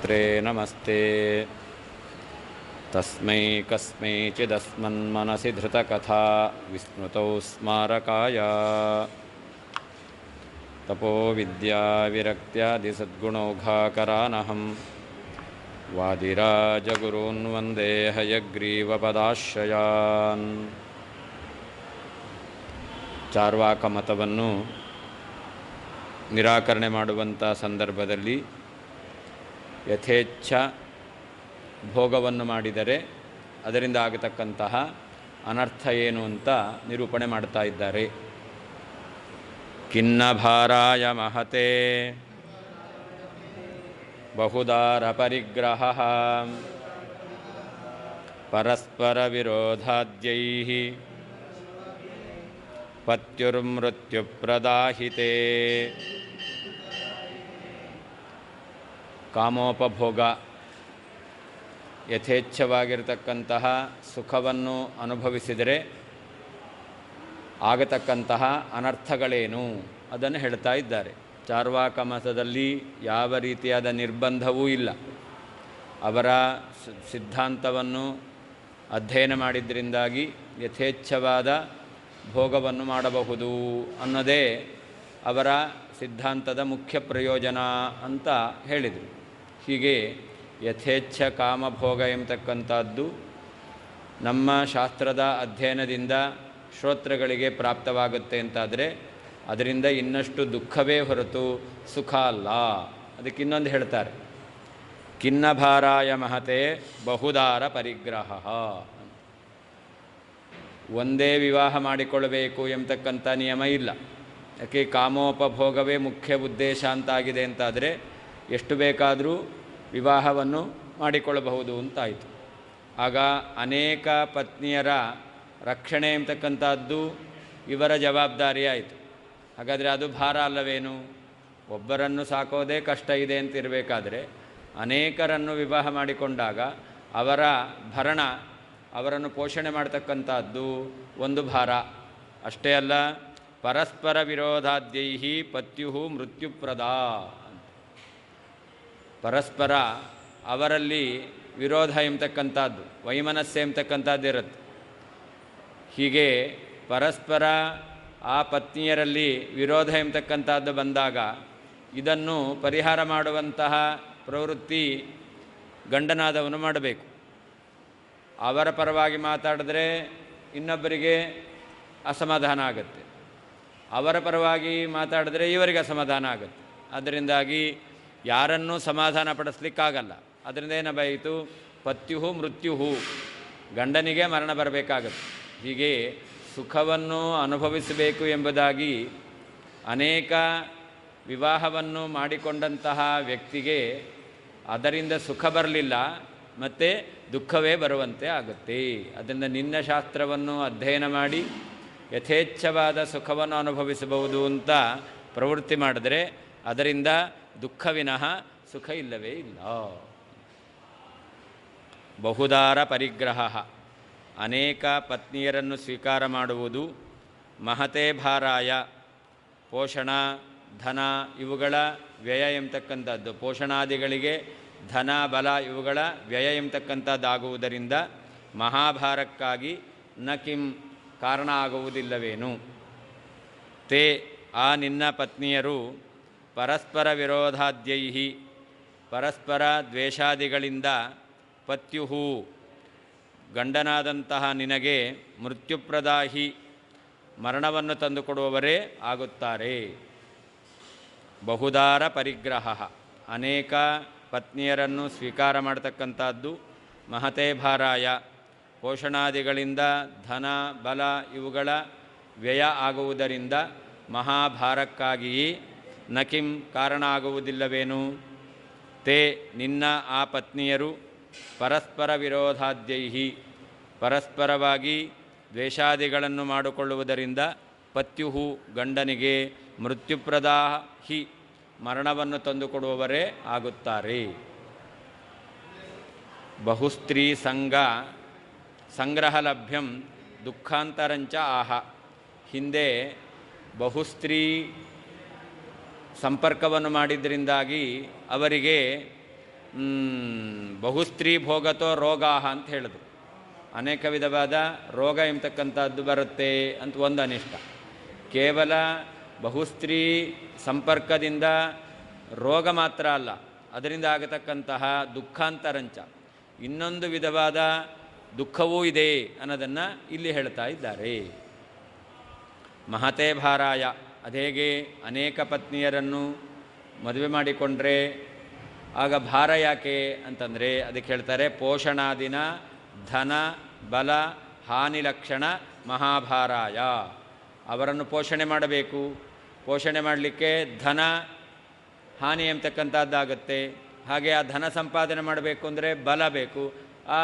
ಮಾತ್ರೇ ನಮಸ್ತೆ. ತಸ್ಮೈ ಕಸ್ಮೈಚಿದಸ್ಮನ್ಮನಸಿ ಧೃತಕಥಾ ವಿಸ್ಮೃತೌ ಸ್ಮಾರಕಾಯ ತಪೋ ವಿದ್ಯಾ ವಿರಕ್ತ್ಯಾದಿ ಸದ್ಗುಣೌಘಾಕರಾನಹಂ ವಾದಿರಾಜಗುರೂನ್ ವಂದೇ ಹಯಗ್ರೀವಪದಾಶ್ರಯಾನ್. ಚಾರ್ವಾಕ ಮತವನ್ನು ನಿರಾಕರಣೆ ಮಾಡುವಂಥ ಸಂದರ್ಭದಲ್ಲಿ ಯಥೇಚ್ಛ ಭೋಗವನ್ನು ಮಾಡಿದರೆ ಅದರಿಂದ ಆಗತಕ್ಕಂತಹ ಅನರ್ಥ ಏನು ಅಂತ ನಿರೂಪಣೆ ಮಾಡ್ತಾ ಇದ್ದಾರೆ. ಖಿನ್ನಭಾರಾಯ ಮಹತೆ ಬಹುದಾರ ಪರಿಗ್ರಹ ಪರಸ್ಪರ ವಿರೋಧಾದ್ಯೈಃ ಪತ್ಯುರ್ಮೃತ್ಯುಪ್ರದಾಹಿತೆ. ಕಾಮೋಪಭೋಗ, ಯಥೇಚ್ಛವಾಗಿರತಕ್ಕಂತಹ ಸುಖವನ್ನು ಅನುಭವಿಸಿದರೆ ಆಗತಕ್ಕಂತಹ ಅನರ್ಥಗಳೇನು ಅದನ್ನು ಹೇಳ್ತಾ ಇದ್ದಾರೆ. ಚಾರ್ವಾಕ ಮತದಲ್ಲಿ ಯಾವ ರೀತಿಯಾದ ನಿರ್ಬಂಧವೂ ಇಲ್ಲ. ಅವರ ಸಿದ್ಧಾಂತವನ್ನು ಅಧ್ಯಯನ ಮಾಡಿದ್ದರಿಂದಾಗಿ ಯಥೇಚ್ಛವಾದ ಭೋಗವನ್ನು ಮಾಡಬಹುದು ಅನ್ನೋದೇ ಅವರ ಸಿದ್ಧಾಂತದ ಮುಖ್ಯ ಪ್ರಯೋಜನ ಅಂತ ಹೇಳಿದರು. ಹೀಗೆ ಯಥೇಚ್ಛ ಕಾಮಭೋಗ ಎಂಬತಕ್ಕಂಥದ್ದು ನಮ್ಮ ಶಾಸ್ತ್ರದ ಅಧ್ಯಯನದಿಂದ ಶ್ರೋತೃಗಳಿಗೆ ಪ್ರಾಪ್ತವಾಗುತ್ತೆ ಅಂತಾದರೆ ಅದರಿಂದ ಇನ್ನಷ್ಟು ದುಃಖವೇ ಹೊರತು ಸುಖ ಅಲ್ಲ. ಅದಕ್ಕೆ ಇನ್ನೊಂದು ಹೇಳ್ತಾರೆ, ಖಿನ್ನಭಾರಾಯ ಮಹತೆ ಬಹುದಾರ ಪರಿಗ್ರಹ. ಒಂದೇ ವಿವಾಹ ಮಾಡಿಕೊಳ್ಳಬೇಕು ಎಂಬತಕ್ಕಂಥ ನಿಯಮ ಇಲ್ಲ. ಯಾಕೆ ಕಾಮೋಪಭೋಗವೇ ಮುಖ್ಯ ಉದ್ದೇಶ ಅಂತಾಗಿದೆ ಅಂತಾದರೆ ಎಷ್ಟು ಬೇಕಾದರೂ ವಿವಾಹವನ್ನು ಮಾಡಿಕೊಳ್ಳಬಹುದು ಅಂತಾಯಿತು. ಆಗ ಅನೇಕ ಪತ್ನಿಯರ ರಕ್ಷಣೆ ಎಂಬತಕ್ಕಂಥದ್ದು ಇವರ ಜವಾಬ್ದಾರಿ ಆಯಿತು. ಹಾಗಾದರೆ ಅದು ಭಾರ ಅಲ್ಲವೇನು? ಒಬ್ಬರನ್ನು ಸಾಕೋದೇ ಕಷ್ಟ ಇದೆ ಅಂತಿರಬೇಕಾದ್ರೆ ಅನೇಕರನ್ನು ವಿವಾಹ ಮಾಡಿಕೊಂಡಾಗ ಅವರ ಭರಣ, ಅವರನ್ನು ಪೋಷಣೆ ಮಾಡ್ತಕ್ಕಂಥದ್ದು ಒಂದು ಭಾರ. ಅಷ್ಟೇ ಅಲ್ಲ, ಪರಸ್ಪರ ವಿರೋಧಾದ್ಯೈಃ ಪತ್ಯು ಮೃತ್ಯುಪ್ರದ. ಪರಸ್ಪರ ಅವರಲ್ಲಿ ವಿರೋಧ ಎಂಬತಕ್ಕಂಥದ್ದು, ವೈಮನಸ್ಸು ಎಂಬತಕ್ಕಂಥದ್ದು ಇರುತ್ತೆ. ಹೀಗೆ ಪರಸ್ಪರ ಆ ಪತ್ನಿಯರಲ್ಲಿ ವಿರೋಧ ಎಂಬತಕ್ಕಂಥದ್ದು ಬಂದಾಗ ಇದನ್ನು ಪರಿಹಾರ ಮಾಡುವಂತಹ ಪ್ರವೃತ್ತಿ ಗಂಡನಾದವನು ಮಾಡಬೇಕು. ಅವರ ಪರವಾಗಿ ಮಾತಾಡಿದ್ರೆ ಇನ್ನೊಬ್ಬರಿಗೆ ಅಸಮಾಧಾನ ಆಗುತ್ತೆ, ಅವರ ಪರವಾಗಿ ಮಾತಾಡಿದ್ರೆ ಇವರಿಗೆ ಅಸಮಾಧಾನ ಆಗುತ್ತೆ. ಅದರಿಂದಾಗಿ ಯಾರನ್ನೂ ಸಮಾಧಾನ ಪಡಿಸ್ಲಿಕ್ಕಾಗಲ್ಲ. ಅದರಿಂದ ಏನಾಯಿತು? ಪತ್ಯು ಮೃತ್ಯು, ಗಂಡನಿಗೆ ಮರಣ ಬರಬೇಕಾಗತ್ತೆ. ಹೀಗೆ ಸುಖವನ್ನು ಅನುಭವಿಸಬೇಕು ಎಂಬುದಾಗಿ ಅನೇಕ ವಿವಾಹವನ್ನು ಮಾಡಿಕೊಂಡಂತಹ ವ್ಯಕ್ತಿಗೆ ಅದರಿಂದ ಸುಖ ಬರಲಿಲ್ಲ, ಮತ್ತು ದುಃಖವೇ ಬರುವಂತೆ ಆಗುತ್ತೆ. ಅದರಿಂದ ನಿನ್ನ ಶಾಸ್ತ್ರವನ್ನು ಅಧ್ಯಯನ ಮಾಡಿ ಯಥೇಚ್ಛವಾದ ಸುಖವನ್ನು ಅನುಭವಿಸಬಹುದು ಅಂತ ಪ್ರವೃತ್ತಿ ಮಾಡಿದರೆ ಅದರಿಂದ ದುಃಖ ವಿನಃ ಸುಖ ಇಲ್ಲವೇ ಇಲ್ಲ. ಬಹುದಾರ ಪರಿಗ್ರಹ, ಅನೇಕ ಪತ್ನಿಯರನ್ನು ಸ್ವೀಕಾರ ಮಾಡುವುದು. ಮಹತೆ ಭಾರಾಯ, ಪೋಷಣ ಧನ ಇವುಗಳ ವ್ಯಯ ಎಂಬತಕ್ಕಂಥದ್ದು, ಪೋಷಣಾದಿಗಳಿಗೆ ಧನ ಬಲ ಇವುಗಳ ವ್ಯಯ ಎಂಬತಕ್ಕಂಥದ್ದಾಗುವುದರಿಂದ ಮಹಾಭಾರಕ್ಕಾಗಿ ನ ಕಿಂ ಕಾರಣ ಆಗುವುದಿಲ್ಲವೇನು? ತೇ ಆ ನಿನ್ನ ಪತ್ನಿಯರು ಪರಸ್ಪರ ವಿರೋಧಾದ್ಯೈಃ ಪರಸ್ಪರ ದ್ವೇಷಾದಿಗಳಿಂದ ಪತ್ಯು ಗಂಡನಾದಂತಹ ನಿನಗೆ ಮೃತ್ಯುಪ್ರದಾಹಿ ಮರಣವನ್ನು ತಂದುಕೊಡುವವರೇ ಆಗುತ್ತಾರೆ. ಬಹುದಾರ ಪರಿಗ್ರಹ, ಅನೇಕ ಪತ್ನಿಯರನ್ನು ಸ್ವೀಕಾರ ಮಾಡತಕ್ಕಂಥದ್ದು. ಮಹತೆ ಭಾರಾಯ, ಪೋಷಣಾದಿಗಳಿಂದ ಧನ ಬಲ ಇವುಗಳ ವ್ಯಯ ಆಗುವುದರಿಂದ ಮಹಾಭಾರಕ್ಕಾಗಿಯೇ ನಕಿಂ ಕಾರಣ ಆಗುವುದಿಲ್ಲವೇನು? ತೇ ನಿನ್ನ ಆ ಪತ್ನಿಯರು ಪರಸ್ಪರ ವಿರೋಧಾದ್ಯೈಃ ಪರಸ್ಪರವಾಗಿ ದ್ವೇಷಾದಿಗಳನ್ನು ಮಾಡಿಕೊಳ್ಳುವುದರಿಂದ ಪತ್ಯು ಗಂಡನಿಗೆ ಮೃತ್ಯುಪ್ರದಾಹಿ ಮರಣವನ್ನು ತಂದುಕೊಡುವವರೇ ಆಗುತ್ತಾರೆ. ಬಹುಸ್ತ್ರೀ ಸಂಗ್ರಹ ಲಭ್ಯಂ ದುಃಖಾಂತರಂಚ ಆಹ. ಹಿಂದೆ ಬಹುಸ್ತ್ರೀ ಸಂಪರ್ಕವನ್ನು ಮಾಡಿದ್ದರಿಂದಾಗಿ ಅವರಿಗೆ ಬಹುಸ್ತ್ರೀ ಭೋಗತೋ ರೋಗಾಹ ಅಂತ ಹೇಳಿದ್ರು. ಅನೇಕ ವಿಧವಾದ ರೋಗ ಎಂಬತಕ್ಕಂಥದ್ದು ಬರುತ್ತೆ ಅಂತ ಒಂದು ಅನಿಷ್ಟ. ಕೇವಲ ಬಹುಸ್ತ್ರೀ ಸಂಪರ್ಕದಿಂದ ರೋಗ ಮಾತ್ರ ಅಲ್ಲ, ಅದರಿಂದ ಆಗತಕ್ಕಂತಹ ದುಃಖಾಂತರಂಚ ಇನ್ನೊಂದು ವಿಧವಾದ ದುಃಖವೂ ಇದೆ ಅನ್ನೋದನ್ನು ಇಲ್ಲಿ ಹೇಳ್ತಾ ಇದ್ದಾರೆ. ಮಹತೆ ಭಾರಾಯ, ಅದೇಗೆ ಅನೇಕ ಪತ್ನಿಯರನ್ನು ಮದುವೆ ಮಾಡಿಕೊಂಡ್ರೆ ಆಗ ಭಾರ ಯಾಕೆ ಅಂತಂದರೆ ಅದಕ್ಕೆ ಹೇಳ್ತಾರೆ ಪೋಷಣಾದಿನ ಧನ ಬಲ ಹಾನಿ ಲಕ್ಷಣ ಮಹಾಭಾರಾಯ. ಅವರನ್ನು ಪೋಷಣೆ ಮಾಡಬೇಕು, ಪೋಷಣೆ ಮಾಡಲಿಕ್ಕೆ ಧನ ಹಾನಿ ಎಂಬತಕ್ಕಂಥದ್ದಾಗುತ್ತೆ. ಹಾಗೆ ಆ ಧನ ಸಂಪಾದನೆ ಮಾಡಬೇಕು ಅಂದರೆ ಬಲ ಬೇಕು, ಆ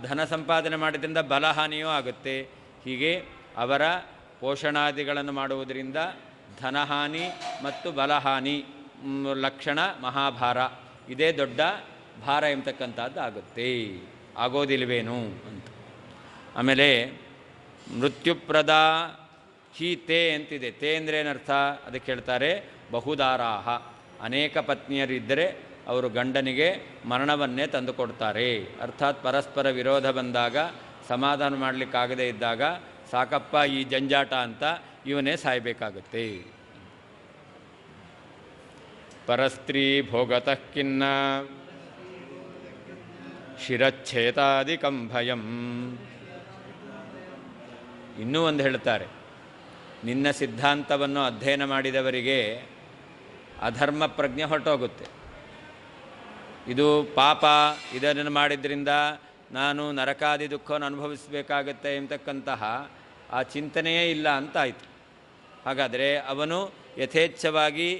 ಧನ ಸಂಪಾದನೆ ಮಾಡಿದ್ರಿಂದ ಬಲಹಾನಿಯೂ ಆಗುತ್ತೆ. ಹೀಗೆ ಅವರ ಪೋಷಣಾದಿಗಳನ್ನು ಮಾಡುವುದರಿಂದ ಧನಹಾನಿ ಮತ್ತು ಬಲಹಾನಿ ಲಕ್ಷಣ ಮಹಾಭಾರ, ಇದೇ ದೊಡ್ಡ ಭಾರ ಎಂಬತಕ್ಕಂಥದ್ದು ಆಗುತ್ತೆ. ಆಗೋದಿಲ್ವೇನು ಅಂತ. ಆಮೇಲೆ ಮೃತ್ಯುಪ್ರದ ಹಿ ತೇ ಅಂತಿದೆ. ತೇ ಅಂದರೆ ಏನರ್ಥ ಅದಕ್ಕೆ ಹೇಳ್ತಾರೆ ಬಹುದಾರಾಹ, ಅನೇಕ ಪತ್ನಿಯರಿದ್ದರೆ ಅವರು ಗಂಡನಿಗೆ ಮರಣವನ್ನೇ ತಂದುಕೊಡ್ತಾರೆ. ಅರ್ಥಾತ್ ಪರಸ್ಪರ ವಿರೋಧ ಬಂದಾಗ ಸಮಾಧಾನ ಮಾಡಲಿಕ್ಕಾಗದೇ ಇದ್ದಾಗ ಸಾಕಪ್ಪ ಈ ಜಂಜಾಟ ಅಂತ ಇವನೇ ಸಾಯಬೇಕಾಗುತ್ತೆ. ಪರಸ್ತ್ರೀ ಭೋಗತಃ ಖಿನ್ನ ಶಿರಚ್ಛೇದಾದಿಕಂ ಭಯಂ. ಇನ್ನೂ ಒಂದು ಹೇಳ್ತಾರೆ, ನಿನ್ನ ಸಿದ್ಧಾಂತವನ್ನು ಅಧ್ಯಯನ ಮಾಡಿದವರಿಗೆ ಅಧರ್ಮ ಪ್ರಜ್ಞೆ ಹೊರಟೋಗುತ್ತೆ. ಇದು ಪಾಪ, ಇದನ್ನು ಮಾಡಿದ್ರಿಂದ ನಾನು ನರಕಾದಿ ದುಃಖವನ್ನು ಅನುಭವಿಸಬೇಕಾಗತ್ತೆ ಎಂಬತಕ್ಕಂತಹ ಆ ಚಿಂತನೆಯೇ ಇಲ್ಲ ಅಂತಾಯಿತು. ಹಾಗಾದರೆ ಅವನು ಯಥೇಚ್ಛವಾಗಿ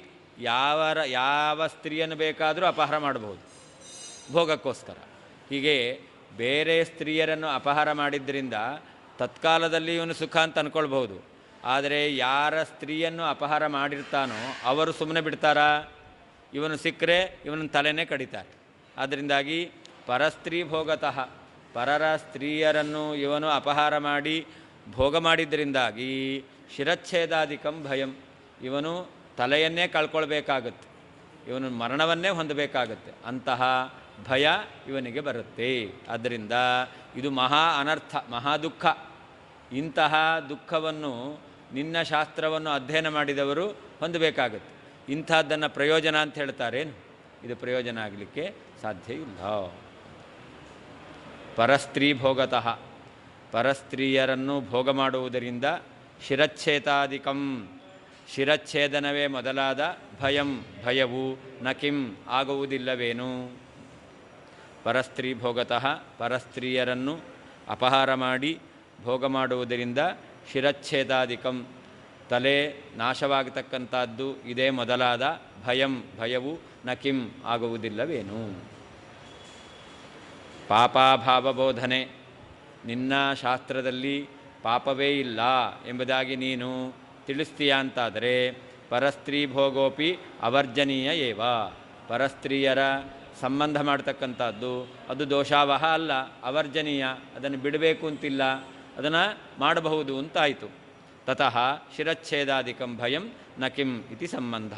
ಯಾವ ಸ್ತ್ರೀಯನ್ನು ಬೇಕಾದರೂ ಅಪಹಾರ ಮಾಡಬಹುದು ಭೋಗಕ್ಕೋಸ್ಕರ. ಹೀಗೆ ಬೇರೆ ಸ್ತ್ರೀಯರನ್ನು ಅಪಹಾರ ಮಾಡಿದ್ದರಿಂದ ತತ್ಕಾಲದಲ್ಲಿ ಇವನು ಸುಖ ಅಂತ ಅಂದ್ಕೊಳ್ಬಹುದು. ಆದರೆ ಯಾರ ಸ್ತ್ರೀಯನ್ನು ಅಪಹಾರ ಮಾಡಿರ್ತಾನೋ ಅವರು ಸುಮ್ಮನೆ ಬಿಡ್ತಾರಾ? ಇವನು ಸಿಕ್ಕರೆ ಇವನ ತಲೆನೇ ಕಡಿತಾರೆ. ಆದ್ದರಿಂದಾಗಿ ಪರಸ್ತ್ರೀ ಭೋಗತಃ, ಪರರ ಸ್ತ್ರೀಯರನ್ನು ಇವನು ಅಪಹಾರ ಮಾಡಿ ಭೋಗ ಮಾಡಿದ್ದರಿಂದಾಗಿ ಶಿರಚ್ಛೇದಾದಿಕಂ ಭಯಂ, ಇವನು ತಲೆಯನ್ನೇ ಕಳ್ಕೊಳ್ಬೇಕಾಗತ್ತೆ, ಇವನು ಮರಣವನ್ನೇ ಹೊಂದಬೇಕಾಗತ್ತೆ. ಅಂತಹ ಭಯ ಇವನಿಗೆ ಬರುತ್ತೆ. ಆದ್ದರಿಂದ ಇದು ಮಹಾ ಅನರ್ಥ, ಮಹಾ ದುಃಖ. ಇಂತಹ ದುಃಖವನ್ನು ನಿನ್ನ ಶಾಸ್ತ್ರವನ್ನು ಅಧ್ಯಯನ ಮಾಡಿದವರು ಹೊಂದಬೇಕಾಗತ್ತೆ. ಇಂಥದ್ದನ್ನು ಪ್ರಯೋಜನ ಅಂತ ಹೇಳ್ತಾರೇನು? ಇದು ಪ್ರಯೋಜನ ಆಗಲಿಕ್ಕೆ ಸಾಧ್ಯ ಇಲ್ಲ. ಪರಸ್ತ್ರೀ ಭೋಗತಃ, ಪರಸ್ತ್ರೀಯರನ್ನು ಭೋಗ ಮಾಡುವುದರಿಂದ ಶಿರಚ್ಛೇದಾದಿಕಂ, ಶಿರಚ್ಛೇದನವೇ ಮೊದಲಾದ ಭಯಂ, ಭಯವು ನ ಕಿಂ ಆಗುವುದಿಲ್ಲವೇನು? ಪರಸ್ತ್ರೀ ಭೋಗತಃ, ಪರಸ್ತ್ರೀಯರನ್ನು ಅಪಹಾರ ಮಾಡಿ ಭೋಗ ಮಾಡುವುದರಿಂದ ಶಿರಚ್ಛೇದಾದಿಕಂ, ತಲೆ ನಾಶವಾಗತಕ್ಕಂಥದ್ದು ಇದೇ ಮೊದಲಾದ ಭಯಂ, ಭಯವು ನ ಕಿಂ ಆಗುವುದಿಲ್ಲವೇನು? ಪಾಪಾಭಾವಬೋಧನೆ, ನಿನ್ನ ಶಾಸ್ತ್ರದಲ್ಲಿ ಪಾಪವೇ ಇಲ್ಲ ಎಂಬುದಾಗಿ ನೀನು ತಿಳಿಸ್ತೀಯ ಅಂತಾದರೆ ಪರಸ್ತ್ರೀ ಭೋಗೋಪಿ ಅವರ್ಜನೀಯ ಏವ, ಪರಸ್ತ್ರೀಯರ ಸಂಬಂಧ ಮಾಡ್ತಕ್ಕಂಥದ್ದು ಅದು ದೋಷಾವಹ ಅಲ್ಲ, ಅವರ್ಜನೀಯ, ಅದನ್ನು ಬಿಡಬೇಕು ಅಂತಿಲ್ಲ, ಅದನ್ನು ಮಾಡಬಹುದು ಅಂತಾಯಿತು. ತತಃ ಶಿರಚ್ಛೇದಾದಿಕಂ ಭಯಂ ನ ಕಿಂ ಇತಿ ಸಂಬಂಧ.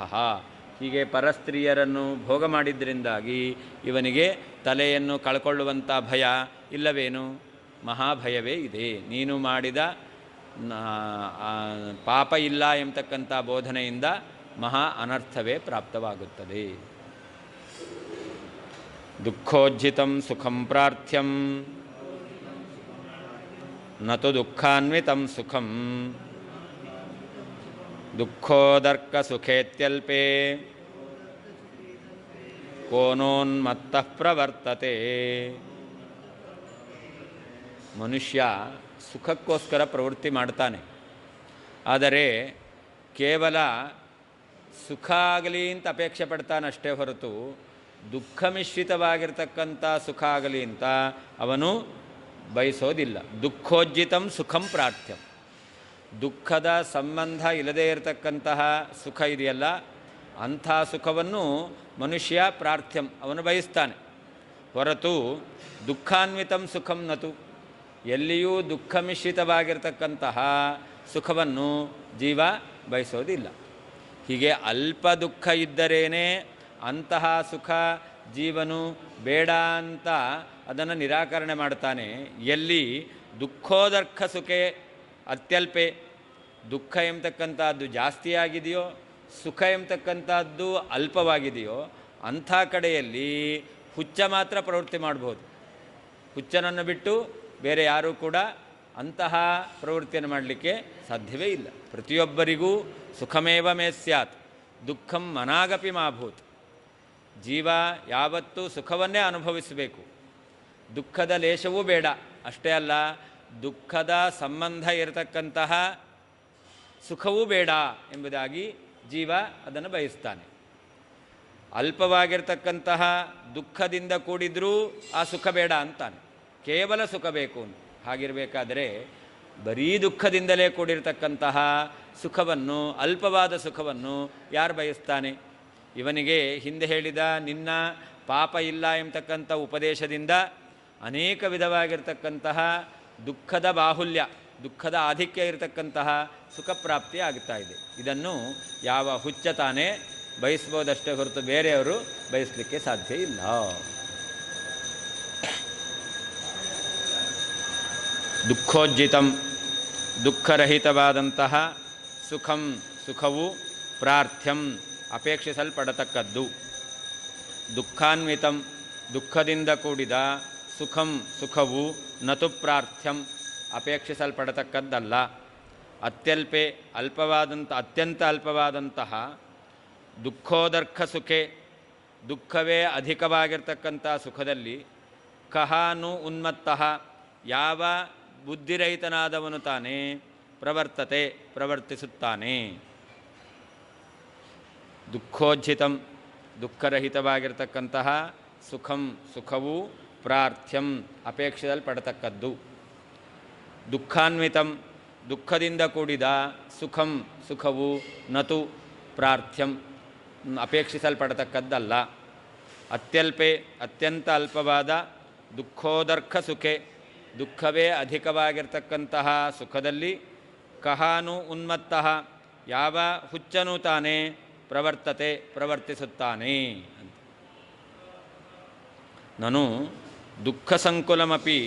ಹೀಗೆ ಪರಸ್ತ್ರೀಯರನ್ನು ಭೋಗ ಮಾಡಿದ್ದರಿಂದಾಗಿ ಇವನಿಗೆ ತಲೆಯನ್ನು ಕಳ್ಕೊಳ್ಳುವಂಥ ಭಯ ಇಲ್ಲವೇನು? ಮಹಾಭಯವೇ ಇದೆ. ನೀನು ಮಾಡಿದ ಪಾಪ ಇಲ್ಲ ಎಂಬತಕ್ಕಂಥ ಬೋಧನೆಯಿಂದ ಮಹಾ ಅನರ್ಥವೇ ಪ್ರಾಪ್ತವಾಗುತ್ತದೆ. ದುಃಖೋಜ್ಜಿತಂ ಸುಖಂ ಪ್ರಾರ್ಥ್ಯಂ ನತು ದುಃಖಾನ್ವಿತಂ ಸುಖಂ ದುಃಖೋದರ್ಕ ಸುಖೇತ್ಯಲ್ಪೇ ಕೋನೋನ್ಮತ್ತಃ ಪ್ರವರ್ತತೆ. ಮನುಷ್ಯ ಸುಖಕ್ಕೋಸ್ಕರ ಪ್ರವೃತ್ತಿ ಮಾಡ್ತಾನೆ, ಆದರೆ ಕೇವಲ ಸುಖ ಆಗಲಿ ಅಂತ ಅಪೇಕ್ಷೆ ಪಡ್ತಾನಷ್ಟೇ ಹೊರತು ದುಃಖ ಮಿಶ್ರಿತವಾಗಿರ್ತಕ್ಕಂಥ ಸುಖ ಆಗಲಿ ಅಂತ ಅವನು ಬಯಸೋದಿಲ್ಲ. ದುಃಖೋಜ್ಜಿತಂ ಸುಖಂ ಪ್ರಾರ್ಥ್ಯಂ, ದುಃಖದ ಸಂಬಂಧ ಇಲ್ಲದೇ ಇರತಕ್ಕಂತಹ ಸುಖ ಇದೆಯಲ್ಲ, ಅಂಥ ಸುಖವನ್ನು ಮನುಷ್ಯ ಪ್ರಾರ್ಥ್ಯಂ ಅವನು ಬಯಸ್ತಾನೆ ಹೊರತು ದುಃಖಾನ್ವಿತಂ ಸುಖಂ ನತು, ಎಲ್ಲಿಯೂ ದುಃಖ ಮಿಶ್ರಿತವಾಗಿರ್ತಕ್ಕಂತಹ ಸುಖವನ್ನು ಜೀವ ಬಯಸೋದಿಲ್ಲ. ಹೀಗೆ ಅಲ್ಪ ದುಃಖ ಇದ್ದರೇನೆ ಅಂತಹ ಸುಖ ಜೀವನು ಬೇಡ ಅಂತ ಅದನ್ನು ನಿರಾಕರಣೆ ಮಾಡ್ತಾನೆ. ಎಲ್ಲಿ ದುಃಖೋದರ್ಥ ಸುಖೇ ಅತ್ಯಲ್ಪೆ, ದುಃಖ ಎಂಬತಕ್ಕಂಥದ್ದು ಜಾಸ್ತಿಯಾಗಿದೆಯೋ, ಸುಖ ಎಂಬತಕ್ಕಂಥದ್ದು ಅಲ್ಪವಾಗಿದೆಯೋ ಅಂಥ ಕಡೆಯಲ್ಲಿ ಹುಚ್ಚ ಮಾತ್ರ ಪ್ರವೃತ್ತಿ ಮಾಡ್ಬೋದು. ಹುಚ್ಚನನ್ನು ಬಿಟ್ಟು ಬೇರೆ ಯಾರೂ ಕೂಡ ಅಂತಹ ಪ್ರವೃತ್ತಿಯನ್ನು ಮಾಡಲಿಕ್ಕೆ ಸಾಧ್ಯವೇ ಇಲ್ಲ. ಪ್ರತಿಯೊಬ್ಬರಿಗೂ ಸುಖಮೇವ ಮೇ ಸ್ಯಾತ್ ದುಃಖಂ ಮನಾಗಪಿ ಮಾಭೂತ್. ಜೀವ ಯಾವತ್ತೂ ಸುಖವನ್ನೇ ಅನುಭವಿಸಬೇಕು, ದುಃಖದ ಲೇಷವೂ ಬೇಡ. ಅಷ್ಟೇ ಅಲ್ಲ, ದುಃಖದ ಸಂಬಂಧ ಇರತಕ್ಕಂತಹ ಸುಖವೂ ಬೇಡ ಎಂಬುದಾಗಿ ಜೀವ ಅದನ್ನು ಬಯಸ್ತಾನೆ. ಅಲ್ಪವಾಗಿರ್ತಕ್ಕಂತಹ ದುಃಖದಿಂದ ಕೂಡಿದ್ರೂ ಆ ಸುಖ ಬೇಡ ಅಂತಾನೆ, ಕೇವಲ ಸುಖ ಬೇಕು ಅಂತ. ಹಾಗಿರಬೇಕಾದರೆ ಬರೀ ದುಃಖದಿಂದಲೇ ಕೂಡಿರ್ತಕ್ಕಂತಹ ಸುಖವನ್ನು, ಅಲ್ಪವಾದ ಸುಖವನ್ನು ಯಾರು ಬಯಸ್ತಾನೆ? ಇವನಿಗೆ ಹಿಂದೆ ಹೇಳಿದ ನಿನ್ನ ಪಾಪ ಇಲ್ಲ ಎಂಬತಕ್ಕಂಥ ಉಪದೇಶದಿಂದ ಅನೇಕ ವಿಧವಾಗಿರ್ತಕ್ಕಂತಹ ದುಃಖದ ಬಾಹುಲ್ಯ, ದುಃಖದ ಆಧಿಕ್ಯ ಇರತಕ್ಕಂತಹ ಸುಖ ಪ್ರಾಪ್ತಿ ಆಗ್ತಾ ಇದೆ. ಇದನ್ನು ಯಾವ ಹುಚ್ಚ ತಾನೇ ಬಯಸ್ಬೋದಷ್ಟೇ ಹೊರತು ಬೇರೆಯವರು ಬಯಸಲಿಕ್ಕೆ ಸಾಧ್ಯ ಇಲ್ಲ. ದುಃಖೋಜ್ಜಿತಂ, ದುಃಖರಹಿತವಾದಂತಹ ಸುಖಂ, ಸುಖವು ಪ್ರಾರ್ಥ್ಯಂ, ಅಪೇಕ್ಷಿಸಲ್ಪಡತಕ್ಕದ್ದು. ದುಃಖಾನ್ವಿತಂ, ದುಃಖದಿಂದ ಕೂಡಿದ ಸುಖಂ, ಸುಖವು ನತು ಪ್ರಾರ್ಥ್ಯಂ, ಅಪೇಕ್ಷಿಸಲ್ಪಡತಕ್ಕದ್ದಲ್ಲ. ಅತ್ಯಲ್ಪೆ, ಅತ್ಯಂತ ಅಲ್ಪವಾದಂತಹ ದುಃಖೋದರ್ಥ ಸುಖೆ, ದುಃಖವೇ ಅಧಿಕವಾಗಿರ್ತಕ್ಕಂಥ ಸುಖದಲ್ಲಿ ಕಹಾನು ಉನ್ಮತ್ತಃ, ಯಾವ ಬುದ್ಧಿರಹಿತನಾದವನು ತಾನೇ ಪ್ರವರ್ತತೆ, ಪ್ರವರ್ತಿಸುತ್ತಾನೆ. ದುಃಖೋಜ್ಜಿತಂ, ದುಃಖರಹಿತವಾಗಿರ್ತಕ್ಕಂತಹ ಸುಖಂ, ಸುಖವು ಪ್ರಾರ್ಥ್ಯಂ, ಅಪೇಕ್ಷಿಸಲ್ಪಡತಕ್ಕದ್ದು. ದುಃಖಾನ್ವಿತಂ, ದುಃಖದಿಂದ ಕೂಡಿದ ಸುಖಂ, ಸುಖವು ನತು ಪ್ರಾರ್ಥ್ಯಂ, ಅಪೇಕ್ಷಿಸಲ್ಪಡತಕ್ಕದ್ದಲ್ಲ. ಅತ್ಯಲ್ಪೆ, ಅತ್ಯಂತ ಅಲ್ಪವಾದ ದುಃಖೋದರ್ಥ ಸುಖೆ, ದುಃಖವೇ ಅಧಿಕವಾಗಿರ್ತಕ್ಕಂತಹ ಸುಖದಲ್ಲಿ ಕಹಾನು ಉನ್ಮತ್ತಃ, ಯಾವ ಹುಚ್ಚನೂ ತಾನೇ ಪ್ರವರ್ತತೆ, ಪ್ರವರ್ತಿಸುತ್ತಾನೆ ಅಂತ. ನನು ದುಃಖ ಸಂಕುಲಮಪಿ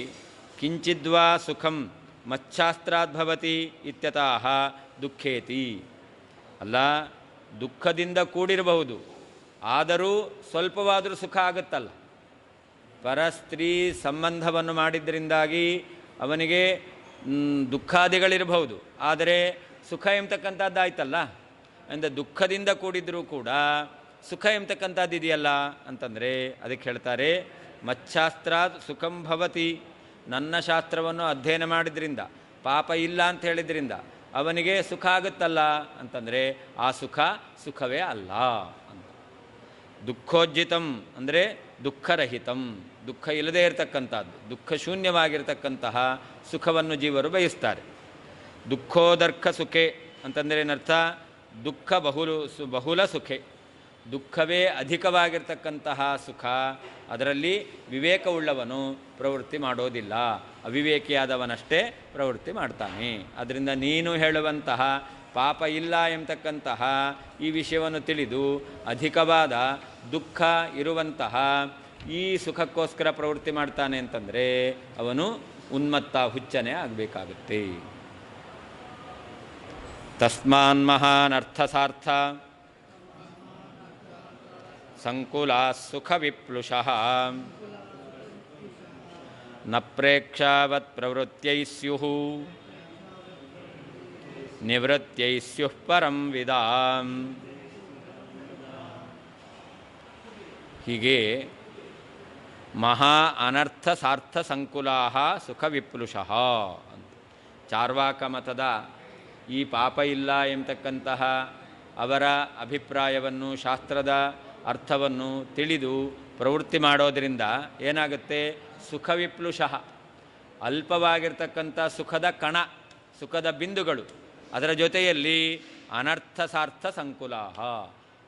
ಕಿಂಚಿದ್ವಾ ಸುಖಂ ಮಚ್ಛಾಸ್ತ್ರಾದ್ಭವತಿ ಇತ್ಯತಃ ದುಃಖೇತಿ. ಅಲ್ಲ, ದುಃಖದಿಂದ ಕೂಡಿರಬಹುದು, ಆದರೂ ಸ್ವಲ್ಪವಾದರೂ ಸುಖ ಆಗುತ್ತಲ್ಲ. ಪರಸ್ತ್ರೀ ಸಂಬಂಧವನ್ನು ಮಾಡಿದ್ದರಿಂದಾಗಿ ಅವನಿಗೆ ದುಃಖಾದಿಗಳಿರಬಹುದು, ಆದರೆ ಸುಖ ಎಂಬತಕ್ಕಂಥದ್ದು ಆಯ್ತಲ್ಲ. ಅಂದರೆ ದುಃಖದಿಂದ ಕೂಡಿದ್ರೂ ಕೂಡ ಸುಖ ಎಂಬತಕ್ಕಂಥದ್ದು ಇದೆಯಲ್ಲ ಅಂತಂದರೆ ಅದಕ್ಕೆ ಹೇಳ್ತಾರೆ ಮಚ್ಛಾಸ್ತ್ರಾತ್ ಸುಖಂ ಭವತಿ. ನನ್ನ ಶಾಸ್ತ್ರವನ್ನು ಅಧ್ಯಯನ ಮಾಡಿದ್ರಿಂದ, ಪಾಪ ಇಲ್ಲ ಅಂತ ಹೇಳಿದ್ರಿಂದ ಅವನಿಗೆ ಸುಖ ಆಗುತ್ತಲ್ಲ ಅಂತಂದರೆ ಆ ಸುಖ ಸುಖವೇ ಅಲ್ಲ ಅಂತ. ದುಃಖೋಜ್ಜಿತಂ ಅಂದರೆ ದುಃಖರಹಿತಂ, ದುಃಖ ಇಲ್ಲದೇ ಇರತಕ್ಕಂಥದ್ದು, ದುಃಖ ಶೂನ್ಯವಾಗಿರ್ತಕ್ಕಂತಹ ಸುಖವನ್ನು ಜೀವರು ಬಯಸ್ತಾರೆ. ದುಃಖೋದರ್ಥ ಸುಖೆ ಅಂತಂದರೆ ಏನರ್ಥ? ದುಃಖ ಬಹುಲ ಸುಖೆ, ದುಃಖವೇ ಅಧಿಕವಾಗಿರ್ತಕ್ಕಂತಹ ಸುಖ, ಅದರಲ್ಲಿ ವಿವೇಕವುಳ್ಳವನು ಪ್ರವೃತ್ತಿ ಮಾಡೋದಿಲ್ಲ, ಅವಿವೇಕಿಯಾದವನಷ್ಟೇ ಪ್ರವೃತ್ತಿ ಮಾಡ್ತಾನೆ. ಅದರಿಂದ ನೀನು ಹೇಳುವಂತಹ ಪಾಪ ಇಲ್ಲ ಎಂಬತಕ್ಕಂತಹ ಈ ವಿಷಯವನ್ನು ತಿಳಿದು ಅಧಿಕವಾದ ದುಃಖ ಇರುವಂತಹ ಈ ಸುಖಕ್ಕೋಸ್ಕರ ಪ್ರವೃತ್ತಿ ಮಾಡ್ತಾನೆ ಅಂತಂದರೆ ಅವನು ಉನ್ಮತ್ತ, ಹುಚ್ಚನೇ ಆಗಬೇಕಾಗುತ್ತೆ. ತಸ್ಮಾನ್ ಮಹಾನ್ ಅರ್ಥಸಾರ್ಥ ಸಂಕುಲಾ ಸುಖ ವಿಪ್ಲುಷಃ ನ ಪ್ರೇಕ್ಷಾವತ್ ಪ್ರವೃತ್ತೈ ಸ್ಯುಃ ನಿವೃತ್ತೈ ಸ್ಯುಃ ಪರಂ ವಿದಾಂ. ಹೀಗೆ ಮಹಾ ಅನರ್ಥ ಸಾರ್ಥ ಸಂಕುಲಾ ಸುಖ ವಿಪ್ಲುಷಃ ಅಂತ ಚಾರ್ವಾಕ ಮತದ ಈ ಪಾಪ ಇಲ್ಲ ಎಂಬತಕ್ಕಂತಹ ಅವರ ಅಭಿಪ್ರಾಯವನ್ನು, ಶಾಸ್ತ್ರದ ಅರ್ಥವನ್ನು ತಿಳಿದು ಪ್ರವೃತ್ತಿ ಮಾಡೋದರಿಂದ ಏನಾಗುತ್ತೆ? ಸುಖ ವಿಪ್ಲುಷಃ, ಅಲ್ಪವಾಗಿರ್ತಕ್ಕಂಥ ಸುಖದ ಕಣ, ಸುಖದ ಬಿಂದುಗಳು, ಅದರ ಜೊತೆಯಲ್ಲಿ ಅನರ್ಥ ಸಾರ್ಥ ಸಂಕುಲಾ,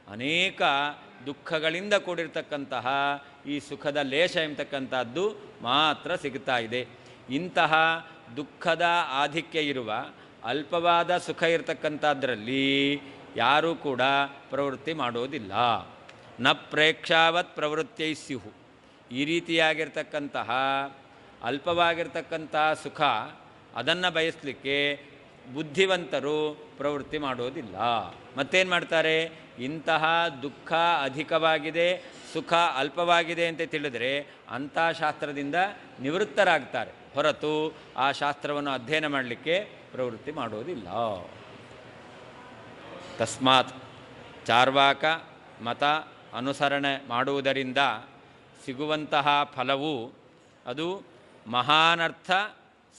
ಅನೇಕ ದುಃಖಗಳಿಂದ ಕೂಡಿರ್ತಕ್ಕಂತಹ ಈ ಸುಖದ ಲೇಷ ಎಂಬತಕ್ಕಂಥದ್ದು ಮಾತ್ರ ಸಿಗುತ್ತಾ ಇದೆ. ಇಂತಹ ದುಃಖದ ಆಧಿಕ್ಯ ಇರುವ ಅಲ್ಪವಾದ ಸುಖ ಇರತಕ್ಕಂಥದ್ರಲ್ಲಿ ಯಾರೂ ಕೂಡ ಪ್ರವೃತ್ತಿ ಮಾಡೋದಿಲ್ಲ. ನ ಪ್ರೇಕ್ಷಾವತ್ ಪ್ರವೃತ್ತೈ ಸ್ಯುಃ, ಈ ರೀತಿಯಾಗಿರ್ತಕ್ಕಂತಹ ಅಲ್ಪವಾಗಿರ್ತಕ್ಕಂತಹ ಸುಖ ಅದನ್ನು ಬಯಸಲಿಕ್ಕೆ ಬುದ್ಧಿವಂತರು ಪ್ರವೃತ್ತಿ ಮಾಡೋದಿಲ್ಲ. ಮತ್ತೇನು ಮಾಡ್ತಾರೆ? ಇಂತಹ ದುಃಖ ಅಧಿಕವಾಗಿದೆ, ಸುಖ ಅಲ್ಪವಾಗಿದೆ ಅಂತ ತಿಳಿದರೆ ಅಂಥ ಶಾಸ್ತ್ರದಿಂದ ನಿವೃತ್ತರಾಗ್ತಾರೆ, ಹೊರತು ಆ ಶಾಸ್ತ್ರವನ್ನು ಅಧ್ಯಯನ ಮಾಡಲಿಕ್ಕೆ ಪ್ರವೃತ್ತಿ ಮಾಡೋದಿಲ್ಲ. ತಸ್ಮಾತ್ ಚಾರ್ವಾಕ ಮತ ಅನುಸರಣೆ ಮಾಡುವುದರಿಂದ ಸಿಗುವಂತಹ ಫಲವು ಅದು ಮಹಾನರ್ಥ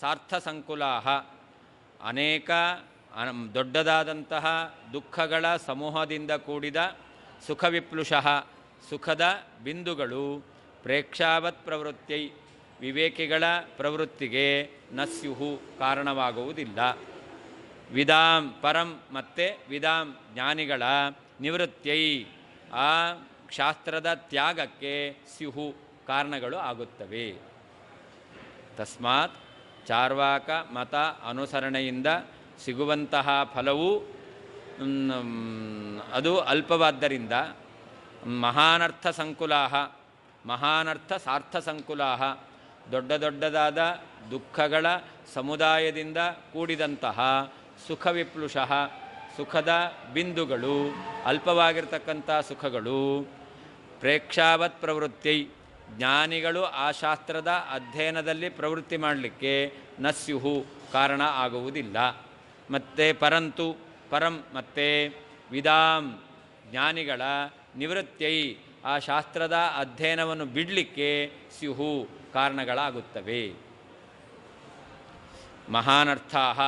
ಸಾರ್ಥ ಸಂಕುಲಾಹ, ಅನೇಕ ದೊಡ್ಡದಾದಂತಹ ದುಃಖಗಳ ಸಮೂಹದಿಂದ ಕೂಡಿದ ಸುಖವಿಪ್ಲುಷಃ, ಸುಖದ ಬಿಂದುಗಳು ಪ್ರೇಕ್ಷಾವತ್ ಪ್ರವೃತ್ತೈ, ವಿವೇಕಿಗಳ ಪ್ರವೃತ್ತಿಗೆ ನಸ್ಯುಹು ಕಾರಣವಾಗುವುದಿಲ್ಲ. ವಿದಾಂ ಪರಂ ಮತ್ತೆ ವಿದಾಂ ಜ್ಞಾನಿಗಳ ನಿವೃತ್ತೈ, ಆ ಶಾಸ್ತ್ರದ ತ್ಯಾಗಕ್ಕೆ ಸ್ಯುಹು ಕಾರಣಗಳು ಆಗುತ್ತವೆ. ತಸ್ಮಾತ್ ಚಾರ್ವಾಕ ಮತ ಅನುಸರಣೆಯಿಂದ ಸಿಗುವಂತಹ ಫಲವು ಅದು ಅಲ್ಪವಾದ್ದರಿಂದ ಮಹಾನರ್ಥ ಸಂಕುಲಾಹ, ಮಹಾನರ್ಥ ಸಾರ್ಥ ಸಂಕುಲಾಹ, ದೊಡ್ಡ ದೊಡ್ಡದಾದ ದುಃಖಗಳ ಸಮುದಾಯದಿಂದ ಕೂಡಿದಂತಹ ಸುಖವಿಪ್ಲುಷಃ, ಸುಖದ ಬಿಂದುಗಳು, ಅಲ್ಪವಾಗಿರ್ತಕ್ಕಂಥ ಸುಖಗಳು ಪ್ರೇಕ್ಷಾವತ್ ಪ್ರವೃತ್ತೈ, ಜ್ಞಾನಿಗಳು ಆ ಶಾಸ್ತ್ರದ ಅಧ್ಯಯನದಲ್ಲಿ ಪ್ರವೃತ್ತಿ ಮಾಡಲಿಕ್ಕೆ ನಸ್ಯುಹು ಕಾರಣ ಆಗುವುದಿಲ್ಲ. ಮತ್ತು ಪರಂತು ಪರಂ ಮತ್ತು ವಿದಾಂ ಜ್ಞಾನಿಗಳ ನಿವೃತ್ತೈ, ಆ ಶಾಸ್ತ್ರದ ಅಧ್ಯಯನವನ್ನು ಬಿಡಲಿಕ್ಕೆ ಸ್ಯುಹು ಕಾರಣಗಳಾಗುತ್ತವೆ. ಮಹಾನರ್ಥಾಹ,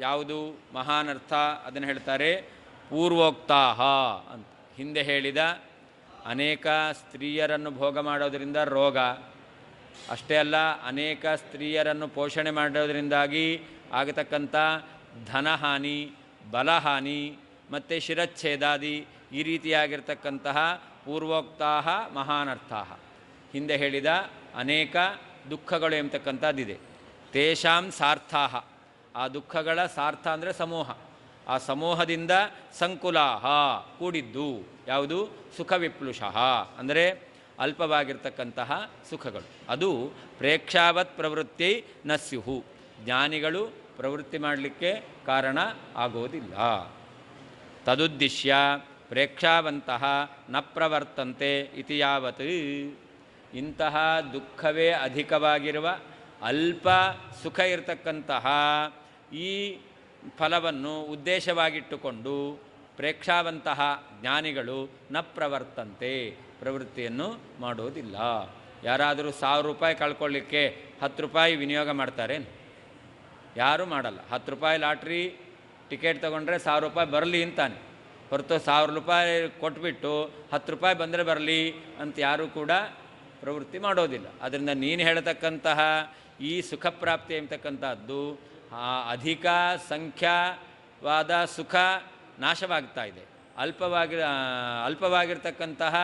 ಯಾವುದು ಮಹಾನರ್ಥ? ಅದನ್ನು ಹೇಳ್ತಾರೆ ಪೂರ್ವೋಕ್ತಾಹ ಅಂತ. ಹಿಂದೆ ಹೇಳಿದ ಅನೇಕ ಸ್ತ್ರೀಯರನ್ನು ಭೋಗ ಮಾಡೋದರಿಂದ ರೋಗ, ಅಷ್ಟೇ ಅಲ್ಲ ಅನೇಕ ಸ್ತ್ರೀಯರನ್ನು ಪೋಷಣೆ ಮಾಡೋದರಿಂದಾಗಿ ಆಗತಕ್ಕಂಥ ಧನಹಾನಿ, ಬಲಹಾನಿ ಮತ್ತು ಶಿರಚ್ಛೇದಾದಿ, ಈ ರೀತಿಯಾಗಿರ್ತಕ್ಕಂತಹ ಪೂರ್ವೋಕ್ತಾಹ ಮಹಾನರ್ಥಾಹ, ಹಿಂದೆ ಹೇಳಿದ ಅನೇಕ ದುಃಖಗಳು ಎಂಬತಕ್ಕಂಥದ್ದಿದೆ. ತೇಷಾಂ ಸಾರ್ಥಾಹ, ಆ ದುಃಖಗಳ ಸಾರ್ಥ ಅಂದರೆ ಸಮೂಹ, ಆ ಸಮೂಹದಿಂದ ಸಂಕುಲಾಹ ಕೂಡಿದ್ದು ಯಾವುದು? ಸುಖವಿಪ್ಲುಷಃ ಅಂದರೆ ಅಲ್ಪವಾಗಿರ್ತಕ್ಕಂತಹ ಸುಖಗಳು. ಅದು ಪ್ರೇಕ್ಷಾವತ್ ಪ್ರವೃತ್ತಿ ನ ಸ್ಯುಹು, ಜ್ಞಾನಿಗಳು ಪ್ರವೃತ್ತಿ ಮಾಡಲಿಕ್ಕೆ ಕಾರಣ ಆಗೋದಿಲ್ಲ. ತದುದ್ದೇಶ್ಯ ಪ್ರೇಕ್ಷಾವಂತಹ ನ ಪ್ರವರ್ತಂತೆ ಇತಿ ಯಾವತ್, ಇಂತಹ ದುಃಖವೇ ಅಧಿಕವಾಗಿರುವ ಅಲ್ಪ ಸುಖ ಇರತಕ್ಕಂತಹ ಈ ಫಲವನ್ನು ಉದ್ದೇಶವಾಗಿಟ್ಟುಕೊಂಡು ಪ್ರೇಕ್ಷಾವಂತಹ ಜ್ಞಾನಿಗಳು ನ ಪ್ರವರ್ತಂತೆ, ಪ್ರವೃತ್ತಿಯನ್ನು ಮಾಡೋದಿಲ್ಲ. ಯಾರಾದರೂ 1000 ರೂಪಾಯಿ ಕಳ್ಕೊಳ್ಳಿಕ್ಕೆ 10 ರೂಪಾಯಿ ವಿನಿಯೋಗ ಮಾಡ್ತಾರೆ? ಯಾರೂ ಮಾಡಲ್ಲ. 10 ರೂಪಾಯಿ ಲಾಟ್ರಿ ಟಿಕೆಟ್ ತೊಗೊಂಡ್ರೆ 1000 ರೂಪಾಯಿ ಬರಲಿ ಅಂತಾನೆ, ಹೊರತು 1000 ರೂಪಾಯಿ ಕೊಟ್ಬಿಟ್ಟು 10 ರೂಪಾಯಿ ಬಂದರೆ ಬರಲಿ ಅಂತ ಯಾರೂ ಕೂಡ ಪ್ರವೃತ್ತಿ ಮಾಡೋದಿಲ್ಲ. ಅದರಿಂದ ನೀನು ಹೇಳತಕ್ಕಂತಹ ಈ ಸುಖ ಪ್ರಾಪ್ತಿ ಎಂಬತಕ್ಕಂಥದ್ದು ಅಧಿಕ ಸಂಖ್ಯಾವಾದ ಸುಖ ನಾಶವಾಗ್ತಾ ಇದೆ, ಅಲ್ಪವಾಗಿರ್ತಕ್ಕಂತಹ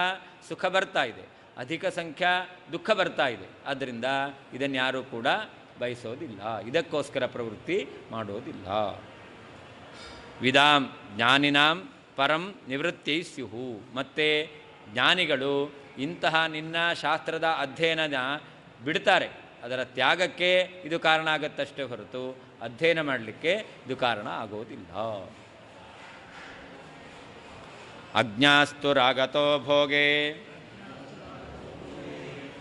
ಸುಖ ಬರ್ತಾ ಇದೆ, ಅಧಿಕ ಸಂಖ್ಯಾ ದುಃಖ ಬರ್ತಾ ಇದೆ. ಆದ್ದರಿಂದ ಇದನ್ನು ಯಾರೂ ಕೂಡ ಬಯಸೋದಿಲ್ಲ, ಇದಕ್ಕೋಸ್ಕರ ಪ್ರವೃತ್ತಿ ಮಾಡೋದಿಲ್ಲ. ವಿದಾಂ ಜ್ಞಾನಿನಾಂ ಪರಂ ನಿವೃತ್ತಿ ಸ್ಯುಹು, ಮತ್ತು ಜ್ಞಾನಿಗಳು ಇಂತಹ ನಿನ್ನ ಶಾಸ್ತ್ರದ ಅಧ್ಯಯನ ಬಿಡ್ತಾರೆ, ಅದರ ತ್ಯಾಗಕ್ಕೆ ಇದು ಕಾರಣ ಆಗುತ್ತಷ್ಟೇ ಹೊರತು ಅಧ್ಯಯನ ಮಾಡಲಿಕ್ಕೆ ಇದು ಕಾರಣ ಆಗೋದಿಲ್ಲ. ಅಜ್ಞಾಸ್ತು ರಾಗತೋ ಭೋಗೆ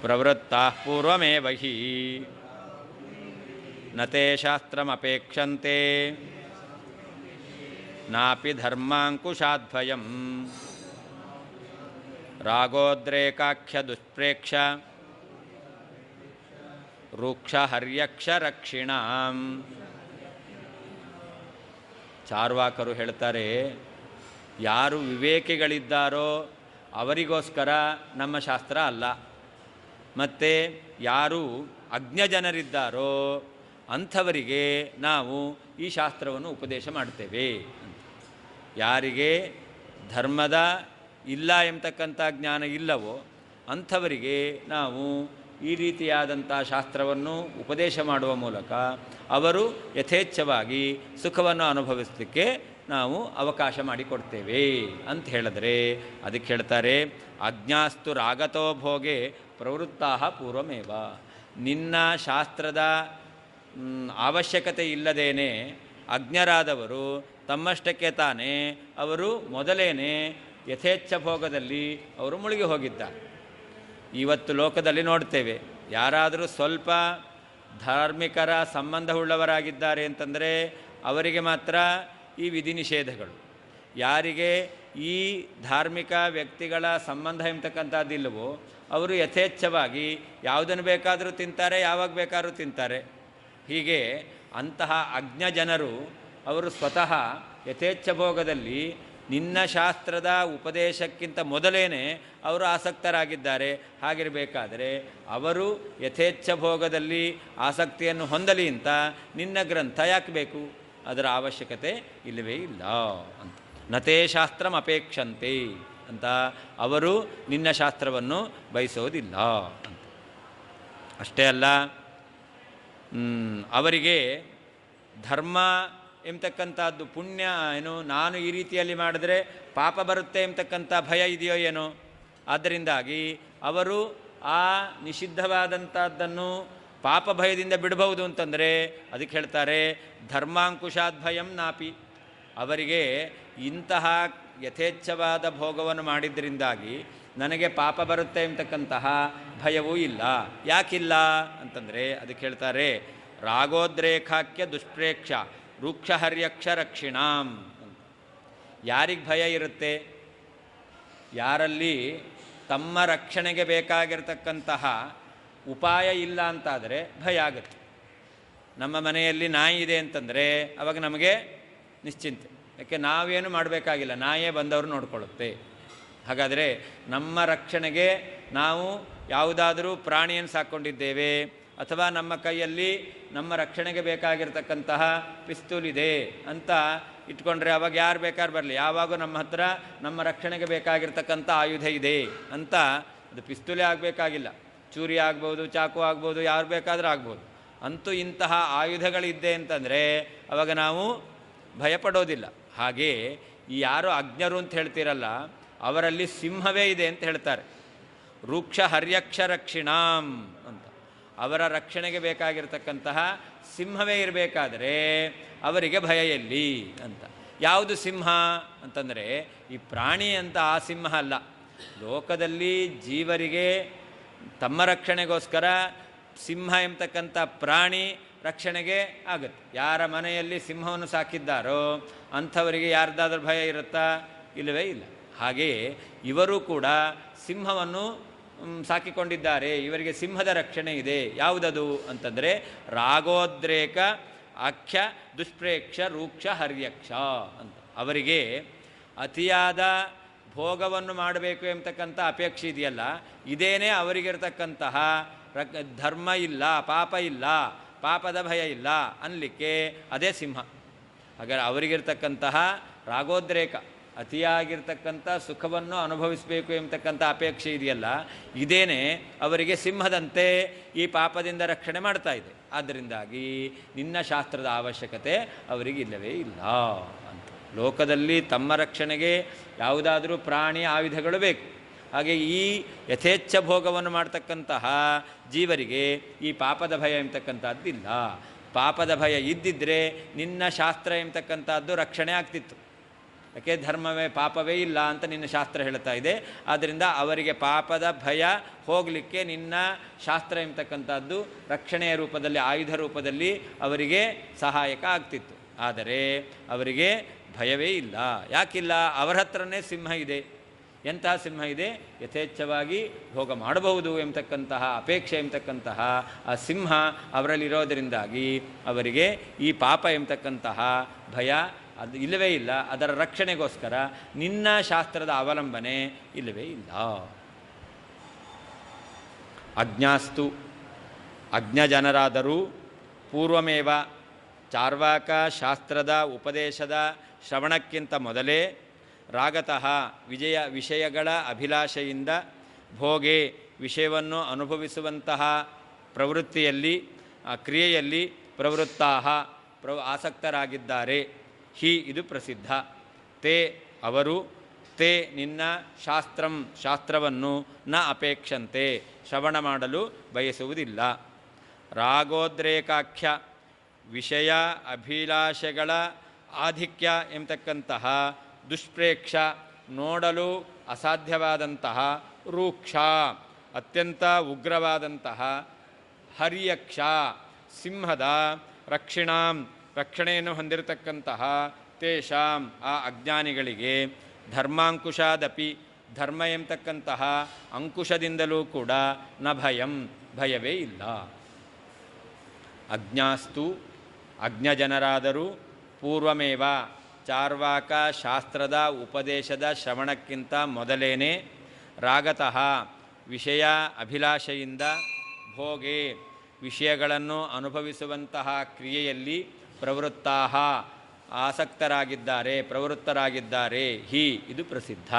ಪ್ರವೃತ್ತಾ ಪೂರ್ವಮೇವ ಹಿ ನತೇ ಶಾಸ್ತ್ರಮಪೇಕ್ಷಂತೆ ನಾಪಿ ಧರ್ಮಾಂಕುಶಾದ್ಭಯಂ ರಾಗೋದ್ರೇಕಾಖ್ಯ ದುಷ್ಪ್ರೇಕ್ಷ ರೂಕ್ಷ ಹರ್ಯಕ್ಷ ರಕ್ಷಿಣಾಂ. ಚಾರ್ವಾಕರು ಹೇಳ್ತಾರೆ, ಯಾರು ವಿವೇಕಿಗಳಿದ್ದಾರೋ ಅವರಿಗೋಸ್ಕರ ನಮ್ಮ ಶಾಸ್ತ್ರ ಅಲ್ಲ, ಮತ್ತು ಯಾರು ಅಜ್ಞಜನರಿದ್ದಾರೋ ಅಂಥವರಿಗೆ ನಾವು ಈ ಶಾಸ್ತ್ರವನ್ನು ಉಪದೇಶ ಮಾಡ್ತೇವೆ. ಯಾರಿಗೆ ಧರ್ಮದ ಇಲ್ಲ ಎಂಬತಕ್ಕಂಥ ಜ್ಞಾನ ಇಲ್ಲವೋ ಅಂಥವರಿಗೆ ನಾವು ಈ ರೀತಿಯಾದಂಥ ಶಾಸ್ತ್ರವನ್ನು ಉಪದೇಶ ಮಾಡುವ ಮೂಲಕ ಅವರು ಯಥೇಚ್ಛವಾಗಿ ಸುಖವನ್ನು ಅನುಭವಿಸಲಿಕ್ಕೆ ನಾವು ಅವಕಾಶ ಮಾಡಿಕೊಡ್ತೇವೆ ಅಂತ ಹೇಳಿದ್ರೆ ಅದಕ್ಕೆ ಹೇಳ್ತಾರೆ ಅಜ್ಞಾಸ್ತು ರಾಗತೋ ಭೋಗೆ ಪ್ರವೃತ್ತಾ ಪೂರ್ವಮೇವ. ನಿನ್ನ ಶಾಸ್ತ್ರದ ಅವಶ್ಯಕತೆ ಇಲ್ಲದೇನೆ ಅಜ್ಞರಾದವರು ತಮ್ಮಷ್ಟಕ್ಕೆ ತಾನೇ ಅವರು ಮೊದಲೇನೆ ಯಥೇಚ್ಛ ಭೋಗದಲ್ಲಿ ಅವರು ಮುಳುಗಿ ಹೋಗಿದ್ದಾರೆ. ಇವತ್ತು ಲೋಕದಲ್ಲಿ ನೋಡ್ತೇವೆ, ಯಾರಾದರೂ ಸ್ವಲ್ಪ ಧಾರ್ಮಿಕರ ಸಂಬಂಧವುಳ್ಳವರಾಗಿದ್ದಾರೆ ಅಂತಂದರೆ ಅವರಿಗೆ ಮಾತ್ರ ಈ ವಿಧಿ ನಿಷೇಧಗಳು. ಯಾರಿಗೆ ಈ ಧಾರ್ಮಿಕ ವ್ಯಕ್ತಿಗಳ ಸಂಬಂಧ ಎಂಬತಕ್ಕಂಥದ್ದಿಲ್ಲವೋ ಅವರು ಯಥೇಚ್ಛವಾಗಿ ಯಾವುದನ್ನು ಬೇಕಾದರೂ ತಿಂತಾರೆ, ಯಾವಾಗ ಬೇಕಾದರೂ ತಿಂತಾರೆ. ಹೀಗೆ ಅಂತಹ ಅಜ್ಞ ಜನರು ಅವರು ಸ್ವತಃ ಯಥೇಚ್ಛ ಭೋಗದಲ್ಲಿ ನಿನ್ನ ಶಾಸ್ತ್ರದ ಉಪದೇಶಕ್ಕಿಂತ ಮೊದಲೇನೆ ಅವರು ಆಸಕ್ತರಾಗಿದ್ದಾರೆ. ಹಾಗಿರಬೇಕಾದರೆ ಅವರು ಯಥೇಚ್ಛ ಭೋಗದಲ್ಲಿ ಆಸಕ್ತಿಯನ್ನು ಹೊಂದಲಿ ಅಂತ ನಿನ್ನ ಗ್ರಂಥ ಯಾಕೆ ಬೇಕು? ಅದರ ಅವಶ್ಯಕತೆ ಇಲ್ಲವೇ ಇಲ್ಲ ಅಂತ. ನತೇ ಶಾಸ್ತ್ರಂ ಅಪೇಕ್ಷಂತೆ ಅಂತ ಅವರು ನಿನ್ನ ಶಾಸ್ತ್ರವನ್ನು ಬಯಸೋದಿಲ್ಲ ಅಂತ. ಅಷ್ಟೇ ಅಲ್ಲ, ಅವರಿಗೆ ಧರ್ಮ ಎಂಬತಕ್ಕಂಥದ್ದು ಪುಣ್ಯ ಏನು, ನಾನು ಈ ರೀತಿಯಲ್ಲಿ ಮಾಡಿದ್ರೆ ಪಾಪ ಬರುತ್ತೆ ಎಂಬತಕ್ಕಂಥ ಭಯ ಇದೆಯೋ ಏನೋ. ಆದ್ದರಿಂದಾಗಿ ಅವರು ಆ ನಿಷಿದ್ಧವಾದಂಥದ್ದನ್ನು ಪಾಪ ಭಯದಿಂದ ಬಿಡಬಹುದು ಅಂತಂದರೆ ಅದಕ್ಕೆ ಹೇಳ್ತಾರೆ ಧರ್ಮಾಂಕುಶಾದ್ ಭಯಂ ನಾಪಿ. ಅವರಿಗೆ ಇಂತಹ ಯಥೇಚ್ಛವಾದ ಭೋಗವನ್ನು ಮಾಡಿದ್ದರಿಂದಾಗಿ ನನಗೆ ಪಾಪ ಬರುತ್ತೆ ಎಂಬತಕ್ಕಂತಹ ಭಯವೂ ಇಲ್ಲ. ಯಾಕಿಲ್ಲ ಅಂತಂದರೆ ಅದಕ್ಕೆ ಹೇಳ್ತಾರೆ ರಾಗೋದ್ರೇಖಾಖ್ಯ ದುಷ್ಪ್ರೇಕ್ಷ ರೂಕ್ಷಹರ್ಯಕ್ಷ ರಕ್ಷಿಣಾಂ. ಯಾರಿಗೆ ಭಯ ಇರುತ್ತೆ? ಯಾರಲ್ಲಿ ತಮ್ಮ ರಕ್ಷಣೆಗೆ ಬೇಕಾಗಿರ್ತಕ್ಕಂತಹ ಉಪಾಯ ಇಲ್ಲ ಅಂತಾದರೆ ಭಯ ಆಗುತ್ತೆ. ನಮ್ಮ ಮನೆಯಲ್ಲಿ ನಾಯಿ ಇದೆ ಅಂತಂದರೆ ಅವಾಗ ನಮಗೆ ನಿಶ್ಚಿಂತೆ, ಯಾಕೆ ನಾವೇನು ಮಾಡಬೇಕಾಗಿಲ್ಲ, ನಾಯೇ ಬಂದವರು ನೋಡ್ಕೊಳ್ಳುತ್ತೆ. ಹಾಗಾದರೆ ನಮ್ಮ ರಕ್ಷಣೆಗೆ ನಾವು ಯಾವುದಾದರೂ ಪ್ರಾಣಿಯನ್ನು ಸಾಕ್ಕೊಂಡಿದ್ದೇವೆ ಅಥವಾ ನಮ್ಮ ಕೈಯಲ್ಲಿ ನಮ್ಮ ರಕ್ಷಣೆಗೆ ಬೇಕಾಗಿರ್ತಕ್ಕಂತಹ ಪಿಸ್ತೂಲ್ ಇದೆ ಅಂತ ಇಟ್ಕೊಂಡ್ರೆ ಅವಾಗ ಯಾರು ಬೇಕಾದ್ರೂ ಬರಲಿ, ಯಾವಾಗೂ ನಮ್ಮ ಹತ್ರ ನಮ್ಮ ರಕ್ಷಣೆಗೆ ಬೇಕಾಗಿರ್ತಕ್ಕಂಥ ಆಯುಧ ಇದೆ ಅಂತ. ಅದು ಪಿಸ್ತೂಲೇ ಆಗಬೇಕಾಗಿಲ್ಲ, ಚೂರಿ ಆಗ್ಬೋದು, ಚಾಕು ಆಗ್ಬೋದು, ಯಾರು ಬೇಕಾದರೂ ಆಗ್ಬೋದು. ಅಂತೂ ಇಂತಹ ಆಯುಧಗಳಿದ್ದೆ ಅಂತಂದರೆ ಅವಾಗ ನಾವು ಭಯಪಡೋದಿಲ್ಲ. ಹಾಗೆ ಈ ಯಾರು ಅಜ್ಞರು ಅಂತ ಹೇಳ್ತೀರಲ್ಲ ಅವರಲ್ಲಿ ಸಿಂಹವೇ ಇದೆ ಅಂತ ಹೇಳ್ತಾರೆ. ರೂಕ್ಷ ಹರ್ಯಕ್ಷ ರಕ್ಷಿಣಾಂ ಅಂತ. ಅವರ ರಕ್ಷಣೆಗೆ ಬೇಕಾಗಿರ್ತಕ್ಕಂತಹ ಸಿಂಹವೇ ಇರಬೇಕಾದರೆ ಅವರಿಗೆ ಭಯ ಎಲ್ಲಿ ಅಂತ. ಯಾವುದು ಸಿಂಹ ಅಂತಂದರೆ ಈ ಪ್ರಾಣಿ ಅಂತ ಆ ಸಿಂಹ ಅಲ್ಲ. ಲೋಕದಲ್ಲಿ ಜೀವರಿಗೆ ತಮ್ಮ ರಕ್ಷಣೆಗೋಸ್ಕರ ಸಿಂಹ ಎಂಬತಕ್ಕಂಥ ಪ್ರಾಣಿ ರಕ್ಷಣೆಗೆ ಆಗುತ್ತೆ. ಯಾರ ಮನೆಯಲ್ಲಿ ಸಿಂಹವನ್ನು ಸಾಕಿದ್ದಾರೋ ಅಂಥವರಿಗೆ ಯಾರ್ದಾದ್ರೂ ಭಯ ಇರುತ್ತಾ? ಇಲ್ಲವೇ ಇಲ್ಲ. ಹಾಗೆಯೇ ಇವರು ಕೂಡ ಸಿಂಹವನ್ನು ಸಾಕಿಕೊಂಡಿದ್ದಾರೆ, ಇವರಿಗೆ ಸಿಂಹದ ರಕ್ಷಣೆ ಇದೆ. ಯಾವುದದು ಅಂತಂದರೆ ರಾಗೋದ್ರೇಕ ಆಖ್ಯ ದುಷ್ಪ್ರೇಕ್ಷ ರೂಕ್ಷ ಹರ್ಯಕ್ಷ ಅಂತ. ಅವರಿಗೆ ಅತಿಯಾದ ಭೋಗವನ್ನು ಮಾಡಬೇಕು ಎಂಬತಕ್ಕಂಥ ಅಪೇಕ್ಷೆ ಇದೆಯಲ್ಲ, ಇದೇನೇ ಅವರಿಗಿರ್ತಕ್ಕಂತಹ ಧರ್ಮ ಇಲ್ಲ, ಪಾಪ ಇಲ್ಲ, ಪಾಪದ ಭಯ ಇಲ್ಲ ಅನ್ನಲಿಕ್ಕೆ ಅದೇ ಸಿಂಹ. ಹಾಗಾದರೆ ಅವರಿಗಿರ್ತಕ್ಕಂತಹ ರಾಗೋದ್ರೇಕ ಅತಿಯಾಗಿರ್ತಕ್ಕಂಥ ಸುಖವನ್ನು ಅನುಭವಿಸಬೇಕು ಎಂಬತಕ್ಕಂಥ ಅಪೇಕ್ಷೆ ಇದೆಯಲ್ಲ, ಇದೇನೇ ಅವರಿಗೆ ಸಿಂಹದಂತೆ ಈ ಪಾಪದಿಂದ ರಕ್ಷಣೆ ಮಾಡ್ತಾ ಇದೆ. ಆದ್ದರಿಂದಾಗಿ ನಿನ್ನ ಶಾಸ್ತ್ರದ ಅವಶ್ಯಕತೆ ಅವರಿಗೆ ಇಲ್ಲವೇ ಇಲ್ಲ ಅಂತ. ಲೋಕದಲ್ಲಿ ತಮ್ಮ ರಕ್ಷಣೆಗೆ ಯಾವುದಾದರೂ ಪ್ರಾಣಿ ಆಯುಧಗಳು ಬೇಕು. ಹಾಗೆ ಈ ಯಥೇಚ್ಛ ಭೋಗವನ್ನು ಮಾಡ್ತಕ್ಕಂತಹ ಜೀವರಿಗೆ ಈ ಪಾಪದ ಭಯ ಎಂಬತಕ್ಕಂಥದ್ದಿಲ್ಲ. ಪಾಪದ ಭಯ ಇದ್ದಿದ್ದರೆ ನಿನ್ನ ಶಾಸ್ತ್ರ ಎಂಬತಕ್ಕಂಥದ್ದು ರಕ್ಷಣೆ ಆಗ್ತಿತ್ತು. ಯಾಕೆ ಧರ್ಮವೇ ಪಾಪವೇ ಇಲ್ಲ ಅಂತ ನಿನ್ನ ಶಾಸ್ತ್ರ ಹೇಳ್ತಾ ಇದೆ. ಆದ್ದರಿಂದ ಅವರಿಗೆ ಪಾಪದ ಭಯ ಹೋಗಲಿಕ್ಕೆ ನಿನ್ನ ಶಾಸ್ತ್ರ ಎಂಬತಕ್ಕಂಥದ್ದು ರಕ್ಷಣೆಯ ರೂಪದಲ್ಲಿ, ಆಯುಧ ರೂಪದಲ್ಲಿ ಅವರಿಗೆ ಸಹಾಯಕ ಆಗ್ತಿತ್ತು. ಆದರೆ ಅವರಿಗೆ ಭಯವೇ ಇಲ್ಲ. ಯಾಕಿಲ್ಲ? ಅವರ ಹತ್ರನೇ ಸಿಂಹ ಇದೆ. ಎಂತಹ ಸಿಂಹ ಇದೆ? ಯಥೇಚ್ಛವಾಗಿ ಭೋಗ ಮಾಡಬಹುದು ಎಂಬತಕ್ಕಂತಹ ಅಪೇಕ್ಷೆ ಎಂಬತಕ್ಕಂತಹ ಆ ಸಿಂಹ ಅವರಲ್ಲಿರೋದರಿಂದಾಗಿ ಅವರಿಗೆ ಈ ಪಾಪ ಎಂಬತಕ್ಕಂತಹ ಭಯ ಅದು ಇಲ್ಲವೇ ಇಲ್ಲ. ಅದರ ರಕ್ಷಣೆಗೋಸ್ಕರ ನಿನ್ನ ಶಾಸ್ತ್ರದ ಅವಲಂಬನೆ ಇಲ್ಲವೇ ಇಲ್ಲ. ಅಜ್ಞಾಸ್ತು ಅಜ್ಞಜನರಾದರೂ ಪೂರ್ವಮೇವ ಚಾರ್ವಾಕ ಶಾಸ್ತ್ರದ ಉಪದೇಶದ ಶ್ರವಣಕ್ಕಿಂತ ಮೊದಲೇ ರಾಗತಃ ವಿಷಯಗಳ ಅಭಿಲಾಷೆಯಿಂದ ಭೋಗೆ ವಿಷಯವನ್ನು ಅನುಭವಿಸುವಂತಹ ಪ್ರವೃತ್ತಿಯಲ್ಲಿ ಕ್ರಿಯೆಯಲ್ಲಿ ಪ್ರವೃತ್ತಾಹ ಆಸಕ್ತರಾಗಿದ್ದಾರೆ. ಹಿ ಇದು ಪ್ರಸಿದ್ಧ. ತೇ ಅವರು, ತೇ ನಿನ್ನ ಶಾಸ್ತ್ರವನ್ನು ನ ಅಪೇಕ್ಷಂತೆ ಶ್ರವಣ ಮಾಡಲು ಬಯಸುವುದಿಲ್ಲ. ರಾಗೋದ್ರೇಕಾಖ್ಯ ವಿಷಯ ಅಭಿಲಾಷೆಗಳ ಆಧಿಕ್ಯ ಎಂಬತಕ್ಕಂತಹ ದುಷ್ಪ್ರೇಕ್ಷ ನೋಡಲು ಅಸಾಧ್ಯವಾದಂತಹ ರೂಕ್ಷ ಅತ್ಯಂತ ಉಗ್ರವಾದಂತಹ ಹರ್ಯಕ್ಷ ಸಿಂಹದ ರಕ್ಷಣೆಯನ್ನು ಹೊಂದಿರತಕ್ಕಂತಹ ತೇಷಾಂ ಆ ಅಜ್ಞಾನಿಗಳಿಗೆ ಧರ್ಮಾಂಕುಶಾದಪಿ ಧರ್ಮ ಎಂಬತಕ್ಕಂತಹ ಅಂಕುಶದಿಂದಲೂ ಕೂಡ ನ ಭಯವೇ ಇಲ್ಲ. ಅಜ್ಞಾಸ್ತು ಅಜ್ಞಜನರಾದರೂ ಪೂರ್ವಮೇವ ಚಾರ್ವಾಕ ಶಾಸ್ತ್ರದ ಉಪದೇಶದ ಶ್ರವಣಕ್ಕಿಂತ ಮೊದಲೇನೆ ರಾಗತಃ ವಿಷಯ ಅಭಿಲಾಷೆಯಿಂದ ಭೋಗೆ ವಿಷಯಗಳನ್ನು ಅನುಭವಿಸುವಂತಹ ಕ್ರಿಯೆಯಲ್ಲಿ ಪ್ರವೃತ್ತರಾಗಿದ್ದಾರೆ. ಹಿ ಇದು ಪ್ರಸಿದ್ಧ.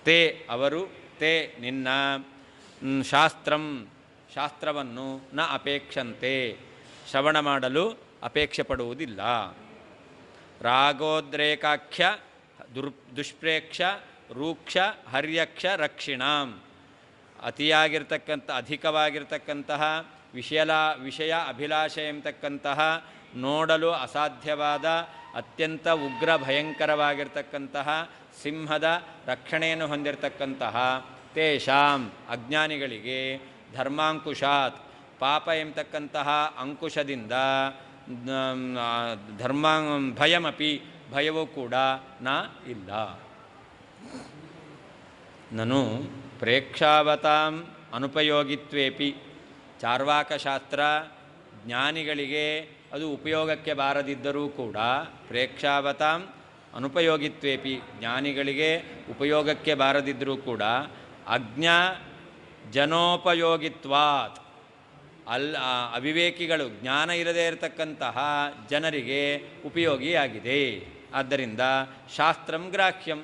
ತೇ ಅವರು, ತೇ ನಿನ್ನ ಶಾಸ್ತ್ರವನ್ನು ನ ಅಪೇಕ್ಷಂತೆ ಶ್ರವಣ ಮಾಡಲು ಅಪೇಕ್ಷೆ ಪಡುವುದಿಲ್ಲ. ರಾಗೋದ್ರೇಕಾಖ್ಯ ದುಷ್ಪ್ರೇಕ್ಷ ರೂಕ್ಷ ಹರ್ಯಕ್ಷ ರಕ್ಷಿಣಾಂ ಅಧಿಕವಾಗಿರ್ತಕ್ಕಂತಹ ವಿಷಯ ಅಭಿಲಾಷೆ ಎಂಬತಕ್ಕಂತಹ ನೋಡಲು ಅಸಾಧ್ಯವಾದ ಅತ್ಯಂತ ಉಗ್ರ ಭಯಂಕರವಾಗಿರ್ತಕ್ಕಂತಹ ಸಿಂಹದ ರಕ್ಷಣೆಯನ್ನು ಹೊಂದಿರತಕ್ಕಂತಹ ತೇಷಾಂ ಅಜ್ಞಾನಿಗಳಿಗೆ ಧರ್ಮಾಂಕುಶಾತ್ ಪಾಪ ಎಂಬತಕ್ಕಂತಹ ಅಂಕುಶದಿಂದ ಭಯವೂ ಕೂಡ ಇಲ್ಲ. ನನು ಪ್ರೇಕ್ಷಾವತಾಂ ಅನುಪಯೋಗಿತ್ವೇಪಿ ಚಾರ್ವಾಕಶಾಸ್ತ್ರ ಜ್ಞಾನಿಗಳಿಗೆ ಅದು ಉಪಯೋಗಕ್ಕೆ ಬಾರದಿದ್ದರೂ ಕೂಡ ಪ್ರೇಕ್ಷಾವತಾಂ ಅನುಪಯೋಗಿತ್ವೇಪಿ ಜ್ಞಾನಿಗಳಿಗೆ ಉಪಯೋಗಕ್ಕೆ ಬಾರದಿದ್ದರೂ ಕೂಡ ಅಜ್ಞಾ ಜನೋಪಯೋಗಿತ್ವಾತ್ ಅವಿವೇಕಿಗಳು ಜ್ಞಾನ ಇರದೇ ಇರತಕ್ಕಂತಹ ಜನರಿಗೆ ಉಪಯೋಗಿಯಾಗಿದೆ. ಆದ್ದರಿಂದ ಶಾಸ್ತ್ರಂ ಗ್ರಾಹ್ಯಂ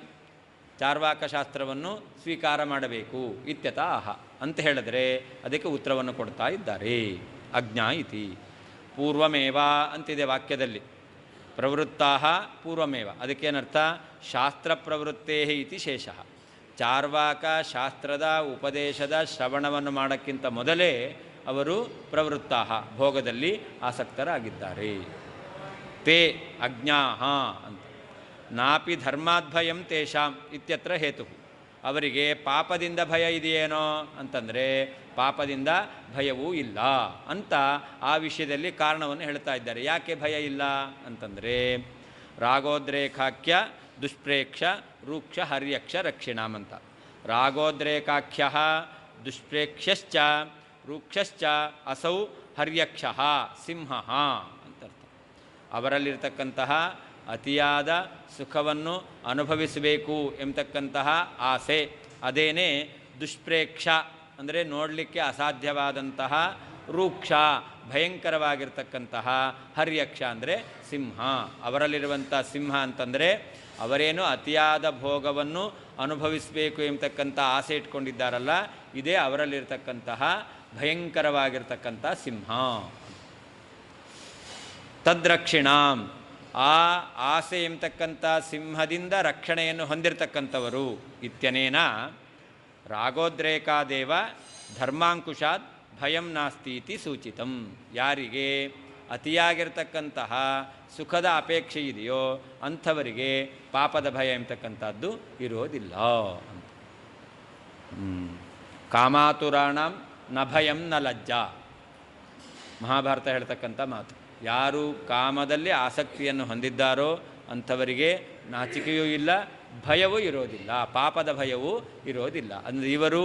ಚಾರ್ವಾಕ ಶಾಸ್ತ್ರವನ್ನು ಸ್ವೀಕಾರ ಮಾಡಬೇಕು ಇತ್ಯತಃ ಅಂತ ಹೇಳಿದ್ರೆ ಅದಕ್ಕೆ ಉತ್ತರವನ್ನು ಕೊಡ್ತಾ ಇದ್ದಾರೆ. ಅಜ್ಞಾ ಇತಿ ಪೂರ್ವಮೇವ ಅಂತಿದೆ ವಾಕ್ಯದಲ್ಲಿ. ಪ್ರವೃತ್ತಾ ಪೂರ್ವಮೇವ ಅದಕ್ಕೇನರ್ಥ ಶಾಸ್ತ್ರ ಪ್ರವೃತ್ತೇ ಇತಿ ಶೇಷಃ. ಚಾರ್ವಾಕ ಶಾಸ್ತ್ರದ ಉಪದೇಶದ ಶ್ರವಣವನ್ನು ಮಾಡೋಕ್ಕಿಂತ ಮೊದಲೇ ಅವರು ಪ್ರವೃತ್ತಾ ಭೋಗದಲ್ಲಿ ಆಸಕ್ತರಾಗಿದ್ದಾರೆ. ತೇ ಅಜ್ಞಾಹ ಅಂತ ನಾಪಿ ಧರ್ಮಾದ್ಭಯಂ ತೇಷಾಂ ಇತ್ಯತ್ರ ಹೇತು. ಅವರಿಗೆ ಪಾಪದಿಂದ ಭಯ ಇದೆಯೇನೋ ಅಂತಂದರೆ ಪಾಪದಿಂದ ಭಯವೂ ಇಲ್ಲ ಅಂತ ಆ ವಿಷಯದಲ್ಲಿ ಕಾರಣವನ್ನು ಹೇಳ್ತಾ ಇದ್ದಾರೆ. ಯಾಕೆ ಭಯ ಇಲ್ಲ ಅಂತಂದರೆ ರಾಗೋದ್ರೇಕಾಖ್ಯ ದುಷ್ಪ್ರೇಕ್ಷ ರೂಕ್ಷ ಹರ್ಯಕ್ಷ ರಕ್ಷಿಣಾಂ ಅಂತ. ರಾಗೋದ್ರೇಕಾಖ್ಯ ದುಷ್ಪ್ರೇಕ್ಷ್ಯಶ್ಚ ರೂಕ್ಷಶ್ಚ ಅಸೌ ಹರ್ಯಕ್ಷ ಸಿಂಹ ಅಂತರ್ಥ. ಅವರಲ್ಲಿರ್ತಕ್ಕಂತಹ ಅತಿಯಾದ ಸುಖವನ್ನು ಅನುಭವಿಸಬೇಕು ಎಂಬತಕ್ಕಂತಹ ಆಸೆ, ಅದೇನೇ ದುಷ್ಪ್ರೇಕ್ಷ ಅಂದರೆ ನೋಡಲಿಕ್ಕೆ ಅಸಾಧ್ಯವಾದಂತಹ, ರೂಕ್ಷ ಭಯಂಕರವಾಗಿರ್ತಕ್ಕಂತಹ, ಹರ್ಯಕ್ಷ ಅಂದರೆ ಸಿಂಹ. ಅವರಲ್ಲಿರುವಂಥ ಸಿಂಹ ಅಂತಂದರೆ ಅವರೇನು ಅತಿಯಾದ ಭೋಗವನ್ನು ಅನುಭವಿಸಬೇಕು ಎಂಬತಕ್ಕಂಥ ಆಸೆ ಇಟ್ಕೊಂಡಿದ್ದಾರಲ್ಲ, ಇದೇ ಅವರಲ್ಲಿರ್ತಕ್ಕಂತಹ ಭಯಂಕರವಾಗಿರ್ತಕ್ಕಂಥ ಸಿಂಹ. ತದ್ರಕ್ಷಿಣಾಂ ಆ ಆಸೆ ಎಂಬತಕ್ಕಂಥ ಸಿಂಹದಿಂದ ರಕ್ಷಣೆಯನ್ನು ಹೊಂದಿರತಕ್ಕಂಥವರು. ಇತ್ಯನೇನ ರಾಗೋದ್ರೇಕಾದೇವ ಧರ್ಮಾಂಕುಶಾತ್ ಭಯಂ ನಾಸ್ತಿ ಇತಿ ಸೂಚಿತಂ. ಯಾರಿಗೆ ಅತಿಯಾಗಿರ್ತಕ್ಕಂತಹ ಸುಖದ ಅಪೇಕ್ಷೆ ಇದೆಯೋ ಅಂಥವರಿಗೆ ಪಾಪದ ಭಯ ಎಂಬತಕ್ಕಂಥದ್ದು ಇರೋದಿಲ್ಲ ಅಂತ. ಕಾಮಾತುರಾಣಂ ನ ಭಯಂ ನ ಲಜ್ಜಾ, ಮಹಾಭಾರತ ಹೇಳ್ತಕ್ಕಂಥ ಮಾತು. ಯಾರು ಕಾಮದಲ್ಲಿ ಆಸಕ್ತಿಯನ್ನು ಹೊಂದಿದ್ದಾರೋ ಅಂಥವರಿಗೆ ನಾಚಿಕೆಯೂ ಇಲ್ಲ, ಭಯವೂ ಇರೋದಿಲ್ಲ, ಪಾಪದ ಭಯವೂ ಇರೋದಿಲ್ಲ. ಅಂದರೆ ಇವರು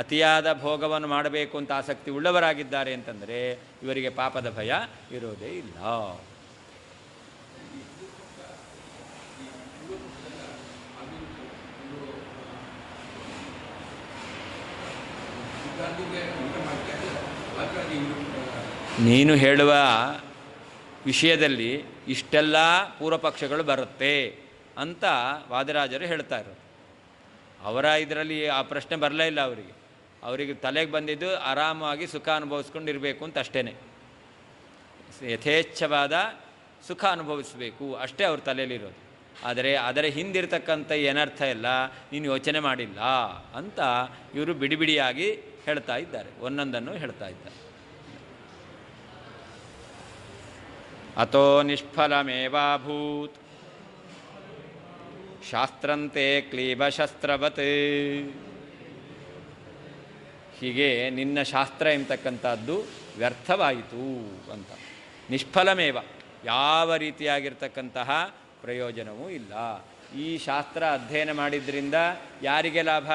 ಅತಿಯಾದ ಭೋಗವನ್ನು ಮಾಡಬೇಕು ಅಂತ ಆಸಕ್ತಿ ಉಳ್ಳವರಾಗಿದ್ದಾರೆ ಅಂತಂದರೆ ಇವರಿಗೆ ಪಾಪದ ಭಯ ಇರೋದೇ ಇಲ್ಲ. ನೀನು ಹೇಳುವ ವಿಷಯದಲ್ಲಿ ಇಷ್ಟೆಲ್ಲ ಪೂರ್ವಪಕ್ಷಗಳು ಬರುತ್ತೆ ಅಂತ ವಾದಿರಾಜರು ಹೇಳ್ತಾ ಇರೋದು. ಅವರ ಇದರಲ್ಲಿ ಆ ಪ್ರಶ್ನೆ ಬರಲೇ ಇಲ್ಲ ಅವರಿಗೆ ತಲೆಗೆ ಬಂದಿದ್ದು ಆರಾಮವಾಗಿ ಸುಖ ಅನುಭವಿಸ್ಕೊಂಡಿರಬೇಕು ಅಂತ ಅಷ್ಟೇ. ಯಥೇಚ್ಛವಾದ ಸುಖ ಅನುಭವಿಸಬೇಕು ಅಷ್ಟೇ ಅವ್ರ ತಲೆಯಲ್ಲಿರೋದು. ಆದರೆ ಅದರ ಹಿಂದಿರ್ತಕ್ಕಂಥ ಏನರ್ಥ ಎಲ್ಲ ನೀನು ಯೋಚನೆ ಮಾಡಿಲ್ಲ ಅಂತ ಇವರು ಬಿಡಿಬಿಡಿಯಾಗಿ ಹೇಳ್ತಾ ಇದ್ದಾರೆ, ಒಂದೊಂದನ್ನು ಹೇಳ್ತಾ ಇದ್ದಾರೆ. ಅತೋ ನಿಷ್ಫಲಮೇವಾಭೂತ್ ಶಾಸ್ತ್ರಂತೆ ಕ್ಲೀಬಶಸ್ತ್ರವತ್. ಹೀಗೆ ನಿನ್ನ ಶಾಸ್ತ್ರ ಎಂಬತಕ್ಕಂಥದ್ದು ವ್ಯರ್ಥವಾಯಿತು ಅಂತ. ನಿಷ್ಫಲಮೇವ, ಯಾವ ರೀತಿಯಾಗಿರ್ತಕ್ಕಂತಹ ಪ್ರಯೋಜನವೂ ಇಲ್ಲ. ಈ ಶಾಸ್ತ್ರ ಅಧ್ಯಯನ ಮಾಡಿದ್ರಿಂದ ಯಾರಿಗೆ ಲಾಭ?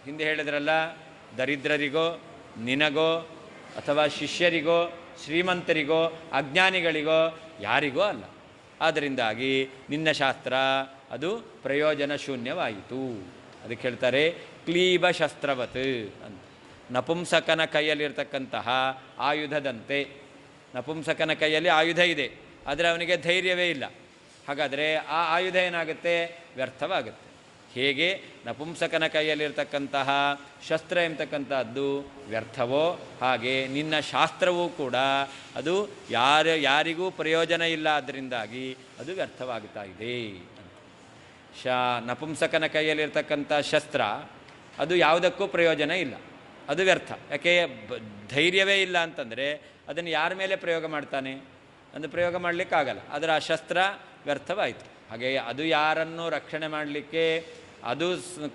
ಹಿಂದೆ ಹೇಳಿದ್ರಲ್ಲ, ದರಿದ್ರರಿಗೋ, ನಿನಗೋ, ಅಥವಾ ಶಿಷ್ಯರಿಗೋ, ಶ್ರೀಮಂತರಿಗೋ, ಅಜ್ಞಾನಿಗಳಿಗೋ, ಯಾರಿಗೋ ಅಲ್ಲ. ಆದ್ದರಿಂದಾಗಿ ನಿನ್ನ ಶಾಸ್ತ್ರ ಅದು ಪ್ರಯೋಜನ ಶೂನ್ಯವಾಯಿತು. ಅದಕ್ಕೆ ಹೇಳ್ತಾರೆ ಕ್ಲೀಬಶಸ್ತ್ರವತ್ ಅಂತ. ನಪುಂಸಕನ ಕೈಯಲ್ಲಿರ್ತಕ್ಕಂತಹ ಆಯುಧದಂತೆ. ನಪುಂಸಕನ ಕೈಯಲ್ಲಿ ಆಯುಧ ಇದೆ, ಆದರೆ ಅವನಿಗೆ ಧೈರ್ಯವೇ ಇಲ್ಲ. ಹಾಗಾದರೆ ಆ ಆಯುಧ ಏನಾಗುತ್ತೆ? ವ್ಯರ್ಥವಾಗುತ್ತೆ. ಹೇಗೆ ನಪುಂಸಕನ ಕೈಯಲ್ಲಿರ್ತಕ್ಕಂತಹ ಶಸ್ತ್ರ ಎಂಬತಕ್ಕಂಥದ್ದು ವ್ಯರ್ಥವೋ, ಹಾಗೆ ನಿನ್ನ ಶಾಸ್ತ್ರವೂ ಕೂಡ ಅದು ಯಾರಿಗೂ ಪ್ರಯೋಜನ ಇಲ್ಲ, ಅದರಿಂದಾಗಿ ಅದು ವ್ಯರ್ಥವಾಗ್ತಾ ಇದೆ. ನಪುಂಸಕನ ಕೈಯಲ್ಲಿರ್ತಕ್ಕಂಥ ಶಸ್ತ್ರ ಅದು ಯಾವುದಕ್ಕೂ ಪ್ರಯೋಜನ ಇಲ್ಲ, ಅದು ವ್ಯರ್ಥ. ಯಾಕೆ? ಧೈರ್ಯವೇ ಇಲ್ಲ ಅಂತಂದರೆ ಅದನ್ನು ಯಾರ ಮೇಲೆ ಪ್ರಯೋಗ ಮಾಡ್ತಾನೆ? ಅದು ಪ್ರಯೋಗ ಮಾಡಲಿಕ್ಕಾಗಲ್ಲ. ಅದರ ಆ ಶಸ್ತ್ರ ವ್ಯರ್ಥವಾಯಿತು. ಹಾಗೆ ಅದು ಯಾರನ್ನು ರಕ್ಷಣೆ ಮಾಡಲಿಕ್ಕೆ ಅದು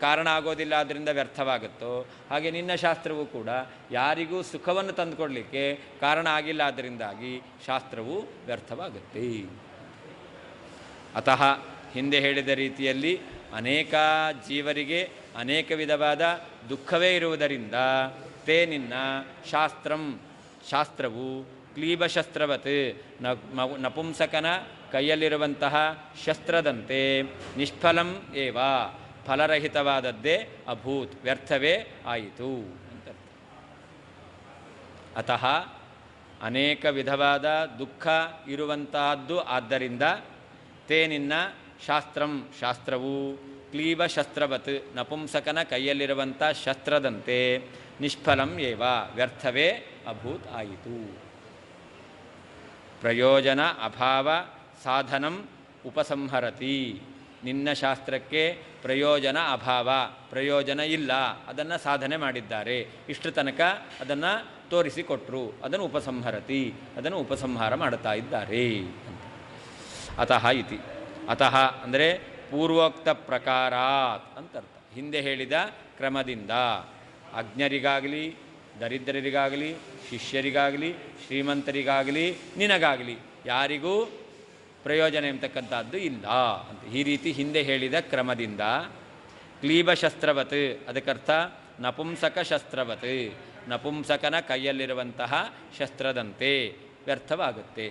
ಕಾರಣ ಆಗೋದಿಲ್ಲ, ಅದರಿಂದ ವ್ಯರ್ಥವಾಗುತ್ತೋ, ಹಾಗೆ ನಿನ್ನ ಶಾಸ್ತ್ರವೂ ಕೂಡ ಯಾರಿಗೂ ಸುಖವನ್ನು ತಂದುಕೊಡಲಿಕ್ಕೆ ಕಾರಣ ಆಗಿಲ್ಲ, ಅದರಿಂದಾಗಿ ಶಾಸ್ತ್ರವು ವ್ಯರ್ಥವಾಗುತ್ತೆ. ಅತಃ ಹಿಂದೆ ಹೇಳಿದ ರೀತಿಯಲ್ಲಿ ಅನೇಕ ಜೀವರಿಗೆ ಅನೇಕ ವಿಧವಾದ ದುಃಖವೇ ಇರುವುದರಿಂದ ತೇ ನಿನ್ನ ಶಾಸ್ತ್ರವು ಕ್ಲೀಬಶಸ್ತ್ರವತ್ ನಪುಂಸಕನ ಕೈಯಲ್ಲಿರುವಂತಹ ಶಸ್ತ್ರದಂತೆ ನಿಷ್ಫಲಂ ಏವ, ಫಲರಹಿತವಾದದ್ದೇ ಅಭೂತ್, ವ್ಯರ್ಥವೇ ಆಯಿತು ಅಂತ. ಅತಃ ಅನೇಕ ವಿಧವಾದ ದುಃಖ ಇರುವಂತಹದ್ದು ಆದ್ದರಿಂದ ತೇ ನಿನ್ನ ಶಾಸ್ತ್ರವು ಕ್ಲೀಬಶಸ್ತ್ರವತ್ ನಪುಂಸಕನ ಕೈಯಲ್ಲಿರುವಂಥ ಶಸ್ತ್ರದಂತೆ ನಿಷ್ಫಲಂ ಏವ, ವ್ಯರ್ಥವೇ ಅಭೂತ್ ಆಯಿತು. ಪ್ರಯೋಜನ ಅಭಾವ ಸಾಧನಂ ಉಪಸಂಹರತಿ. ನಿನ್ನ ಶಾಸ್ತ್ರಕ್ಕೆ ಪ್ರಯೋಜನ ಅಭಾವ, ಪ್ರಯೋಜನ ಇಲ್ಲ, ಅದನ್ನು ಸಾಧನೆ ಮಾಡಿದ್ದಾರೆ, ಇಷ್ಟು ತನಕ ಅದನ್ನು ತೋರಿಸಿಕೊಟ್ರು, ಅದನ್ನು ಉಪಸಂಹರತಿ, ಅದನ್ನು ಉಪಸಂಹಾರ ಮಾಡುತ್ತಾ ಇದ್ದಾರೆ ಅಂತ. ಅತಃ ಇತಿ, ಅತಃ ಅಂದರೆ ಪೂರ್ವೋಕ್ತ ಪ್ರಕಾರಾತ್ ಅಂತ ಅರ್ಥ. ಹಿಂದೆ ಹೇಳಿದ ಕ್ರಮದಿಂದ ಅಜ್ಞರಿಗಾಗಲಿ, ದರಿದ್ರರಿಗಾಗಲಿ, ಶಿಷ್ಯರಿಗಾಗಲಿ, ಶ್ರೀಮಂತರಿಗಾಗಲಿ, ನಿನಗಾಗಲಿ ಯಾರಿಗೂ ಪ್ರಯೋಜನ ಎಂಬತಕ್ಕಂಥದ್ದು ಇಲ್ಲ ಅಂತ. ಈ ರೀತಿ ಹಿಂದೆ ಹೇಳಿದ ಕ್ರಮದಿಂದ ಕ್ಲೀಬಶಸ್ತ್ರವತ್, ಅದಕ್ಕರ್ಥ ನಪುಂಸಕ ಶಸ್ತ್ರವತ್, ನಪುಂಸಕನ ಕೈಯಲ್ಲಿರುವಂತಹ ಶಸ್ತ್ರದಂತೆ ವ್ಯರ್ಥವಾಗುತ್ತೆ.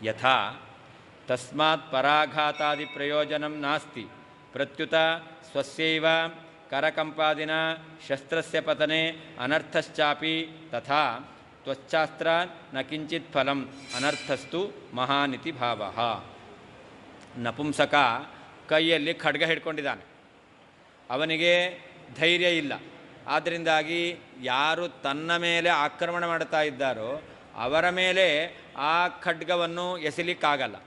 ಯಥಾ ತಸ್ಮಾತ್ ಪರಾಘಾತಾದಿ ಪ್ರಯೋಜನಂ ನಾಸ್ತಿ ಪ್ರತ್ಯುತ ಸ್ವಸ್ಯೈವ ಕರಕಂಪಾದಿನ ಶಸ್ತ್ರಸ್ಯ ಪತನೆ ಅನರ್ಥಶ್ಚಾಪಿ ತಥಾ ತ್ವಚ್ಛಾಸ್ತ್ರ ನ ಕಿಂಚಿತ್ ಫಲಂ ಅನರ್ಥಸ್ತು ಮಹಾನಿತಿ ಭಾವಃ. ನಪುಂಸಕ ಕೈಯಲ್ಲಿ ಖಡ್ಗ ಹಿಡ್ಕೊಂಡಿದ್ದಾನೆ, ಅವನಿಗೆ ಧೈರ್ಯ ಇಲ್ಲ. ಆದ್ದರಿಂದಾಗಿ ಯಾರು ತನ್ನ ಮೇಲೆ ಆಕ್ರಮಣ ಮಾಡ್ತಾ ಇದ್ದಾರೋ ಅವರ ಮೇಲೆ ಆ ಖಡ್ಗವನ್ನು ಎಸಿಲಿಕ್ಕಾಗಲ್ಲ.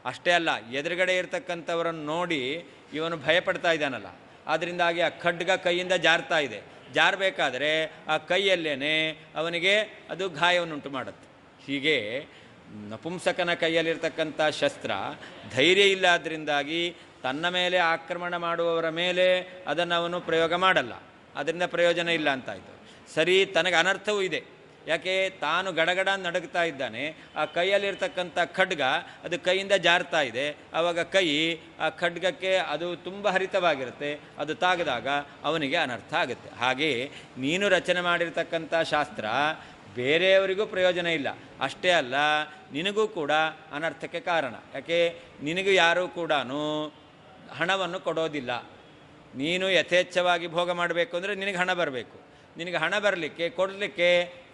ಅಷ್ಟೇ ಅಲ್ಲ, ಎದುರುಗಡೆ ಇರತಕ್ಕಂಥವರನ್ನು ನೋಡಿ ಇವನು ಭಯಪಡ್ತಾ ಇದ್ದಾನಲ್ಲ, ಆದ್ದರಿಂದಾಗಿ ಆ ಖಡ್ಗ ಕೈಯಿಂದ ಜಾರ್ತಾ ಇದೆ. ಜಾರಬೇಕಾದ್ರೆ ಆ ಕೈಯಲ್ಲೇನೆ ಅವನಿಗೆ ಅದು ಗಾಯವನ್ನುಂಟು ಮಾಡುತ್ತೆ. ಹೀಗೆ ನಪುಂಸಕನ ಕೈಯಲ್ಲಿರ್ತಕ್ಕಂಥ ಶಸ್ತ್ರ ಧೈರ್ಯ ಇಲ್ಲ, ಅದರಿಂದಾಗಿ ತನ್ನ ಮೇಲೆ ಆಕ್ರಮಣ ಮಾಡುವವರ ಮೇಲೆ ಅದನ್ನು ಅವನು ಪ್ರಯೋಗ ಮಾಡಲ್ಲ, ಅದರಿಂದ ಪ್ರಯೋಜನ ಇಲ್ಲ ಅಂತಾಯಿತು. ಸರಿ, ತನಗೆ ಅನರ್ಥವೂ ಇದೆ. ಯಾಕೆ? ತಾನು ಗಡಗಡ ನಡುಗ್ತಾ ಇದ್ದಾನೆ, ಆ ಕೈಯಲ್ಲಿರ್ತಕ್ಕಂಥ ಖಡ್ಗ ಅದು ಕೈಯಿಂದ ಜಾರ್ತಾ ಇದೆ. ಆವಾಗ ಕೈ ಆ ಖಡ್ಗಕ್ಕೆ ಅದು ತುಂಬ ಹರಿತವಾಗಿರುತ್ತೆ, ಅದು ತಾಗದಾಗ ಅವನಿಗೆ ಅನರ್ಥ ಆಗುತ್ತೆ. ಹಾಗೆ ನೀನು ರಚನೆ ಮಾಡಿರ್ತಕ್ಕಂಥ ಶಾಸ್ತ್ರ ಬೇರೆಯವರಿಗೂ ಪ್ರಯೋಜನ ಇಲ್ಲ, ಅಷ್ಟೇ ಅಲ್ಲ ನಿನಗೂ ಕೂಡ ಅನರ್ಥಕ್ಕೆ ಕಾರಣ. ಯಾಕೆ? ನಿನಗೂ ಯಾರೂ ಕೂಡ ಹಣವನ್ನು ಕೊಡೋದಿಲ್ಲ. ನೀನು ಯಥೇಚ್ಛವಾಗಿ ಭೋಗ ಮಾಡಬೇಕು ಅಂದರೆ ನಿನಗೆ ಹಣ ಬರಬೇಕು. ನಿನಗೆ ಹಣ ಬರಲಿಕ್ಕೆ, ಕೊಡಲಿಕ್ಕೆ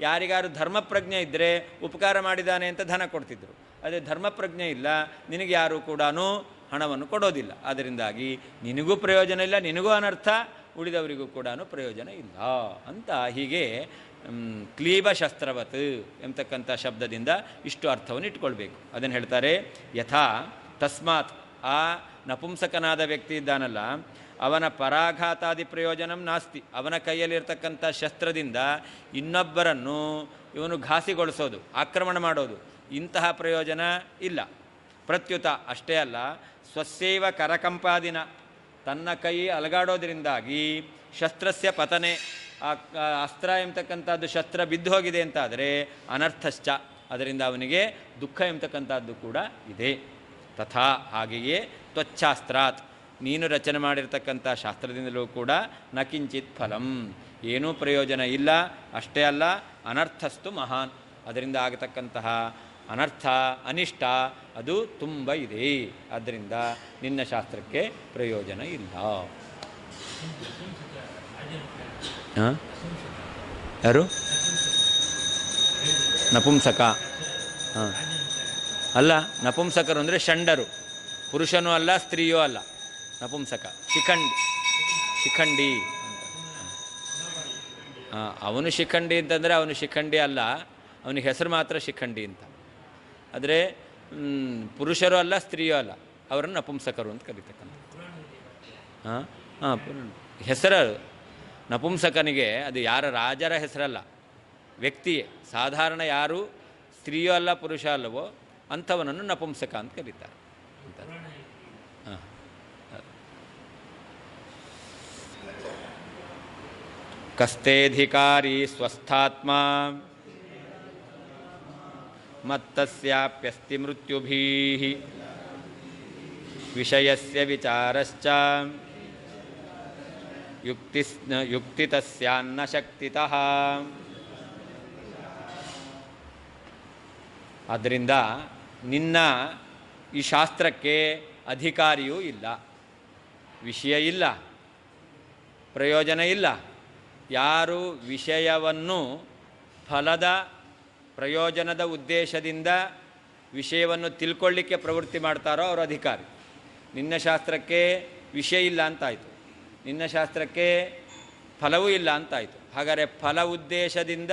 ಯಾರಿಗಾರು ಧರ್ಮಪ್ರಜ್ಞೆ ಇದ್ದರೆ ಉಪಕಾರ ಮಾಡಿದ್ದಾನೆ ಅಂತ ಧನ ಕೊಡ್ತಿದ್ರು. ಅದೇ ಧರ್ಮಪ್ರಜ್ಞೆ ಇಲ್ಲ, ನಿನಗೆ ಯಾರೂ ಕೂಡ ಹಣವನ್ನು ಕೊಡೋದಿಲ್ಲ. ಅದರಿಂದಾಗಿ ನಿನಗೂ ಪ್ರಯೋಜನ ಇಲ್ಲ, ನಿನಗೂ ಅನರ್ಥ, ಉಳಿದವರಿಗೂ ಕೂಡ ಪ್ರಯೋಜನ ಇಲ್ಲ ಅಂತ. ಹೀಗೆ ಕ್ಲೀಬಶಸ್ತ್ರವತ್ ಎಂಬತಕ್ಕಂಥ ಶಬ್ದದಿಂದ ಇಷ್ಟು ಅರ್ಥವನ್ನು ಇಟ್ಕೊಳ್ಬೇಕು. ಅದನ್ನು ಹೇಳ್ತಾರೆ, ಯಥಾ ತಸ್ಮಾತ್, ಆ ನಪುಂಸಕನಾದ ವ್ಯಕ್ತಿ ಇದ್ದಾನಲ್ಲ, ಅವನ ಪರಾಘಾತಾದಿ ಪ್ರಯೋಜನಂ ನಾಸ್ತಿ. ಅವನ ಕೈಯಲ್ಲಿರ್ತಕ್ಕಂಥ ಶಸ್ತ್ರದಿಂದ ಇನ್ನೊಬ್ಬರನ್ನು ಇವನು ಘಾಸಿಗೊಳಿಸೋದು, ಆಕ್ರಮಣ ಮಾಡೋದು, ಇಂತಹ ಪ್ರಯೋಜನ ಇಲ್ಲ. ಪ್ರತ್ಯುತ, ಅಷ್ಟೇ ಅಲ್ಲ, ಸ್ವಸ್ಯೈವ ಕರಕಂಪಾದಿನ, ತನ್ನ ಕೈ ಅಲಗಾಡೋದ್ರಿಂದಾಗಿ ಶಸ್ತ್ರಸ್ಯ ಪತನೆ, ಆ ಅಸ್ತ್ರ ಎಂಬತಕ್ಕಂಥದ್ದು ಶಸ್ತ್ರ ಬಿದ್ದು ಹೋಗಿದೆ ಅಂತಾದರೆ ಅನರ್ಥಶ್ಚ, ಅದರಿಂದ ಅವನಿಗೆ ದುಃಖ ಎಂಬತಕ್ಕಂಥದ್ದು ಕೂಡ ಇದೆ. ತಥಾ, ಹಾಗೆಯೇ ತ್ವಚ್ಛಾಸ್ತ್ರಾತ್, ನೀನು ರಚನೆ ಮಾಡಿರ್ತಕ್ಕಂಥ ಶಾಸ್ತ್ರದಿಂದಲೂ ಕೂಡ ನ ಕಿಂಚಿತ್ ಫಲಂ, ಏನೂ ಪ್ರಯೋಜನ ಇಲ್ಲ. ಅಷ್ಟೇ ಅಲ್ಲ, ಅನರ್ಥಸ್ತು ಮಹಾನ್, ಅದರಿಂದ ಆಗತಕ್ಕಂತಹ ಅನರ್ಥ, ಅನಿಷ್ಟ ಅದು ತುಂಬ ಇದೆ. ಆದ್ದರಿಂದ ನಿನ್ನ ಶಾಸ್ತ್ರಕ್ಕೆ ಪ್ರಯೋಜನ ಇಲ್ಲ. ಯಾರು? ನಪುಂಸಕ. ಹಾಂ, ಅಲ್ಲ, ನಪುಂಸಕರು ಅಂದರೆ ಷಂಡರು, ಪುರುಷನೂ ಅಲ್ಲ ಸ್ತ್ರೀಯೂ ಅಲ್ಲ. ನಪುಂಸಕ ಶಿಖಂಡಿ ಅವನು ಶಿಖಂಡಿ ಅಂತಂದರೆ ಅವನು ಶಿಖಂಡಿ ಅಲ್ಲ, ಅವನಿಗೆ ಹೆಸರು ಮಾತ್ರ ಶಿಖಂಡಿ ಅಂತ. ಆದರೆ ಪುರುಷರು ಅಲ್ಲ ಸ್ತ್ರೀಯೂ ಅಲ್ಲ, ಅವರನ್ನು ನಪುಂಸಕರು ಅಂತ ಕರೀತಕ್ಕಂಥ. ಹೆಸರು ನಪುಂಸಕನಿಗೆ ಅದು ಯಾರ ರಾಜರ ಹೆಸರಲ್ಲ, ವ್ಯಕ್ತಿಯೇ. ಸಾಧಾರಣ ಯಾರು ಸ್ತ್ರೀಯೋ ಅಲ್ಲ ಪುರುಷ ಅಲ್ಲವೋ ಅಂಥವನನ್ನು ನಪುಂಸಕ ಅಂತ ಕರೀತಾರೆ. ಕಸ್ತೇಧಿಕಾರಿ ಸ್ವಸ್ಥಾತ್ಮ ಮತ್ತಸ್ಯಾಪ್ಯಸ್ತಿ ಮೃತ್ಯುಭೀಃ ವಿಷಯಸ್ಯ ವಿಚಾರಶ್ಚ ಯುಕ್ತಿತಸ್ಯಾನ್ನ ಶಕ್ತಿತಃ. ಆದ್ದರಿಂದ ನಿನ್ನ ಈ ಶಾಸ್ತ್ರಕ್ಕೆ ಅಧಿಕಾರಿಯೂ ಇಲ್ಲ, ವಿಷಯ ಇಲ್ಲ, ಪ್ರಯೋಜನ ಇಲ್ಲ. ಯಾರು ವಿಷಯವನ್ನು ಫಲದ ಪ್ರಯೋಜನದ ಉದ್ದೇಶದಿಂದ ವಿಷಯವನ್ನು ತಿಳ್ಕೊಳ್ಳಿಕ್ಕೆ ಪ್ರವೃತ್ತಿ ಮಾಡ್ತಾರೋ ಅವರು ಅಧಿಕಾರಿ. ನಿನ್ನ ಶಾಸ್ತ್ರಕ್ಕೆ ವಿಷಯ ಇಲ್ಲ ಅಂತಾಯಿತು, ನಿನ್ನ ಶಾಸ್ತ್ರಕ್ಕೆ ಫಲವೂ ಇಲ್ಲ ಅಂತಾಯಿತು. ಹಾಗಾದರೆ ಫಲ ಉದ್ದೇಶದಿಂದ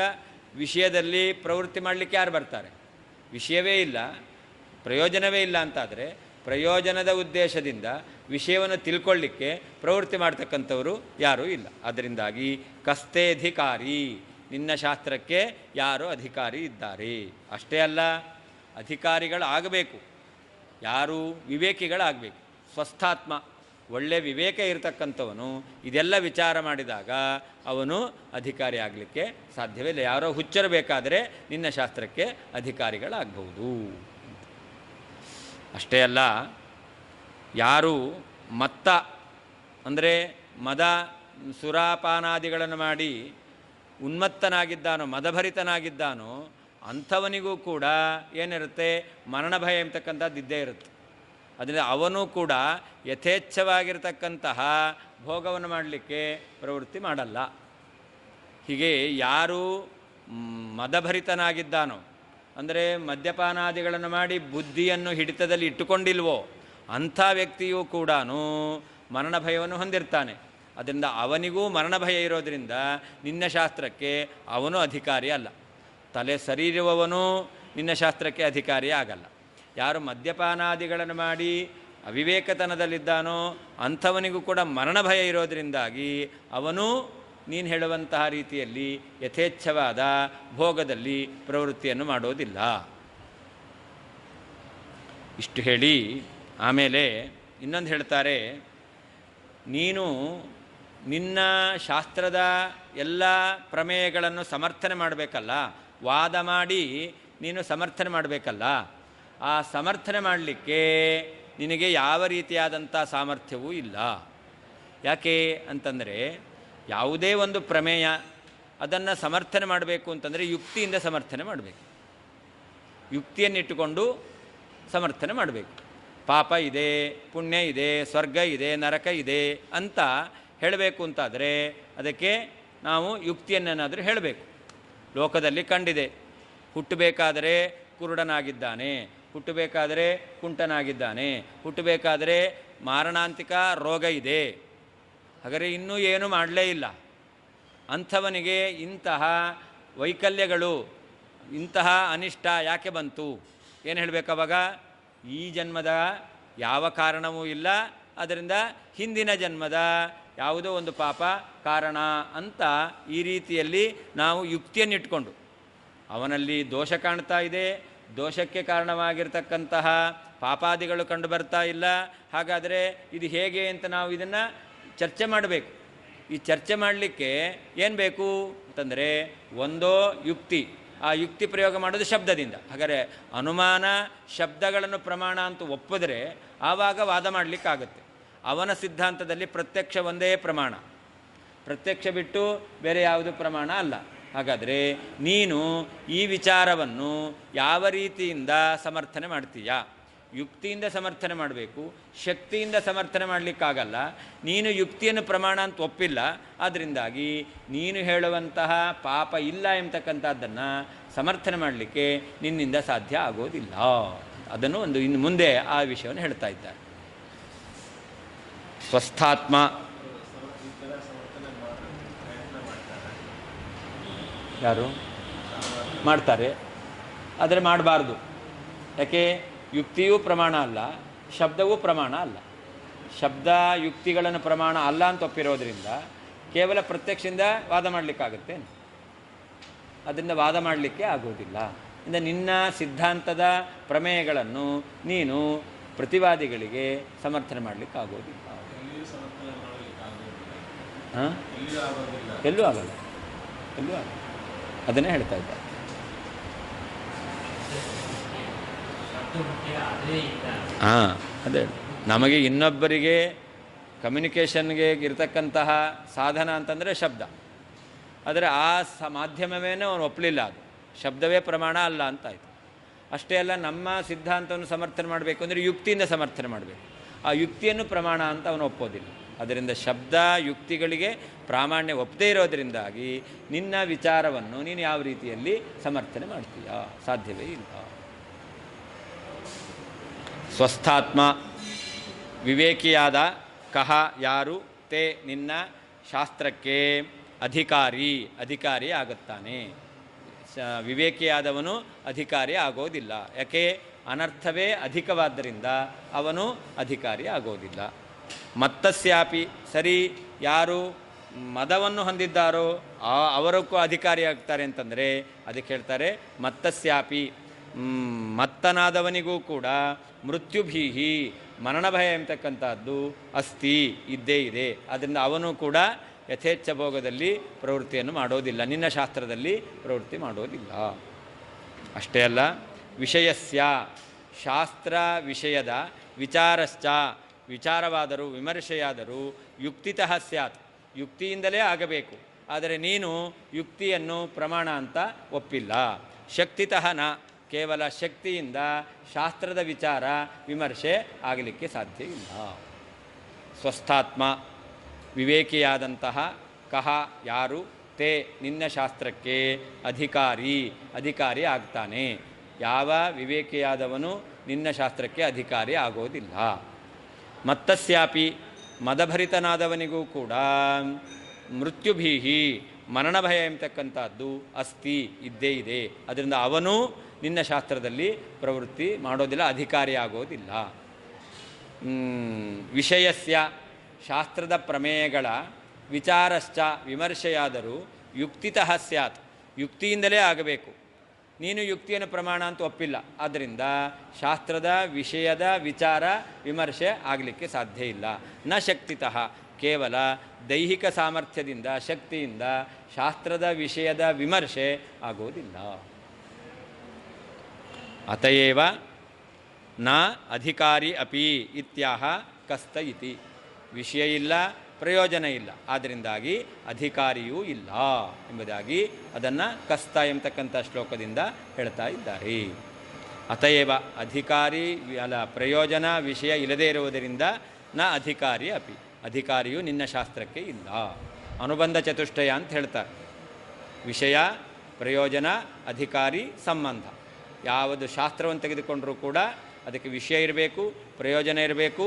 ವಿಷಯದಲ್ಲಿ ಪ್ರವೃತ್ತಿ ಮಾಡಲಿಕ್ಕೆ ಯಾರು ಬರ್ತಾರೆ? ವಿಷಯವೇ ಇಲ್ಲ, ಪ್ರಯೋಜನವೇ ಇಲ್ಲ ಅಂತಾದರೆ ಪ್ರಯೋಜನದ ಉದ್ದೇಶದಿಂದ ವಿಷಯವನ್ನು ತಿಳ್ಕೊಳ್ಳಿಕ್ಕೆ ಪ್ರವೃತ್ತಿ ಮಾಡ್ತಕ್ಕಂಥವರು ಯಾರೂ ಇಲ್ಲ. ಅದರಿಂದಾಗಿ ಕಸ್ತೇಧಿಕಾರಿ, ನಿನ್ನ ಶಾಸ್ತ್ರಕ್ಕೆ ಯಾರು ಅಧಿಕಾರಿ ಇದ್ದಾರೆ. ಅಷ್ಟೇ ಅಲ್ಲ, ಅಧಿಕಾರಿಗಳಾಗಬೇಕು. ಯಾರು? ವಿವೇಕಿಗಳಾಗಬೇಕು. ಸ್ವಸ್ಥಾತ್ಮ, ಒಳ್ಳೆ ವಿವೇಕ ಇರತಕ್ಕಂಥವನು ಇದೆಲ್ಲ ವಿಚಾರ ಮಾಡಿದಾಗ ಅವನು ಅಧಿಕಾರಿ ಆಗಲಿಕ್ಕೆ ಸಾಧ್ಯವಿಲ್ಲ. ಯಾರೋ ಹುಚ್ಚರಬೇಕಾದರೆ ನಿನ್ನ ಶಾಸ್ತ್ರಕ್ಕೆ ಅಧಿಕಾರಿಗಳಾಗಬಹುದು. ಅಷ್ಟೇ ಅಲ್ಲ, ಯಾರು ಮತ್ತ ಅಂದರೆ ಮದ ಸುರಾಪಾನಾದಿಗಳನ್ನು ಮಾಡಿ ಉನ್ಮತ್ತನಾಗಿದ್ದಾನೋ, ಮದಭರಿತನಾಗಿದ್ದಾನೋ ಅಂಥವನಿಗೂ ಕೂಡ ಏನಿರುತ್ತೆ? ಮರಣ ಭಯ ಎಂಬತಕ್ಕಂಥದ್ದು ಇದ್ದೇ ಇರುತ್ತೆ. ಅದರಿಂದ ಅವನು ಕೂಡ ಯಥೇಚ್ಛವಾಗಿರ್ತಕ್ಕಂತಹ ಭೋಗವನ್ನು ಮಾಡಲಿಕ್ಕೆ ಪ್ರವೃತ್ತಿ ಮಾಡಲ್ಲ. ಹೀಗೆ ಯಾರು ಮದಭರಿತನಾಗಿದ್ದಾನೋ ಅಂದರೆ ಮದ್ಯಪಾನಾದಿಗಳನ್ನು ಮಾಡಿ ಬುದ್ಧಿಯನ್ನು ಹಿಡಿತದಲ್ಲಿ ಇಟ್ಟುಕೊಂಡಿಲ್ವೋ ಅಂಥ ವ್ಯಕ್ತಿಯೂ ಕೂಡ ಮರಣ ಭಯವನ್ನು ಹೊಂದಿರ್ತಾನೆ. ಅದರಿಂದ ಅವನಿಗೂ ಮರಣ ಭಯ ಇರೋದರಿಂದ ನಿನ್ನ ಶಾಸ್ತ್ರಕ್ಕೆ ಅವನು ಅಧಿಕಾರಿ ಅಲ್ಲ. ತಲೆ ಸರಿಯಿರುವವನು ನಿನ್ನ ಶಾಸ್ತ್ರಕ್ಕೆ ಅಧಿಕಾರಿ ಆಗಲ್ಲ. ಯಾರು ಮದ್ಯಪಾನಾದಿಗಳನ್ನು ಮಾಡಿ ಅವಿವೇಕತನದಲ್ಲಿದ್ದಾನೋ ಅಂಥವನಿಗೂ ಕೂಡ ಮರಣ ಭಯ ಇರೋದರಿಂದಾಗಿ ಅವನು ನೀನು ಹೇಳುವಂತಹ ರೀತಿಯಲ್ಲಿ ಯಥೇಚ್ಛವಾದ ಭೋಗದಲ್ಲಿ ಪ್ರವೃತ್ತಿಯನ್ನು ಮಾಡೋದಿಲ್ಲ. ಇಷ್ಟು ಹೇಳಿ ಆಮೇಲೆ ಇನ್ನೊಂದು ಹೇಳ್ತಾರೆ, ನೀನು ನಿನ್ನ ಶಾಸ್ತ್ರದ ಎಲ್ಲ ಪ್ರಮೇಯಗಳನ್ನು ಸಮರ್ಥನೆ ಮಾಡಬೇಕಲ್ಲ, ವಾದ ಮಾಡಿ ನೀನು ಸಮರ್ಥನೆ ಮಾಡಬೇಕಲ್ಲ. ಆ ಸಮರ್ಥನೆ ಮಾಡಲಿಕ್ಕೆ ನಿನಗೆ ಯಾವ ರೀತಿಯಾದಂಥ ಸಾಮರ್ಥ್ಯವೂ ಇಲ್ಲ. ಯಾಕೆ ಅಂತಂದರೆ, ಯಾವುದೇ ಒಂದು ಪ್ರಮೇಯ ಅದನ್ನು ಸಮರ್ಥನೆ ಮಾಡಬೇಕು ಅಂತಂದರೆ ಯುಕ್ತಿಯಿಂದ ಸಮರ್ಥನೆ ಮಾಡಬೇಕು. ಯುಕ್ತಿಯನ್ನಿಟ್ಟುಕೊಂಡು ಸಮರ್ಥನೆ ಮಾಡಬೇಕು. ಪಾಪ ಇದೆ, ಪುಣ್ಯ ಇದೆ, ಸ್ವರ್ಗ ಇದೆ, ನರಕ ಇದೆ ಅಂತ ಹೇಳಬೇಕು ಅಂತಾದರೆ ಅದಕ್ಕೆ ನಾವು ಯುಕ್ತಿಯನ್ನೇನಾದರೂ ಹೇಳಬೇಕು. ಲೋಕದಲ್ಲಿ ಕಂಡಿದೆ, ಹುಟ್ಟಬೇಕಾದರೆ ಕುರುಡನಾಗಿದ್ದಾನೆ, ಹುಟ್ಟಬೇಕಾದರೆ ಕುಂಟನಾಗಿದ್ದಾನೆ, ಹುಟ್ಟಬೇಕಾದರೆ ಮಾರಣಾಂತಿಕ ರೋಗ ಇದೆ ಹಾಗಾದರೆ ಇನ್ನೂ ಏನೂ ಮಾಡಲೇ ಇಲ್ಲ. ಅಂಥವನಿಗೆ ಇಂತಹ ವೈಕಲ್ಯಗಳು, ಇಂತಹ ಅನಿಷ್ಟ ಯಾಕೆ ಬಂತು? ಏನು ಹೇಳಬೇಕಾವಾಗ? ಈ ಜನ್ಮದ ಯಾವ ಕಾರಣವೂ ಇಲ್ಲ, ಅದರಿಂದ ಹಿಂದಿನ ಜನ್ಮದ ಯಾವುದೋ ಒಂದು ಪಾಪ ಕಾರಣ ಅಂತ ಈ ರೀತಿಯಲ್ಲಿ ನಾವು ಯುಕ್ತಿಯನ್ನಿಟ್ಕೊಂಡು, ಅವನಲ್ಲಿ ದೋಷ ಕಾಣ್ತಾ ಇದೆ, ದೋಷಕ್ಕೆ ಕಾರಣವಾಗಿರ್ತಕ್ಕಂತಹ ಪಾಪಾದಿಗಳು ಕಂಡು ಬರ್ತಾ ಇಲ್ಲ, ಹಾಗಾದರೆ ಇದು ಹೇಗೆ ಅಂತ ನಾವು ಇದನ್ನು ಚರ್ಚೆ ಮಾಡಬೇಕು. ಈ ಚರ್ಚೆ ಮಾಡಲಿಕ್ಕೆ ಏನು ಬೇಕು ಅಂತಂದರೆ ಒಂದೋ ಯುಕ್ತಿ, ಆ ಯುಕ್ತಿ ಪ್ರಯೋಗ ಮಾಡೋದು ಶಬ್ದದಿಂದ. ಹಾಗಾದರೆ ಅನುಮಾನ ಶಬ್ದಗಳನ್ನು ಪ್ರಮಾಣ ಅಂತ ಒಪ್ಪಿದ್ರೆ ಆವಾಗ ವಾದ ಮಾಡಲಿಕ್ಕಾಗತ್ತೆ. ಅವನ ಸಿದ್ಧಾಂತದಲ್ಲಿ ಪ್ರತ್ಯಕ್ಷ ಒಂದೇ ಪ್ರಮಾಣ, ಪ್ರತ್ಯಕ್ಷ ಬಿಟ್ಟು ಬೇರೆ ಯಾವುದು ಪ್ರಮಾಣ ಅಲ್ಲ. ಹಾಗಾದರೆ ನೀನು ಈ ವಿಚಾರವನ್ನು ಯಾವ ರೀತಿಯಿಂದ ಸಮರ್ಥನೆ ಮಾಡ್ತೀಯಾ? ಯುಕ್ತಿಯಿಂದ ಸಮರ್ಥನೆ ಮಾಡಬೇಕು, ಶಕ್ತಿಯಿಂದ ಸಮರ್ಥನೆ ಮಾಡಲಿಕ್ಕಾಗಲ್ಲ. ನೀನು ಯುಕ್ತಿಯನ್ನು ಪ್ರಮಾಣ ಅಂತ ಒಪ್ಪಿಲ್ಲ, ಅದರಿಂದಾಗಿ ನೀನು ಹೇಳುವಂತಹ ಪಾಪ ಇಲ್ಲ ಎಂಬತಕ್ಕಂಥದ್ದನ್ನು ಸಮರ್ಥನೆ ಮಾಡಲಿಕ್ಕೆ ನಿನ್ನಿಂದ ಸಾಧ್ಯ ಆಗೋದಿಲ್ಲ. ಅದನ್ನು ಇನ್ನು ಮುಂದೆ ಆ ವಿಷಯವನ್ನು ಹೇಳ್ತಾ ಇದ್ದಾರೆ. ಸ್ವಸ್ಥಾತ್ಮ ಯಾರು ಮಾಡ್ತಾರೆ, ಆದರೆ ಮಾಡಬಾರ್ದು. ಯಾಕೆ? ಯುಕ್ತಿಯೂ ಪ್ರಮಾಣ ಅಲ್ಲ, ಶಬ್ದವೂ ಪ್ರಮಾಣ ಅಲ್ಲ. ಶಬ್ದ ಯುಕ್ತಿಗಳನ್ನು ಪ್ರಮಾಣ ಅಲ್ಲ ಅಂತ ಒಪ್ಪಿರೋದ್ರಿಂದ ಕೇವಲ ಪ್ರತ್ಯಕ್ಷದಿಂದ ವಾದ ಮಾಡಲಿಕ್ಕಾಗತ್ತೆ? ಅದರಿಂದ ವಾದ ಮಾಡಲಿಕ್ಕೆ ಆಗೋದಿಲ್ಲ. ಇಂದ ನಿನ್ನ ಸಿದ್ಧಾಂತದ ಪ್ರಮೇಯಗಳನ್ನು ನೀನು ಪ್ರತಿವಾದಿಗಳಿಗೆ ಸಮರ್ಥನೆ ಮಾಡಲಿಕ್ಕಾಗೋದಿಲ್ಲ. ಎಲ್ಲೂ ಆಗಲ್ಲ, ಎಲ್ಲೂ ಆಗಲ್ಲ. ಅದನ್ನೇ ಹೇಳ್ತಾ ಇದ್ದಾರೆ. ಅದೇ ನಮಗೆ ಇನ್ನೊಬ್ಬರಿಗೆ ಕಮ್ಯುನಿಕೇಷನ್ಗೆ ಇರತಕ್ಕಂತಹ ಸಾಧನ ಅಂತಂದರೆ ಶಬ್ದ. ಆದರೆ ಆ ಮಾಧ್ಯಮವೇನೋ ಅವನು ಒಪ್ಪಲಿಲ್ಲ, ಅದು ಶಬ್ದವೇ ಪ್ರಮಾಣ ಅಲ್ಲ ಅಂತಾಯಿತು. ಅಷ್ಟೇ ಅಲ್ಲ, ನಮ್ಮ ಸಿದ್ಧಾಂತವನ್ನು ಸಮರ್ಥನೆ ಮಾಡಬೇಕು ಅಂದರೆ ಯುಕ್ತಿಯಿಂದ ಸಮರ್ಥನೆ ಮಾಡಬೇಕು. ಆ ಯುಕ್ತಿಯನ್ನು ಪ್ರಮಾಣ ಅಂತ ಅವನು ಒಪ್ಪೋದಿಲ್ಲ. ಅದರಿಂದ ಶಬ್ದ ಯುಕ್ತಿಗಳಿಗೆ ಪ್ರಾಮಾಣ್ಯ ಒಪ್ಪದೇ ಇರೋದರಿಂದಾಗಿ ನಿನ್ನ ವಿಚಾರವನ್ನು ನೀನು ಯಾವ ರೀತಿಯಲ್ಲಿ ಸಮರ್ಥನೆ ಮಾಡ್ತೀಯಾ? ಸಾಧ್ಯವೇ ಇಲ್ಲ. ಸ್ವಸ್ಥಾತ್ಮ ವಿವೇಕಿಯಾದ ಕಹ ಯಾರು? ತೇ ನಿನ್ನ ಶಾಸ್ತ್ರಕ್ಕೆ ಅಧಿಕಾರಿ ಆಗುತ್ತಾನೆ. ವಿವೇಕಿಯಾದವನು ಅಧಿಕಾರಿ ಆಗೋದಿಲ್ಲ. ಯಾಕೆ? ಅನರ್ಥವೇ ಅಧಿಕವಾದ್ದರಿಂದ ಅವನು ಅಧಿಕಾರಿ ಆಗೋದಿಲ್ಲ. ಮತ್ತಸ್ಯಾಪಿ, ಸರಿ, ಯಾರು ಮದವನ್ನು ಹೊಂದಿದ್ದಾರೋ ಅವರಕ್ಕೂ ಅಧಿಕಾರಿ ಆಗ್ತಾರೆ ಅಂತಂದರೆ ಅದಕ್ಕೆ ಹೇಳ್ತಾರೆ ಮತ್ತಸ್ಯಾಪಿ, ಮತ್ತನಾದವನಿಗೂ ಕೂಡ ಮೃತ್ಯುಭೀಹಿ, ಮರಣ ಭಯ ಎಂಬತಕ್ಕಂಥದ್ದು ಅಸ್ತಿ, ಇದ್ದೇ ಇದೆ. ಅದರಿಂದ ಅವನು ಕೂಡ ಯಥೇಚ್ಛ ಭೋಗದಲ್ಲಿ ಪ್ರವೃತ್ತಿಯನ್ನು ಮಾಡೋದಿಲ್ಲ, ನಿನ್ನ ಶಾಸ್ತ್ರದಲ್ಲಿ ಪ್ರವೃತ್ತಿ ಮಾಡೋದಿಲ್ಲ. ಅಷ್ಟೇ ಅಲ್ಲ, ವಿಷಯಸ್ಯ, ಶಾಸ್ತ್ರ ವಿಷಯದ ವಿಚಾರಶ್ಚ, ವಿಚಾರವಾದರೂ ವಿಮರ್ಶೆಯಾದರೂ ಯುಕ್ತಿತಃ ಸ್ಯಾತ್, ಯುಕ್ತಿಯಿಂದಲೇ ಆಗಬೇಕು. ಆದರೆ ನೀನು ಯುಕ್ತಿಯನ್ನು ಪ್ರಮಾಣ ಅಂತ ಒಪ್ಪಿಲ್ಲ. ಶಕ್ತಿತಃ ನ, ಕೇವಲ ಶಕ್ತಿಯಿಂದ ಶಾಸ್ತ್ರದ ವಿಚಾರ ವಿಮರ್ಶೆ ಆಗಲಿಕ್ಕೆ ಸಾಧ್ಯ ಇಲ್ಲ. ಸ್ವಸ್ಥಾತ್ಮ ವಿವೇಕಿಯಾದಂತಹ ಕಹ ಯಾರು? ತೇ ನಿನ್ನ ಶಾಸ್ತ್ರಕ್ಕೆ ಅಧಿಕಾರಿ ಆಗ್ತಾನೆ. ಯಾವ ವಿವೇಕಿಯಾದವನು ನಿನ್ನ ಶಾಸ್ತ್ರಕ್ಕೆ ಅಧಿಕಾರಿ ಆಗೋದಿಲ್ಲ. ಮತ್ತಸ್ಯಾಪಿ, ಮದಭರಿತನಾದವನಿಗೂ ಕೂಡ ಮೃತ್ಯುಭೀಹಿ, ಮರಣ ಭಯ ಎಂಬತಕ್ಕಂಥದ್ದು ಅಸ್ತಿ, ಇದ್ದೇ ಇದೆ. ಅದರಿಂದ ಅವನು ನಿನ್ನ ಶಾಸ್ತ್ರದಲ್ಲಿ ಪ್ರವೃತ್ತಿ ಮಾಡೋದಿಲ್ಲ, ಅಧಿಕಾರಿ ಆಗೋದಿಲ್ಲ. ವಿಷಯಸ್ಯ, ಶಾಸ್ತ್ರದ ಪ್ರಮೇಯಗಳ ವಿಚಾರಶ್ಚ ವಿಮರ್ಶೆಯಾದರೂ ಯುಕ್ತಿತಃ ಸ್ಯಾತ್, ಯುಕ್ತಿಯಿಂದಲೇ ಆಗಬೇಕು. ನೀನು ಯುಕ್ತಿಯನ್ನು ಪ್ರಮಾಣ ಅಂತ ಒಪ್ಪಿಲ್ಲ, ಆದ್ದರಿಂದ ಶಾಸ್ತ್ರದ ವಿಷಯದ ವಿಚಾರ ವಿಮರ್ಶೆ ಆಗಲಿಕ್ಕೆ ಸಾಧ್ಯ ಇಲ್ಲ. ನ ಶಕ್ತಿತಃ, ಕೇವಲ ದೈಹಿಕ ಸಾಮರ್ಥ್ಯದಿಂದ ಶಕ್ತಿಯಿಂದ ಶಾಸ್ತ್ರದ ವಿಷಯದ ವಿಮರ್ಶೆ ಆಗೋದಿಲ್ಲ. ಅತಯೇವ ನ ಅಧಿಕಾರಿ ಅಪಿ ಇತ್ಯಾಹ ಕಸ್ತ ಇತಿ. ವಿಷಯ ಇಲ್ಲ, ಪ್ರಯೋಜನ ಇಲ್ಲ, ಆದ್ದರಿಂದಾಗಿ ಅಧಿಕಾರಿಯೂ ಇಲ್ಲ ಎಂಬುದಾಗಿ ಅದನ್ನು ಕಸ್ತ ಎಂಬತಕ್ಕಂಥ ಶ್ಲೋಕದಿಂದ ಹೇಳ್ತಾ ಇದ್ದಾರೆ. ಅತಯೇವ, ಅಧಿಕಾರಿ ಅಲ್ಲ, ಪ್ರಯೋಜನ ವಿಷಯ ಇಲ್ಲದೇ ಇರುವುದರಿಂದ ನ ಅಧಿಕಾರಿ ಅಪಿ, ಅಧಿಕಾರಿಯು ನಿನ್ನ ಶಾಸ್ತ್ರಕ್ಕೆ ಇಲ್ಲ. ಅನುಬಂಧ ಚತುಷ್ಟಯ ಅಂತ ಹೇಳ್ತಾರೆ. ವಿಷಯ, ಪ್ರಯೋಜನ, ಅಧಿಕಾರಿ, ಸಂಬಂಧ. ಯಾವುದು ಶಾಸ್ತ್ರವನ್ನು ತೆಗೆದುಕೊಂಡರೂ ಕೂಡ ಅದಕ್ಕೆ ವಿಷಯ ಇರಬೇಕು, ಪ್ರಯೋಜನ ಇರಬೇಕು,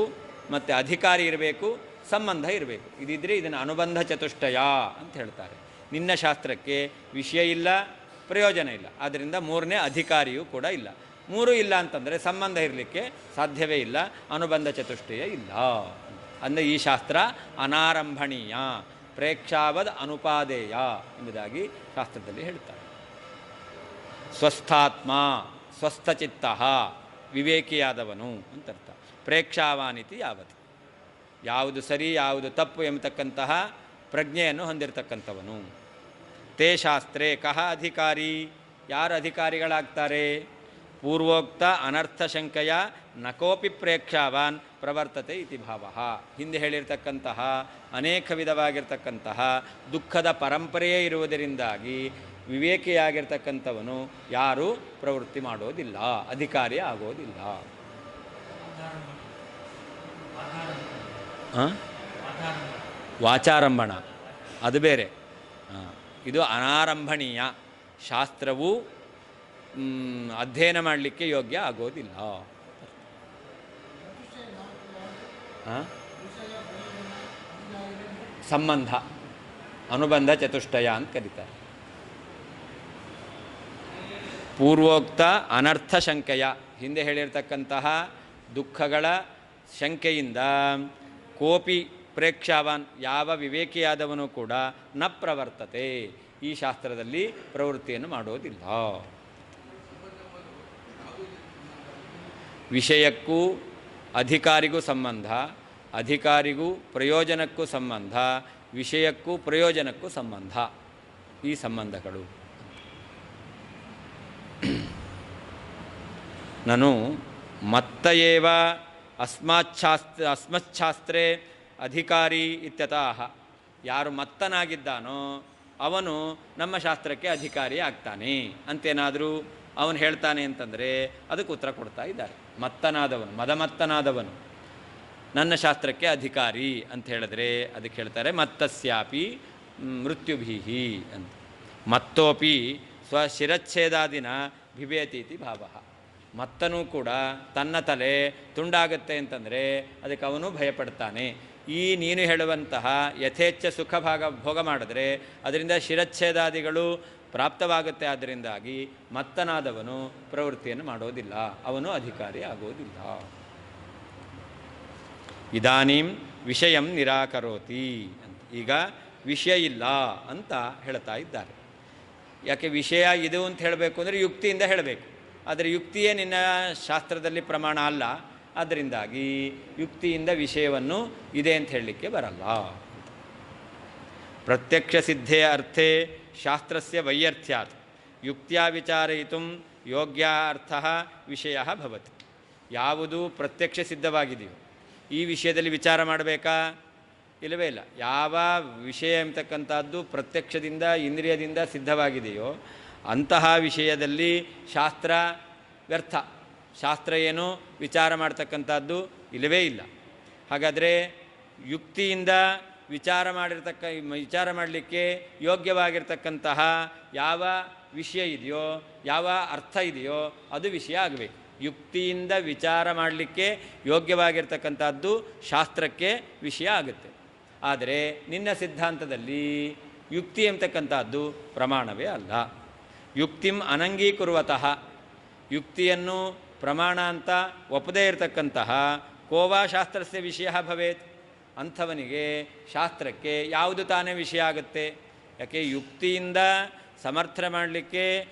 ಮತ್ತು ಅಧಿಕಾರಿ ಇರಬೇಕು, ಸಂಬಂಧ ಇರಬೇಕು. ಇದಿದ್ದರೆ ಇದನ್ನು ಅನುಬಂಧ ಚತುಷ್ಟಯ ಅಂತ ಹೇಳ್ತಾರೆ. ನಿನ್ನ ಶಾಸ್ತ್ರಕ್ಕೆ ವಿಷಯ ಇಲ್ಲ, ಪ್ರಯೋಜನ ಇಲ್ಲ, ಆದ್ದರಿಂದ ಮೂರನೇ ಅಧಿಕಾರಿಯೂ ಕೂಡ ಇಲ್ಲ. ಮೂರೂ ಇಲ್ಲ ಅಂತಂದರೆ ಸಂಬಂಧ ಇರಲಿಕ್ಕೆ ಸಾಧ್ಯವೇ ಇಲ್ಲ, ಅನುಬಂಧ ಚತುಷ್ಟಯ ಇಲ್ಲ. ಅಂದರೆ ಈ ಶಾಸ್ತ್ರ ಅನಾರಂಭಣೀಯ, ಪ್ರೇಕ್ಷಾವದ್ ಅನುಪಾದೇಯ ಎಂಬುದಾಗಿ ಶಾಸ್ತ್ರದಲ್ಲಿ ಹೇಳ್ತಾರೆ. ಸ್ವಸ್ಥಾತ್ಮ, ಸ್ವಸ್ಥಚಿತ್ತ, ವಿವೇಕಿಯಾದವನು ಅಂತರ್ಥ. ಪ್ರೇಕ್ಷಾವಾನಿತಿ ಯಾವತ್ತು, ಯಾವುದು ಸರಿ ಯಾವುದು ತಪ್ಪು ಎಂಬತಕ್ಕಂತಹ ಪ್ರಜ್ಞೆಯನ್ನು ಹೊಂದಿರತಕ್ಕಂಥವನು. ತೇ ಶಾಸ್ತ್ರೇ ಕಹ ಅಧಿಕಾರಿ, ಯಾರು ಅಧಿಕಾರಿಗಳಾಗ್ತಾರೆ? ಪೂರ್ವೋಕ್ತ ಅನರ್ಥಶಂಕೆಯ ನಕೋಪಿ ಪ್ರೇಕ್ಷಾವಾನ್ ಪ್ರವರ್ತತೆ ಇತಿ ಭಾವ. ಹಿಂದೆ ಹೇಳಿರ್ತಕ್ಕಂತಹ ಅನೇಕ ವಿಧವಾಗಿರ್ತಕ್ಕಂತಹ ದುಃಖದ ಪರಂಪರೆಯೇ ಇರುವುದರಿಂದಾಗಿ ವಿವೇಕಿಯಾಗಿರ್ತಕ್ಕಂಥವನು ಯಾರೂ ಪ್ರವೃತ್ತಿ ಮಾಡೋದಿಲ್ಲ, ಅಧಿಕಾರಿ ಆಗೋದಿಲ್ಲ. ವಾಚಾರಂಭಣ ಅದು ಬೇರೆ, ಇದು ಅನಾರಂಭಣೀಯ. ಶಾಸ್ತ್ರವು ಅಧ್ಯಯನ ಮಾಡಲಿಕ್ಕೆ ಯೋಗ್ಯ ಆಗೋದಿಲ್ಲ. ಸಂಬಂಧ ಅನುಬಂಧ ಚತುಷ್ಟಯ ಅಂತ ಕರೀತಾರೆ. ಪೂರ್ವೋಕ್ತ ಅನರ್ಥ ಶಂಕೆಯ, ಹಿಂದೆ ಹೇಳಿರ್ತಕ್ಕಂತಹ ದುಃಖಗಳ ಶಂಕೆಯಿಂದ ಕೋಪಿ ಪ್ರೇಕ್ಷಾವಾನ್, ಯಾವ ವಿವೇಕಿಯಾದವನು ಕೂಡ ನ ಪ್ರವರ್ತತೆ, ಈ ಶಾಸ್ತ್ರದಲ್ಲಿ ಪ್ರವೃತ್ತಿಯನ್ನು ಮಾಡೋದಿಲ್ಲ. ವಿಷಯಕ್ಕೂ ಅಧಿಕಾರಿಗೂ ಸಂಬಂಧ, ಅಧಿಕಾರಿಗೂ ಪ್ರಯೋಜನಕ್ಕೂ ಸಂಬಂಧ, ವಿಷಯಕ್ಕೂ ಪ್ರಯೋಜನಕ್ಕೂ ಸಂಬಂಧ, ಈ ಸಂಬಂಧಗಳು. ನಾನು ಮತ್ತಯೇವ ಅಸ್ಮಚ್ಛಾಸ್ತ್ರೇ ಅಧಿಕಾರಿ ಇತ್ಯತಃ, ಯಾರು ಮತ್ತನಾಗಿದ್ದಾನೋ ಅವನು ನಮ್ಮ ಶಾಸ್ತ್ರಕ್ಕೆ ಅಧಿಕಾರಿ ಆಗ್ತಾನೆ ಅಂತೇನಾದರೂ ಅವನು ಹೇಳ್ತಾನೆ ಅಂತಂದರೆ ಅದಕ್ಕೆ ಉತ್ತರ ಕೊಡ್ತಾ ಇದ್ದಾರೆ. ಮತ್ತನಾದವನು, ಮದಮತ್ತನಾದವನು ನನ್ನ ಶಾಸ್ತ್ರಕ್ಕೆ ಅಧಿಕಾರಿ ಅಂತ ಹೇಳಿದ್ರೆ ಅದಕ್ಕೆ ಹೇಳ್ತಾರೆ ಮತ್ತಸ್ಯಾಪಿ ಮೃತ್ಯುಭೀಹಿ ಅಂತ. ಮತ್ತೋಪಿ ಸ್ವಶಿರಚ್ಛೇದಾದಿನ ಬಿಭೇತೀತಿ ಭಾವ. ಮತ್ತನೂ ಕೂಡ ತನ್ನ ತಲೆ ತುಂಡಾಗುತ್ತೆ ಅಂತಂದರೆ ಅದಕ್ಕೆ ಅವನು ಭಯಪಡ್ತಾನೆ. ಈ ನೀನು ಹೇಳುವಂತಹ ಯಥೇಚ್ಛ ಸುಖ ಭೋಗ ಮಾಡಿದ್ರೆ ಅದರಿಂದ ಶಿರಚ್ಛೇದಾದಿಗಳು ಪ್ರಾಪ್ತವಾಗುತ್ತೆ. ಆದ್ದರಿಂದಾಗಿ ಮತ್ತನಾದವನು ಪ್ರವೃತ್ತಿಯನ್ನು ಮಾಡೋದಿಲ್ಲ, ಅವನು ಅಧಿಕಾರಿ ಆಗೋದಿಲ್ಲ. ಇದಾನೀಂ ವಿಷಯಂ ನಿರಾಕರೋತಿ ಅಂತ. ಈಗ ವಿಷಯ ಇಲ್ಲ ಅಂತ ಹೇಳ್ತಾ ಇದ್ದಾರೆ. ಯಾಕೆ ವಿಷಯ ಇದು ಅಂತ ಹೇಳಬೇಕು ಅಂದರೆ ಯುಕ್ತಿಯಿಂದ ಹೇಳಬೇಕು, ಆದರೆ ಯುಕ್ತಿಯೇ ನಿನ್ನ ಶಾಸ್ತ್ರದಲ್ಲಿ ಪ್ರಮಾಣ ಅಲ್ಲ. ಅದರಿಂದಾಗಿ ಯುಕ್ತಿಯಿಂದ ವಿಷಯವನ್ನು ಇದೆ ಅಂತ ಹೇಳಲಿಕ್ಕೆ ಬರಲ್ಲ. ಪ್ರತ್ಯಕ್ಷ ಸಿದ್ಧೇ ಅರ್ಥೇ ಶಾಸ್ತ್ರಸ್ಯ ವೈಯರ್ಥ್ಯಾತ್ ಯುಕ್ತಿಯ ವಿಚಾರಯಿತು ಯೋಗ್ಯ ಅರ್ಥ ವಿಷಯ ಭವತಿ. ಯಾವುದು ಪ್ರತ್ಯಕ್ಷ ಸಿದ್ಧವಾಗಿದೆಯೋ ಈ ವಿಷಯದಲ್ಲಿ ವಿಚಾರ ಮಾಡಬೇಕಾ? ಇಲ್ಲವೇ ಇಲ್ಲ. ಯಾವ ವಿಷಯ ಎಂಬತಕ್ಕಂಥದ್ದು ಪ್ರತ್ಯಕ್ಷದಿಂದ ಇಂದ್ರಿಯದಿಂದ ಸಿದ್ಧವಾಗಿದೆಯೋ ಅಂತಹ ವಿಷಯದಲ್ಲಿ ಶಾಸ್ತ್ರ ವ್ಯರ್ಥ. ಶಾಸ್ತ್ರ ಏನು ವಿಚಾರ ಮಾಡ್ತಕ್ಕಂಥದ್ದು ಇಲ್ಲವೇ ಇಲ್ಲ. ಹಾಗಾದರೆ ಯುಕ್ತಿಯಿಂದ ವಿಚಾರ ಮಾಡಲಿಕ್ಕೆ ಯೋಗ್ಯವಾಗಿರ್ತಕ್ಕಂತಹ ಯಾವ ವಿಷಯ ಇದೆಯೋ, ಯಾವ ಅರ್ಥ ಇದೆಯೋ ಅದು ವಿಷಯ ಆಗಬೇಕು. ಯುಕ್ತಿಯಿಂದ ವಿಚಾರ ಮಾಡಲಿಕ್ಕೆ ಯೋಗ್ಯವಾಗಿರ್ತಕ್ಕಂಥದ್ದು ಶಾಸ್ತ್ರಕ್ಕೆ ವಿಷಯ ಆಗುತ್ತೆ. ಆದರೆ ನಿನ್ನ ಸಿದ್ಧಾಂತದಲ್ಲಿ ಯುಕ್ತಿ ಎಂಬತಕ್ಕಂಥದ್ದು ಪ್ರಮಾಣವೇ ಅಲ್ಲ. ಯುಕ್ತಿಂ ಅನಂಗೀಕುರುವತಃ, ಯುಕ್ತಿಯನ್ನು ಪ್ರಮಾಣ ಅಂತ ಒಪ್ಪದೇ ಇರತಕ್ಕಂತಹ ಕೋವಾ ಶಾಸ್ತ್ರಸ್ಯ ವಿಷಯ ಭವೇತ್, ಅಂಥವನಿಗೆ ಶಾಸ್ತ್ರಕ್ಕೆ ಯಾವುದು ತಾನೇ ವಿಷಯ ಆಗುತ್ತೆ? ಯಾಕೆ ಯುಕ್ತಿಯಿಂದ ಸಮರ್ಥನೆ ಮಾಡಲಿಕ್ಕೆ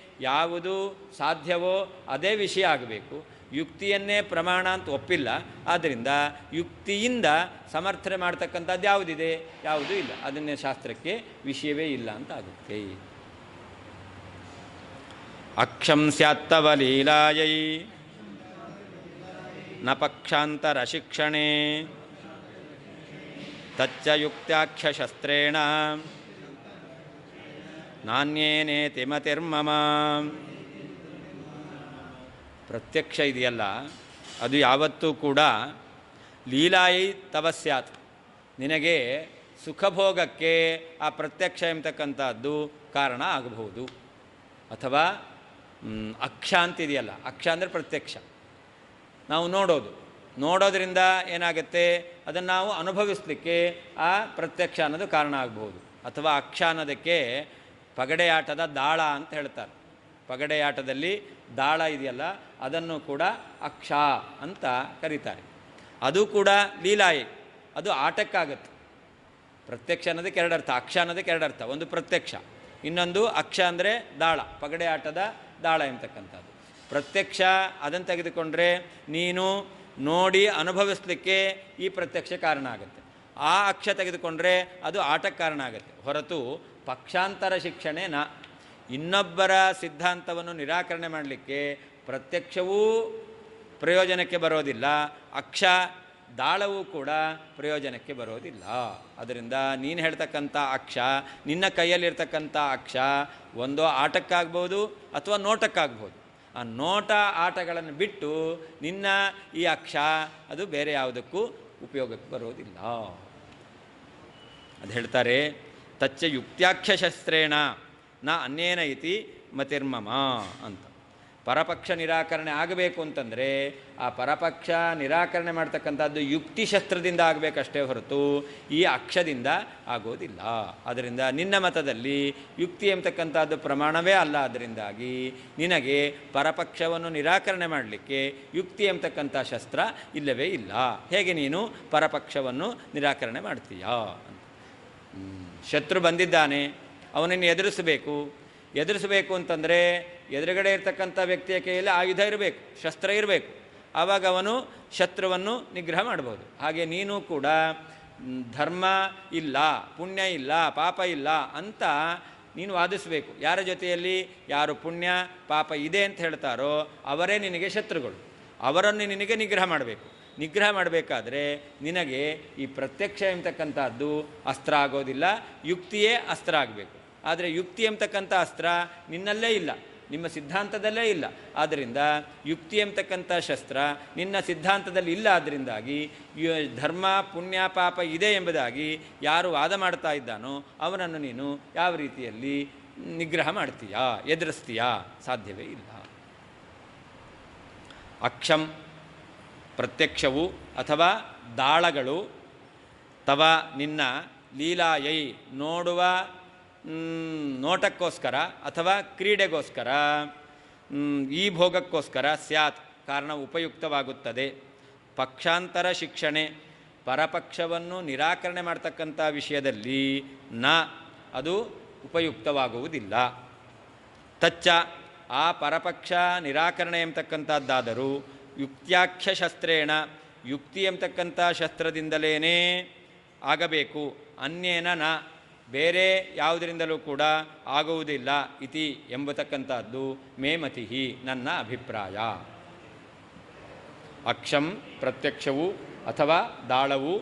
ಯಾವುದು ಸಾಧ್ಯವೋ ಅದೇ ವಿಷಯ ಆಗಬೇಕು. ಯುಕ್ತಿಯನ್ನೇ ಪ್ರಮಾಣ ಅಂತ ಒಪ್ಪಿಲ್ಲ. ಆದ್ದರಿಂದ ಯುಕ್ತಿಯಿಂದ ಸಮರ್ಥನೆ ಮಾಡ್ತಕ್ಕಂಥದ್ದು ಯಾವುದಿದೆ? ಯಾವುದೂ ಇಲ್ಲ. ಅದನ್ನೇ ಶಾಸ್ತ್ರಕ್ಕೆ ವಿಷಯವೇ ಇಲ್ಲ ಅಂತ ಆಗುತ್ತೆ. ಅಕ್ಷಂ ಸ್ಯಾತ್ತವ ಲೀಲಾಯೈ ನ ಪಕ್ಷಾಂತರ ಶಿಕ್ಷಣೆ ತಚ್ಚ ಯುಕ್ತ್ಯಾಖ್ಯಶಸ್ತ್ರೇಣ ನಾಣ್ಯೇನೇತಿ ಮತಿರ್ಮಮ. ಪ್ರತ್ಯಕ್ಷ ಇದೆಯಲ್ಲ ಅದು ಯಾವತ್ತೂ ಕೂಡ ಲೀಲಾಯಿ ತವ ಸ್ಯಾತ್, ನಿನಗೆ ಸುಖಭೋಗಕ್ಕೆ ಆ ಪ್ರತ್ಯಕ್ಷ ಎಂಬತಕ್ಕಂಥದ್ದು ಕಾರಣ ಆಗಬಹುದು. ಅಥವಾ ಅಕ್ಷ ಅಂತಿದೆಯಲ್ಲ, ಅಕ್ಷ ಅಂದರೆ ಪ್ರತ್ಯಕ್ಷ, ನಾವು ನೋಡೋದು. ನೋಡೋದ್ರಿಂದ ಏನಾಗುತ್ತೆ, ಅದನ್ನು ನಾವು ಅನುಭವಿಸಲಿಕ್ಕೆ ಆ ಪ್ರತ್ಯಕ್ಷ ಅನ್ನೋದು ಕಾರಣ ಆಗ್ಬೋದು. ಅಥವಾ ಅಕ್ಷ ಅನ್ನೋದಕ್ಕೆ ಪಗಡೆ ಆಟದ ದಾಳ ಅಂತ ಹೇಳ್ತಾರೆ. ಪಗಡೆ ಆಟದಲ್ಲಿ ದಾಳ ಇದೆಯಲ್ಲ, ಅದನ್ನು ಕೂಡ ಅಕ್ಷ ಅಂತ ಕರೀತಾರೆ. ಅದು ಕೂಡ ಲೀಲಾಯಿ, ಅದು ಆಟಕ್ಕಾಗತ್ತೆ. ಪ್ರತ್ಯಕ್ಷ ಅನ್ನೋದಕ್ಕೆ ಎರಡು ಅರ್ಥ, ಅಕ್ಷ ಅನ್ನೋದಕ್ಕೆ ಎರಡು ಅರ್ಥ. ಒಂದು ಪ್ರತ್ಯಕ್ಷ, ಇನ್ನೊಂದು ಅಕ್ಷ ಅಂದರೆ ದಾಳ, ಪಗಡೆ ಆಟದ ದಾಳ ಎಂಬತಕ್ಕಂಥದ್ದು. ಪ್ರತ್ಯಕ್ಷ ಅದನ್ನು ತೆಗೆದುಕೊಂಡ್ರೆ ನೀನು ನೋಡಿ ಅನುಭವಿಸ್ಲಿಕ್ಕೆ ಈ ಪ್ರತ್ಯಕ್ಷ ಕಾರಣ ಆಗುತ್ತೆ. ಆ ಅಕ್ಷ ತೆಗೆದುಕೊಂಡ್ರೆ ಅದು ಆಟಕ್ಕೆ ಕಾರಣ ಆಗುತ್ತೆ. ಹೊರತು ಪಕ್ಷಾಂತರ ಶಿಕ್ಷಣೆನ ಇನ್ನೊಬ್ಬರ ಸಿದ್ಧಾಂತವನ್ನು ನಿರಾಕರಣೆ ಮಾಡಲಿಕ್ಕೆ ಪ್ರತ್ಯಕ್ಷವೂ ಪ್ರಯೋಜನಕ್ಕೆ ಬರೋದಿಲ್ಲ, ಅಕ್ಷ ದಾಳವೂ ಕೂಡ ಪ್ರಯೋಜನಕ್ಕೆ ಬರೋದಿಲ್ಲ. ಅದರಿಂದ ನೀನು ಹೇಳ್ತಕ್ಕಂಥ ಅಕ್ಷ, ನಿನ್ನ ಕೈಯಲ್ಲಿರ್ತಕ್ಕಂಥ ಅಕ್ಷ ಒಂದೋ ಆಟಕ್ಕಾಗ್ಬೋದು ಅಥವಾ ನೋಟಕ್ಕಾಗ್ಬೋದು. ಆ ನೋಟ ಆಟಗಳನ್ನು ಬಿಟ್ಟು ನಿನ್ನ ಈ ಅಕ್ಷ ಅದು ಬೇರೆ ಯಾವುದಕ್ಕೂ ಉಪಯೋಗಕ್ಕೆ ಬರೋದಿಲ್ಲ. ಅದು ಹೇಳ್ತಾರೆ, ತಚ್ಚ ಯುಕ್ತ್ಯಾಖ್ಯಶಸ್ತ್ರೇಣ ನ ಅನ್ಯೇನ ಇತಿ ಮತಿರ್ಮಮ ಅಂತ. ಪರಪಕ್ಷ ನಿರಾಕರಣೆ ಆಗಬೇಕು ಅಂತಂದರೆ ಆ ಪರಪಕ್ಷ ನಿರಾಕರಣೆ ಮಾಡ್ತಕ್ಕಂಥದ್ದು ಯುಕ್ತಿಶಸ್ತ್ರದಿಂದ ಆಗಬೇಕಷ್ಟೇ ಹೊರತು ಈ ಅಕ್ಷದಿಂದ ಆಗೋದಿಲ್ಲ. ಆದ್ದರಿಂದ ನಿನ್ನ ಮತದಲ್ಲಿ ಯುಕ್ತಿ ಎಂಬತಕ್ಕಂಥದ್ದು ಪ್ರಮಾಣವೇ ಅಲ್ಲ. ಅದರಿಂದಾಗಿ ನಿನಗೆ ಪರಪಕ್ಷವನ್ನು ನಿರಾಕರಣೆ ಮಾಡಲಿಕ್ಕೆ ಯುಕ್ತಿ ಎಂಬತಕ್ಕಂಥ ಶಸ್ತ್ರ ಇಲ್ಲವೇ ಇಲ್ಲ. ಹೇಗೆ ನೀನು ಪರಪಕ್ಷವನ್ನು ನಿರಾಕರಣೆ ಮಾಡ್ತೀಯಾ? ಶತ್ರು ಬಂದಿದ್ದಾನೆ, ಅವನನ್ನು ಎದುರಿಸಬೇಕು ಅಂತಂದರೆ ಎದುರುಗಡೆ ಇರ್ತಕ್ಕಂಥ ವ್ಯಕ್ತಿಯ ಕೈಯಲ್ಲಿ ಆಯುಧ ಇರಬೇಕು, ಶಸ್ತ್ರ ಇರಬೇಕು. ಆವಾಗ ಅವನು ಶತ್ರುವನ್ನು ನಿಗ್ರಹ ಮಾಡ್ಬೋದು. ಹಾಗೆ ನೀನು ಕೂಡ ಧರ್ಮ ಇಲ್ಲ, ಪುಣ್ಯ ಇಲ್ಲ, ಪಾಪ ಇಲ್ಲ ಅಂತ ನೀನು ವಾದಿಸಬೇಕು. ಯಾರ ಜೊತೆಯಲ್ಲಿ ಯಾರು ಪುಣ್ಯ ಪಾಪ ಇದೆ ಅಂತ ಹೇಳ್ತಾರೋ ಅವರೇ ನಿನಗೆ ಶತ್ರುಗಳು, ಅವರನ್ನು ನಿನಗೆ ನಿಗ್ರಹ ಮಾಡಬೇಕು. ನಿಗ್ರಹ ಮಾಡಬೇಕಾದ್ರೆ ನಿನಗೆ ಈ ಪ್ರತ್ಯಕ್ಷ ಎಂಬತಕ್ಕಂಥದ್ದು ಅಸ್ತ್ರ ಆಗೋದಿಲ್ಲ, ಯುಕ್ತಿಯೇ ಅಸ್ತ್ರ ಆಗಬೇಕು. ಆದರೆ ಯುಕ್ತಿ ಎಂಬತಕ್ಕಂಥ ಅಸ್ತ್ರ ನಿನ್ನಲ್ಲೇ ಇಲ್ಲ, ನಿಮ್ಮ ಸಿದ್ಧಾಂತದಲ್ಲೇ ಇಲ್ಲ. ಆದ್ದರಿಂದ ಯುಕ್ತಿ ಎಂಬತಕ್ಕಂಥ ಶಸ್ತ್ರ ನಿನ್ನ ಸಿದ್ಧಾಂತದಲ್ಲಿ ಇಲ್ಲ. ಅದರಿಂದಾಗಿ ಧರ್ಮ ಪುಣ್ಯ ಪಾಪ ಇದೆ ಎಂಬುದಾಗಿ ಯಾರು ವಾದ ಮಾಡ್ತಾ ಇದ್ದಾನೋ ಅವನನ್ನು ನೀನು ಯಾವ ರೀತಿಯಲ್ಲಿ ನಿಗ್ರಹ ಮಾಡ್ತೀಯಾ, ಎದುರಿಸ್ತೀಯಾ? ಸಾಧ್ಯವೇ ಇಲ್ಲ. ಅಕ್ಷಂ ಪ್ರತ್ಯಕ್ಷವು ಅಥವಾ ದಾಳಗಳು ತವ ನಿನ್ನ ಲೀಲಾಯೈ ನೋಟಕ್ಕೋಸ್ಕರ ಅಥವಾ ಕ್ರೀಡೆಗೋಸ್ಕರ ಈ ಭೋಗಕ್ಕೋಸ್ಕರ ಸ್ಯಾತ್ ಕಾರಣ ಉಪಯುಕ್ತವಾಗುತ್ತದೆ. ಪಕ್ಷಾಂತರ ಶಿಕ್ಷಣೆ ಪರಪಕ್ಷವನ್ನು ನಿರಾಕರಣೆ ಮಾಡ್ತಕ್ಕಂಥ ವಿಷಯದಲ್ಲಿ ಅದು ಉಪಯುಕ್ತವಾಗುವುದಿಲ್ಲ. ತಚ್ಚ ಆ ಪರಪಕ್ಷ ನಿರಾಕರಣೆ ಎಂಬತಕ್ಕಂಥದ್ದಾದರೂ ಯುಕ್ತ್ಯಾಖ್ಯ ಶಸ್ತ್ರೇಣ ಯುಕ್ತಿ ಎಂಬತಕ್ಕಂಥ ಶಸ್ತ್ರದಿಂದಲೇ ಆಗಬೇಕು, ಅನ್ಯೇನ ಬೇರೆ ಯಾವುದರಿಂದಲೂ ಕೂಡ ಆಗುವುದಿಲ್ಲ ಇತಿ ಎಂಬತಕ್ಕಂಥದ್ದು ಮೇ ಮತಿಹಿ ನನ್ನ ಅಭಿಪ್ರಾಯ. ಅಕ್ಷಂ ಪ್ರತ್ಯಕ್ಷವು ಅಥವಾ ದಾಳವು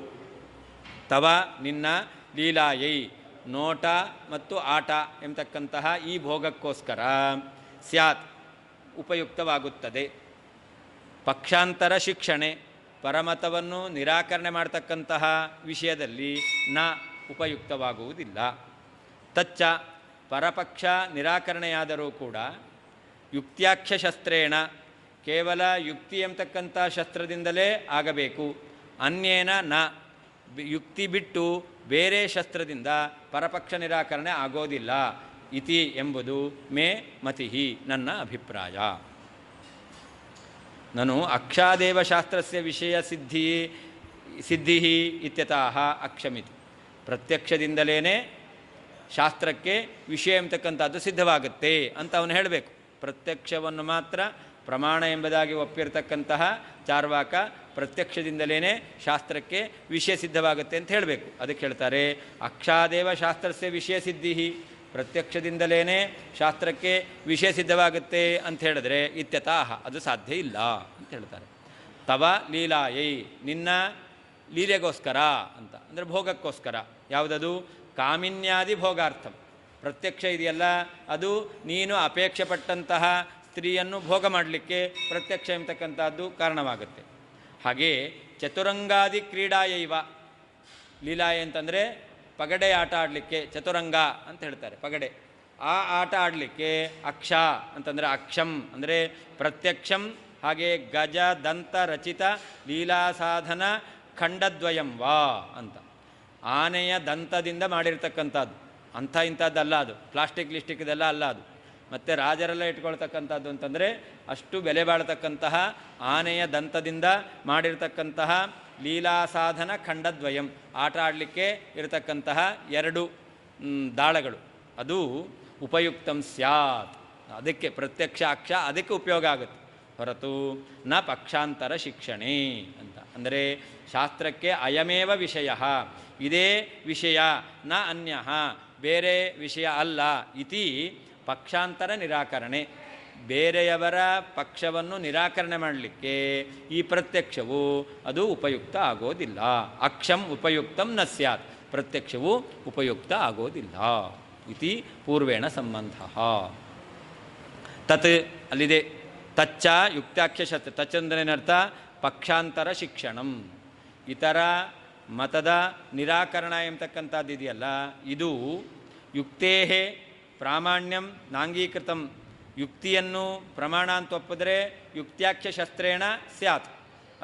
ತವ ನಿನ್ನ ಲೀಲಾಯೈ ನೋಟ ಮತ್ತು ಆಟ ಎಂಬತಕ್ಕಂತಹ ಈ ಭೋಗಕ್ಕೋಸ್ಕರ ಸ್ಯಾತ್ ಉಪಯುಕ್ತವಾಗುತ್ತದೆ. ಪಕ್ಷಾಂತರ ಶಿಕ್ಷಣೆ ಪರಮತವನ್ನು ನಿರಾಕರಣೆ ಮಾಡ್ತಕ್ಕಂತಹ ವಿಷಯದಲ್ಲಿ ಉಪಯುಕ್ತವಾಗುವುದಿಲ್ಲ. ತಚ್ಚ ಪರಪಕ್ಷ ನಿರಾಕರಣೆಯಾದರೂ ಕೂಡ ಯುಕ್ತ್ಯಾಖ್ಯ ಶಸ್ತ್ರೇಣ ಕೇವಲ ಯುಕ್ತಿ ಎಂಬತಕ್ಕಂಥ ಶಸ್ತ್ರದಿಂದಲೇ ಆಗಬೇಕು. ಅನ್ಯೇನ ಯುಕ್ತಿ ಬಿಟ್ಟು ಬೇರೆ ಶಸ್ತ್ರದಿಂದ ಪರಪಕ್ಷ ನಿರಾಕರಣೆ ಆಗೋದಿಲ್ಲ ಇತಿ ಎಂಬುದು ಮೇ ಮತಿಹಿ ನನ್ನ ಅಭಿಪ್ರಾಯ. ನಾನು ಅಕ್ಷಾದೇವ ಶಾಸ್ತ್ರಸ್ಯ ವಿಷಯ ಸಿದ್ಧಿ ಇತ್ಯತಃ ಅಕ್ಷಮಿತಿ. ಪ್ರತ್ಯಕ್ಷದಿಂದಲೇ ಶಾಸ್ತ್ರಕ್ಕೆ ವಿಷಯ ಎಂಬತಕ್ಕಂಥದ್ದು ಸಿದ್ಧವಾಗುತ್ತೆ ಅಂತ ಅವನು ಹೇಳಬೇಕು. ಪ್ರತ್ಯಕ್ಷವನ್ನು ಮಾತ್ರ ಪ್ರಮಾಣ ಎಂಬುದಾಗಿ ಒಪ್ಪಿರ್ತಕ್ಕಂತಹ ಚಾರ್ವಾಕ ಪ್ರತ್ಯಕ್ಷದಿಂದಲೇ ಶಾಸ್ತ್ರಕ್ಕೆ ವಿಷಯ ಸಿದ್ಧವಾಗುತ್ತೆ ಅಂತ ಹೇಳಬೇಕು. ಅದಕ್ಕೆ ಹೇಳ್ತಾರೆ ಅಕ್ಷಾದೇವ ಶಾಸ್ತ್ರಸ್ಯ ವಿಷಯ ಸಿದ್ಧಿ, ಪ್ರತ್ಯಕ್ಷದಿಂದಲೇ ಶಾಸ್ತ್ರಕ್ಕೆ ವಿಷಯ ಸಿದ್ಧವಾಗುತ್ತೆ ಅಂತ ಹೇಳಿದ್ರೆ ಇತ್ಯತಃ ಅದು ಸಾಧ್ಯ ಇಲ್ಲ ಅಂತ ಹೇಳ್ತಾರೆ. ತವ ಲೀಲಾಯೈ ನಿನ್ನ ಲೀಲೆಗೋಸ್ಕರ ಅಂತ ಅಂದರೆ ಭೋಗಕ್ಕೋಸ್ಕರ. ಯಾವುದದು? ಕಾಮಿನ್ಯಾದಿ ಭೋಗಾರ್ಥಂ. ಪ್ರತ್ಯಕ್ಷ ಇದೆಯಲ್ಲ ಅದು ನೀನು ಅಪೇಕ್ಷೆ ಪಟ್ಟಂತಹ ಸ್ತ್ರೀಯನ್ನು ಭೋಗ ಮಾಡಲಿಕ್ಕೆ ಪ್ರತ್ಯಕ್ಷ ಎಂಬತಕ್ಕಂಥದ್ದು ಕಾರಣವಾಗುತ್ತೆ. ಹಾಗೆ ಚತುರಂಗಾದಿ ಕ್ರೀಡಾಯೈವ ಲೀಲಾಯ ಅಂತಂದರೆ ಪಗಡೆ ಆಟ ಆಡಲಿಕ್ಕೆ ಚತುರಂಗ ಅಂತ ಹೇಳ್ತಾರೆ. ಪಗಡೆ ಆ ಆಟ ಆಡಲಿಕ್ಕೆ ಅಕ್ಷ ಅಂತಂದರೆ ಅಕ್ಷಂ ಅಂದರೆ ಪ್ರತ್ಯಕ್ಷಂ ಹಾಗೆ ಗಜ ದಂತ ರಚಿತ ಲೀಲಾಸಾಧನ ಖಂಡದ್ವಯಂ ವಾ ಅಂತ. ಆನೆಯ ದಂತದಿಂದ ಮಾಡಿರ್ತಕ್ಕಂಥದ್ದು, ಅಂಥ ಇಂಥದ್ದಲ್ಲ ಅದು, ಪ್ಲಾಸ್ಟಿಕ್ ಲಿಸ್ಟಿಕ್ ಇದೆಲ್ಲ ಅಲ್ಲ ಅದು. ಮತ್ತು ರಾಜರೆಲ್ಲ ಇಟ್ಕೊಳ್ತಕ್ಕಂಥದ್ದು ಅಂತಂದರೆ ಅಷ್ಟು ಬೆಲೆ ಬಾಳ್ತಕ್ಕಂತಹ ಆನೆಯ ದಂತದಿಂದ ಮಾಡಿರ್ತಕ್ಕಂತಹ ಲೀಲಾಸಾಧನ ಖಂಡದ್ವಯಂ, ಆಟ ಆಡಲಿಕ್ಕೆ ಇರತಕ್ಕಂತಹ 2 ದಾಳಗಳು, ಅದು ಉಪಯುಕ್ತಂ ಸ್ಯಾತ್. ಅದಕ್ಕೆ ಪ್ರತ್ಯಕ್ಷ ಅಕ್ಷ ಅದಕ್ಕೆ ಉಪಯೋಗ ಆಗುತ್ತೆ ಹೊರತು ನ ಪಕ್ಷಾಂತರ ಶಿಕ್ಷಣೆ ಅಂತ. ಅಂದರೆ ಶಾಸ್ತ್ರಕ್ಕೆ ಅಯಮೇವ ವಿಷಯ, ಇದೇ ವಿಷಯ, ನ ಅನ್ಯ, ಬೇರೆ ವಿಷಯ ಅಲ್ಲ. ಇತಿ ಪಕ್ಷಾಂತರ ನಿರಾಕರಣೆ, ಬೇರೆಯವರ ಪಕ್ಷವನ್ನು ನಿರಾಕರಣೆ ಮಾಡಲಿಕ್ಕೆ ಈ ಪ್ರತ್ಯಕ್ಷವು ಅದು ಉಪಯುಕ್ತ ಆಗೋದಿಲ್ಲ. ಅಕ್ಷಂ ಉಪಯುಕ್ತಂ ನ ಸ್ಯಾತ್, ಪ್ರತ್ಯಕ್ಷವು ಉಪಯುಕ್ತ ಆಗೋದಿಲ್ಲ. ಇತಿ ಪೂರ್ವೇಣ ಸಂಬಂಧ. ತತ್ ಅಲ್ಲಿದೆ, ತಚ್ಚ ಯುಕ್ತಾಖ್ಯ ಶತ್, ತಚ್ ಅಂದ್ರೇನರ್ಥ? ಪಕ್ಷಾಂತರ ಶಿಕ್ಷಣಂ. ಇತರ ಮತದ ನಿರಾಕರಣ ಎಂಬತಕ್ಕಂಥದ್ದು ಇದೆಯಲ್ಲ, ಇದು ಯುಕ್ತೇ ಪ್ರಾಮಾಣ್ಯಂ ನಾಂಗೀಕೃತಂ, ಯುಕ್ತಿಯನ್ನು ಪ್ರಮಾಣ ಅಂತ ಒಪ್ಪಿದ್ರೆ ಯುಕ್ತ್ಯಾಖ್ಯ ಶಸ್ತ್ರೇಣ ಸ್ಯಾತ್,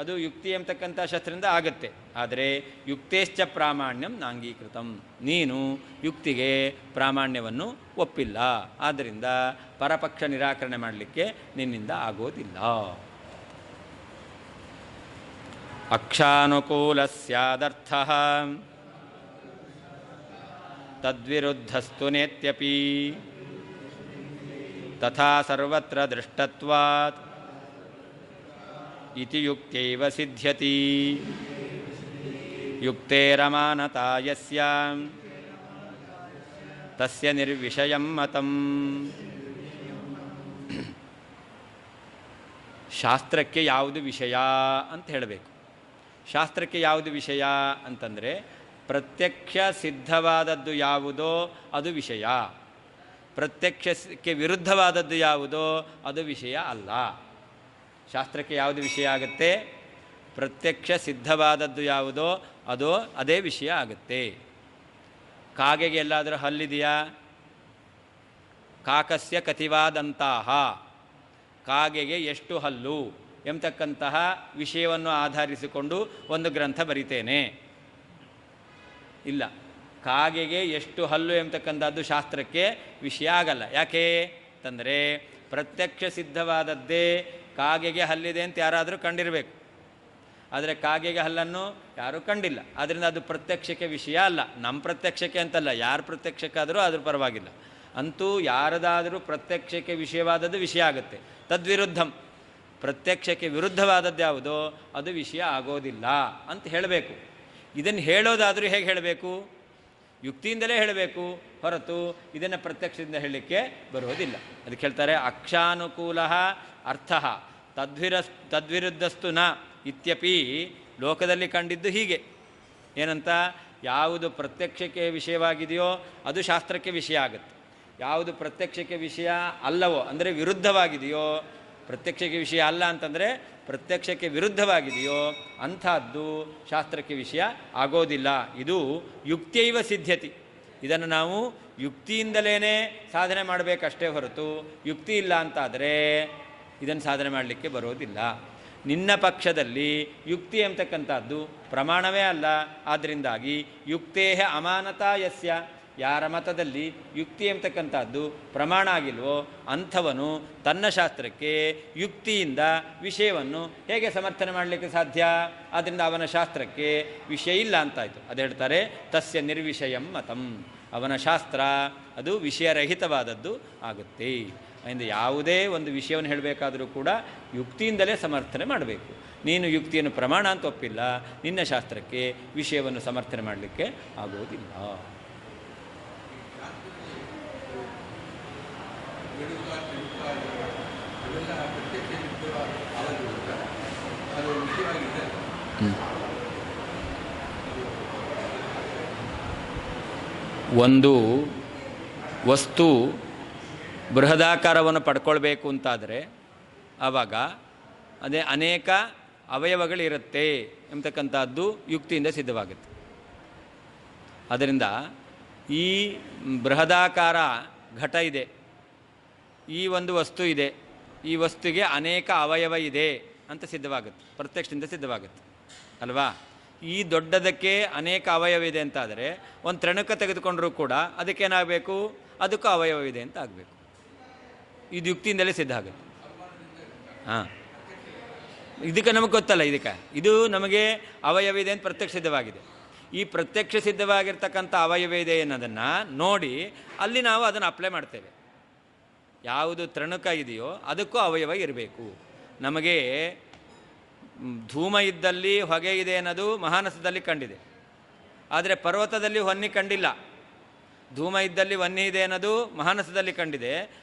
ಅದು ಯುಕ್ತಿ ಎಂಬತಕ್ಕಂಥ ಶಸ್ತ್ರದಿಂದ ಆಗುತ್ತೆ. ಆದರೆ ಯುಕ್ತೇಶ್ಚ ಪ್ರಾಮಾಣ್ಯಂ ನಾಂಗೀಕೃತಂ, ನೀನು ಯುಕ್ತಿಗೆ ಪ್ರಾಮಾಣ್ಯವನ್ನು ಒಪ್ಪಿಲ್ಲ, ಆದ್ದರಿಂದ ಪರಪಕ್ಷ ನಿರಾಕರಣೆ ಮಾಡಲಿಕ್ಕೆ ನಿನ್ನಿಂದ ಆಗೋದಿಲ್ಲ. ಅಕ್ಷಾನುಕೂಲ ಸ್ಯಾದರ್ಥಃ ತದ್ವಿರುದ್ಧಸ್ತು ನೇತ್ಯಪಿ ತಥಾ ಸರ್ವತ್ರ ದೃಷ್ಟತ್ವಾತ್ ಇತಿ ಯುಕ್ತೈವ ಸಿದ್ಧ್ಯತಿ. ಯುಕ್ತೇರಮಾನತಾ ಯಸ್ಯ ತಸ್ಯ ನಿರ್ವಿಷಯಂ ಮತಂ. ಶಾಸ್ತ್ರಕ್ಕೆ ಯಾವುದು ವಿಷಯ ಅಂತ ಹೇಳಬೇಕು. ಶಾಸ್ತ್ರಕ್ಕೆ ಯಾವುದು ವಿಷಯ ಅಂತಂದರೆ ಪ್ರತ್ಯಕ್ಷ ಸಿದ್ಧವಾದದ್ದು ಯಾವುದೋ ಅದು ವಿಷಯ, ಪ್ರತ್ಯಕ್ಷಕ್ಕೆ ವಿರುದ್ಧವಾದದ್ದು ಯಾವುದೋ ಅದು ವಿಷಯ ಅಲ್ಲ. ಶಾಸ್ತ್ರಕ್ಕೆ ಯಾವುದು ವಿಷಯ ಆಗುತ್ತೆ? ಪ್ರತ್ಯಕ್ಷ ಸಿದ್ಧವಾದದ್ದು ಯಾವುದೋ ಅದು ಅದೇ ವಿಷಯ ಆಗುತ್ತೆ. ಕಾಗೆಗೆ ಎಲ್ಲಾದರೂ ಹಲ್ಲಿದೆಯಾ? ಕಾಕಸ್ಯ ಕತಿವಾದಂತಹ, ಕಾಗೆಗೆ ಎಷ್ಟು ಹಲ್ಲು ಎಂಬತಕ್ಕಂತಹ ವಿಷಯವನ್ನು ಆಧರಿಸಿಕೊಂಡು ಒಂದು ಗ್ರಂಥ ಬರಿತೇನೆ. ಇಲ್ಲ, ಕಾಗೆಗೆ ಎಷ್ಟು ಹಲ್ಲು ಎಂಬತಕ್ಕಂಥದ್ದು ಶಾಸ್ತ್ರಕ್ಕೆ ವಿಷಯ ಆಗಲ್ಲ. ಯಾಕೆ ಅಂತಂದರೆ ಪ್ರತ್ಯಕ್ಷ ಸಿದ್ಧವಾದದ್ದೇ ಕಾಗೆಗೆ ಹಲ್ಲಿದೆ ಅಂತ ಯಾರಾದರೂ ಕಂಡಿರಬೇಕು, ಆದರೆ ಕಾಗೆಗೆ ಹಲ್ಲನ್ನು ಯಾರೂ ಕಂಡಿಲ್ಲ. ಆದ್ದರಿಂದ ಅದು ಪ್ರತ್ಯಕ್ಷಕ್ಕೆ ವಿಷಯ ಅಲ್ಲ. ನಮ್ಮ ಪ್ರತ್ಯಕ್ಷಕ್ಕೆ ಅಂತಲ್ಲ, ಯಾರ ಪ್ರತ್ಯಕ್ಷಕ್ಕಾದರೂ ಅದ್ರ ಪರವಾಗಿಲ್ಲ. ಅಂತೂ ಯಾರದಾದರೂ ಪ್ರತ್ಯಕ್ಷಕ್ಕೆ ವಿಷಯವಾದದ್ದು ವಿಷಯ ಆಗುತ್ತೆ. ತದ್ವಿರುದ್ಧಂ, ಪ್ರತ್ಯಕ್ಷಕ್ಕೆ ವಿರುದ್ಧವಾದದ್ದು ಯಾವುದೋ ಅದು ವಿಷಯ ಆಗೋದಿಲ್ಲ ಅಂತ ಹೇಳಬೇಕು. ಇದನ್ನು ಹೇಳೋದಾದರೂ ಹೇಗೆ ಹೇಳಬೇಕು? ಯುಕ್ತಿಯಿಂದಲೇ ಹೇಳಬೇಕು, ಹೊರತು ಇದನ್ನು ಪ್ರತ್ಯಕ್ಷದಿಂದ ಹೇಳಲಿಕ್ಕೆ ಬರೋದಿಲ್ಲ. ಅದಕ್ಕೆ ಹೇಳ್ತಾರೆ ಅಕ್ಷಾನುಕೂಲ ಅರ್ಥ ತದ್ವಿರುದ್ಧಸ್ತು ನ ಇತ್ಯಪಿ. ಲೋಕದಲ್ಲಿ ಕಂಡಿದ್ದು ಹೀಗೆ ಏನಂತ? ಯಾವುದು ಪ್ರತ್ಯಕ್ಷಕ್ಕೆ ವಿಷಯವಾಗಿದೆಯೋ ಅದು ಶಾಸ್ತ್ರಕ್ಕೆ ವಿಷಯ ಆಗುತ್ತೆ. ಯಾವುದು ಪ್ರತ್ಯಕ್ಷಕ್ಕೆ ವಿಷಯ ಅಲ್ಲವೋ ಅಂದರೆ ವಿರುದ್ಧವಾಗಿದೆಯೋ, ಪ್ರತ್ಯಕ್ಷಕ್ಕೆ ವಿಷಯ ಅಲ್ಲ ಅಂತಂದರೆ ಪ್ರತ್ಯಕ್ಷಕ್ಕೆ ವಿರುದ್ಧವಾಗಿದೆಯೋ ಅಂಥದ್ದು ಶಾಸ್ತ್ರಕ್ಕೆ ವಿಷಯ ಆಗೋದಿಲ್ಲ. ಇದು ಯುಕ್ತೈವ ಸಿದ್ಧ್ಯತಿ. ಇದನ್ನು ನಾವು ಯುಕ್ತಿಯಿಂದಲೇ ಸಾಧನೆ ಮಾಡಬೇಕಷ್ಟೇ ಹೊರತು ಯುಕ್ತಿ ಇಲ್ಲ ಅಂತಾದರೆ ಇದನ್ನು ಸಾಧನೆ ಮಾಡಲಿಕ್ಕೆ ಬರೋದಿಲ್ಲ. ನಿನ್ನ ಪಕ್ಷದಲ್ಲಿ ಯುಕ್ತಿ ಎಂಬತಕ್ಕಂಥದ್ದು ಪ್ರಮಾಣವೇ ಅಲ್ಲ. ಆದ್ದರಿಂದಾಗಿ ಯುಕ್ತೇ ಅಮಾನತಾ ಯಸ್ಯ, ಯಾರ ಮತದಲ್ಲಿ ಯುಕ್ತಿ ಎಂಬತಕ್ಕಂಥದ್ದು ಪ್ರಮಾಣ ಆಗಿಲ್ವೋ ಅಂಥವನು ತನ್ನ ಶಾಸ್ತ್ರಕ್ಕೆ ಯುಕ್ತಿಯಿಂದ ವಿಷಯವನ್ನು ಹೇಗೆ ಸಮರ್ಥನೆ ಮಾಡಲಿಕ್ಕೆ ಸಾಧ್ಯ? ಆದ್ದರಿಂದ ಅವನ ಶಾಸ್ತ್ರಕ್ಕೆ ವಿಷಯ ಇಲ್ಲ ಅಂತಾಯಿತು. ಅದು ಹೇಳ್ತಾರೆ ತಸ್ಯ ನಿರ್ವಿಷಯಂ ಮತಂ, ಅವನ ಶಾಸ್ತ್ರ ಅದು ವಿಷಯರಹಿತವಾದದ್ದು ಆಗುತ್ತೆ. ಅದರಿಂದ ಯಾವುದೇ ಒಂದು ವಿಷಯವನ್ನು ಹೇಳಬೇಕಾದರೂ ಕೂಡ ಯುಕ್ತಿಯಿಂದಲೇ ಸಮರ್ಥನೆ ಮಾಡಬೇಕು. ನೀನು ಯುಕ್ತಿಯನ್ನು ಪ್ರಮಾಣ ಅಂತ ಒಪ್ಪಿಲ್ಲ, ನಿನ್ನ ಶಾಸ್ತ್ರಕ್ಕೆ ವಿಷಯವನ್ನು ಸಮರ್ಥನೆ ಮಾಡಲಿಕ್ಕೆ ಆಗೋದಿಲ್ಲ. ಒಂದು ವಸ್ತು ಬೃಹದಾಕಾರವನ್ನು ಪಡ್ಕೊಳ್ಬೇಕು ಅಂತಾದರೆ ಆವಾಗ ಅದೇ ಅನೇಕ ಅವಯವಗಳಿರುತ್ತೆ ಎಂಬತಕ್ಕಂಥದ್ದು ಯುಕ್ತಿಯಿಂದ ಸಿದ್ಧವಾಗುತ್ತೆ. ಅದರಿಂದ ಈ ಬೃಹದಾಕಾರ ಘಟ ಇದೆ, ಈ ಒಂದು ವಸ್ತು ಇದೆ, ಈ ವಸ್ತುವಿಗೆ ಅನೇಕ ಅವಯವ ಇದೆ ಅಂತ ಸಿದ್ಧವಾಗುತ್ತೆ, ಪ್ರತ್ಯಕ್ಷದಿಂದ ಸಿದ್ಧವಾಗುತ್ತೆ ಅಲ್ವಾ. ಈ ದೊಡ್ಡದಕ್ಕೆ ಅನೇಕ ಅವಯವ ಇದೆ ಅಂತಾದರೆ ಒಂದು ತೃಣಕ ತೆಗೆದುಕೊಂಡರೂ ಕೂಡ ಅದಕ್ಕೇನಾಗಬೇಕು, ಅದಕ್ಕೂ ಅವಯವ ಇದೆ ಅಂತ ಆಗಬೇಕು. ಇದು ಯುಕ್ತಿಯಿಂದಲೇ ಸಿದ್ಧ ಆಗುತ್ತೆ. ಹಾಂ, ಇದಕ್ಕೆ ನಮಗೆ ಗೊತ್ತಲ್ಲ, ಇದು ನಮಗೆ ಅವಯವ ಇದೆ ಅಂತ ಪ್ರತ್ಯಕ್ಷ ಸಿದ್ಧವಾಗಿದೆ. ಈ ಪ್ರತ್ಯಕ್ಷ ಸಿದ್ಧವಾಗಿರ್ತಕ್ಕಂಥ ಅವಯವ ಇದೆ ಅನ್ನೋದನ್ನು ನೋಡಿ ಅಲ್ಲಿ ನಾವು ಅದನ್ನು ಅಪ್ಲೈ ಮಾಡ್ತೇವೆ. ಯಾವುದು ತೃಣಕ ಇದೆಯೋ ಅದಕ್ಕೂ ಅವಯವ ಇರಬೇಕು. ನಮಗೆ ಧೂಮ ಇದ್ದಲ್ಲಿ ಹೊಗೆ ಇದೆ ಅನ್ನೋದು ಮಹಾನಸದಲ್ಲಿ ಕಂಡಿದೆ, ಆದರೆ ಪರ್ವತದಲ್ಲಿ ಹೊನ್ನಿ ಕಂಡಿಲ್ಲ. ಧೂಮ ಇದ್ದಲ್ಲಿ ವನ್ನಿ ಇದೆ ಅನ್ನೋದು ಮಹಾನಸದಲ್ಲಿ ಕಂಡಿದೆ,